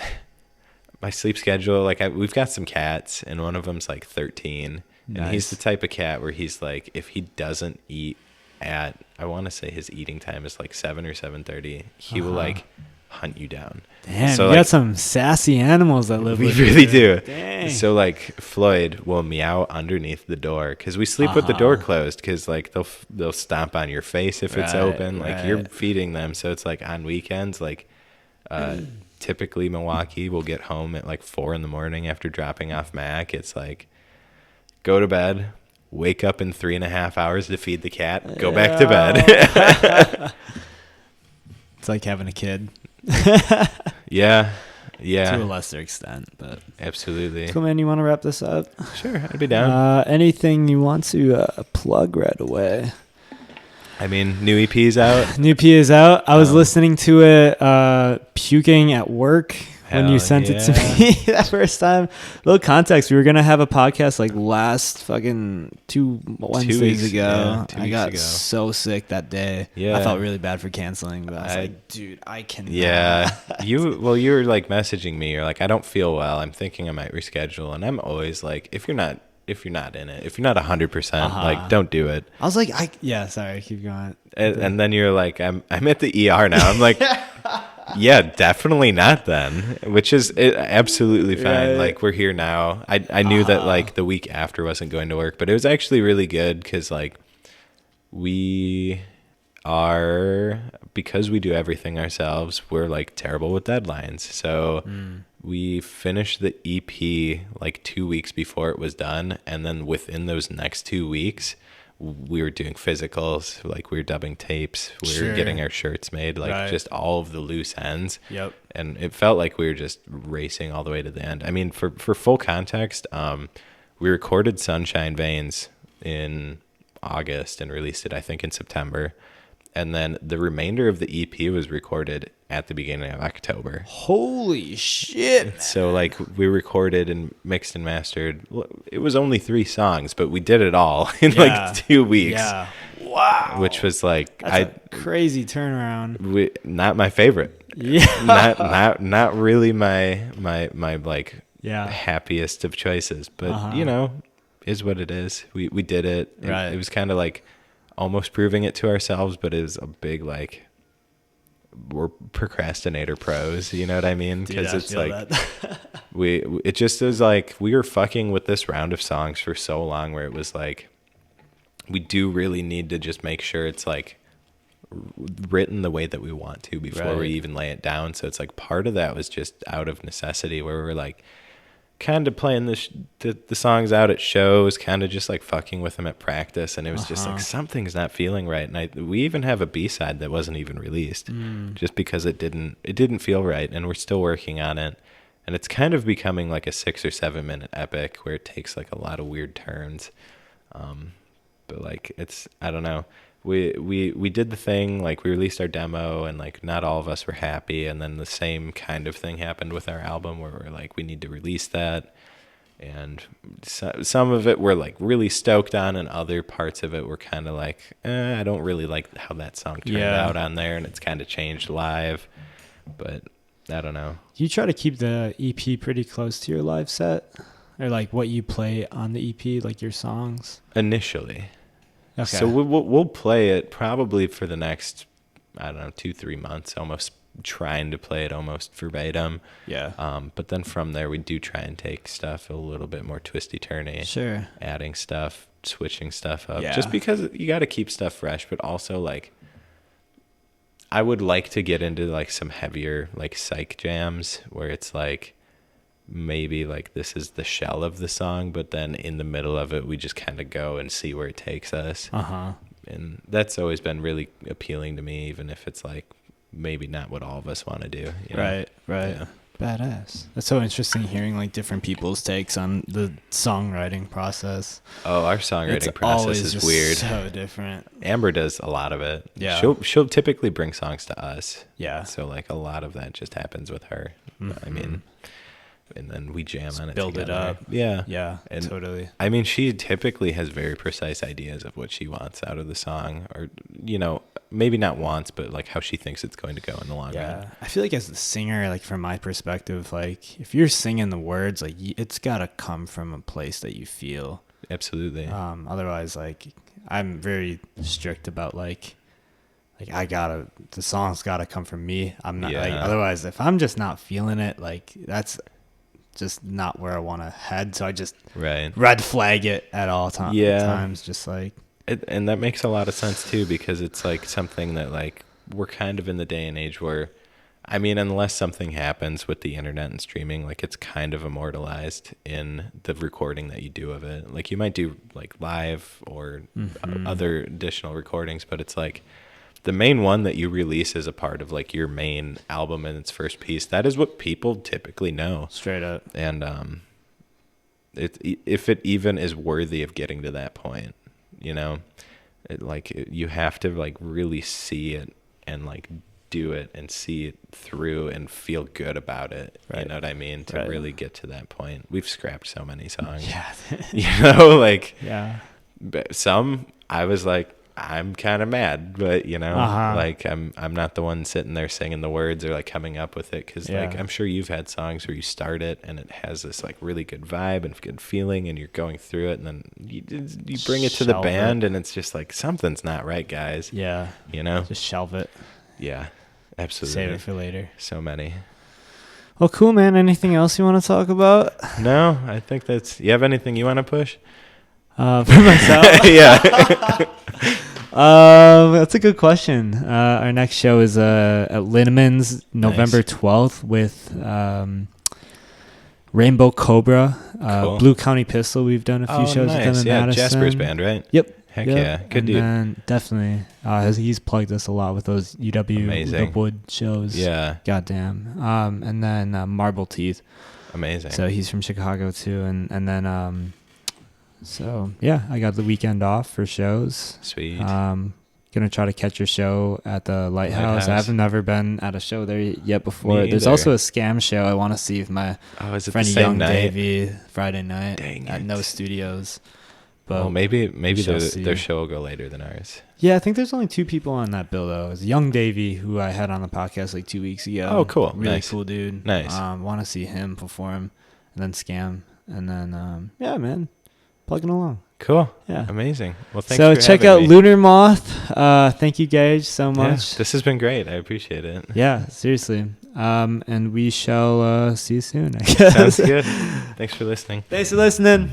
sleep schedule, like we've got some cats, and one of them's like 13, and he's the type of cat where he's like, if he doesn't eat at, I want to say his eating time is like 7 or 7:30, he will like hunt you down. Damn, so you like, got some sassy animals that live with you. We really do. Dang. So like Floyd will meow underneath the door because we sleep with the door closed because like they'll stomp on your face if it's open. Like you're feeding them. So it's like on weekends, like typically Milwaukee will get home at like 4 a.m. after dropping off Mac. It's like go to bed, wake up in 3.5 hours to feed the cat, go back to bed. It's like having a kid. Yeah. To a lesser extent, but absolutely. Cool, man. You want to wrap this up? Sure, I'd be down. Anything you want to plug right away? I mean, new EP's out. New EP is out. I was listening to it puking at work when you sent it to me that first time. Little context, we were going to have a podcast like last fucking 2 Wednesdays ago. I got so sick that day. Yeah. I felt really bad for canceling, but I was like, dude, I cannot. Yeah. You were like messaging me. You're like, I don't feel well. I'm thinking I might reschedule. And I'm always like, if you're not in it, if you're not 100%, like don't do it. I was like, sorry, keep going. And then you're like, I'm at the ER now. I'm like, yeah, definitely not then, which is absolutely fine. Right. Like we're here now. I knew that like the week after wasn't going to work, but it was actually really good because like because we do everything ourselves, we're like terrible with deadlines. So we finished the EP like 2 weeks before it was done. And then within those next 2 weeks, we were doing physicals, like we were dubbing tapes, we were getting our shirts made, like just all of the loose ends. Yep. And it felt like we were just racing all the way to the end. I mean, for full context, we recorded Sunshine Veins in August and released it, I think, in September. And then the remainder of the EP was recorded at the beginning of October. Holy shit, man. So like we recorded and mixed and mastered. It was only 3 songs, but we did it all in like 2 weeks. Yeah. Wow. Which was like That's a crazy turnaround. Not my favorite. Yeah. Not really my like happiest of choices, but you know, is what it is. We did it. Right. It was kind of like almost proving it to ourselves, but it was a big like we're procrastinator pros, you know what I mean? Because it's like it just was like we were fucking with this round of songs for so long where it was like we do really need to just make sure it's like written the way that we want to before we even lay it down. So it's like part of that was just out of necessity where we're like kind of playing the songs out at shows, kind of just like fucking with them at practice, and it was just like something's not feeling right. And we even have a B-side that wasn't even released just because it didn't feel right, and we're still working on it. And it's kind of becoming like a 6 or 7 minute epic where it takes like a lot of weird turns. But like it's, I don't know. We did the thing, like we released our demo and like not all of us were happy, and then the same kind of thing happened with our album where we're like we need to release that, and some of it we're like really stoked on, and other parts of it we're kind of like I don't really like how that song turned out on there, and it's kind of changed live, but I don't know. You try to keep the EP pretty close to your live set, or like what you play on the EP, like your songs initially. Okay. So we'll play it probably for the next, I don't know, 2-3 months, almost trying to play it almost verbatim. Yeah. But then from there, we do try and take stuff a little bit more twisty-turny. Sure. Adding stuff. switching stuff up. Yeah. Just because you got to keep stuff fresh, but also like I would like to get into like some heavier like psych jams where it's like maybe like this is the shell of the song, but then in the middle of it we just kind of go and see where it takes us. And that's always been really appealing to me, even if it's like maybe not what all of us want to do, you know? Right. Yeah. Badass. That's so interesting hearing like different people's takes on the songwriting process. Oh, our songwriting process is weird. So different. Amber does a lot of it. Yeah. She'll typically bring songs to us. Yeah. So like a lot of that just happens with her. I mean, and then we jam on it. Build together. it up. Yeah. Yeah. And totally. I mean, she typically has very precise ideas of what she wants out of the song, or you know, maybe not wants, but like how she thinks it's going to go in the long run. I feel like as a singer, like from my perspective, like if you're singing the words, like it's gotta come from a place that you feel. Absolutely. Otherwise, like I'm very strict about like the song's gotta come from me. I'm not like, otherwise if I'm just not feeling it, like that's just not where I want to head. So I just red flag it at all times. Just like and that makes a lot of sense too, because it's like something that like we're kind of in the day and age where, I mean, unless something happens with the internet and streaming, like it's kind of immortalized in the recording that you do of it. Like you might do like live or other additional recordings, but it's like the main one that you release as a part of like your main album and its first piece, that is what people typically know. Straight up. And if it even is worthy of getting to that point, you know, you have to like really see it and like do it and see it through and feel good about it. Right. You know what I mean? To really get to that point. We've scrapped so many songs. Yeah. You know, like some I was like, I'm kind of mad, but you know, like I'm not the one sitting there singing the words or like coming up with it, because like I'm sure you've had songs where you start it and it has this like really good vibe and good feeling, and you're going through it, and then you bring it to the band and it's just like something's not right, guys. Yeah, you know, just shelve it. Yeah, absolutely. Save it for later. So many. Well, cool, man. Anything else you want to talk about? No, I think you have anything you want to push? For myself? Yeah. That's a good question. Our next show is at Linneman's November 12th with Rainbow Cobra, cool. Blue County Pistol. We've done a few shows with them in Madison. Jasper's band, right? Yep. Heck yeah. Good dude. And definitely. He's plugged us a lot with those UW Wood shows. Yeah. Goddamn. And then Marble Teeth. Amazing. So he's from Chicago too. And then so yeah, I got the weekend off for shows. Sweet. Gonna try to catch your show at the Lighthouse. I haven't never been at a show there yet before. Me There's either. also a scam show I want to see with my friend Young Davey Friday night at No Studios. But well, maybe their show will go later than ours. Yeah, I think there's only 2 people on that bill though. It's Young Davey, who I had on the podcast like 2 weeks ago. Oh, cool. Really cool dude. Nice. Want to see him perform, and then Scam, and then yeah, man, plugging along. Cool. Yeah. Amazing. Well, thanks so for check out Lunar Moth. Thank you, Gage, so much. Yeah, this has been great. I appreciate it. Yeah, seriously. And we shall see you soon, I guess. Sounds good. Thanks for listening. Thanks for listening.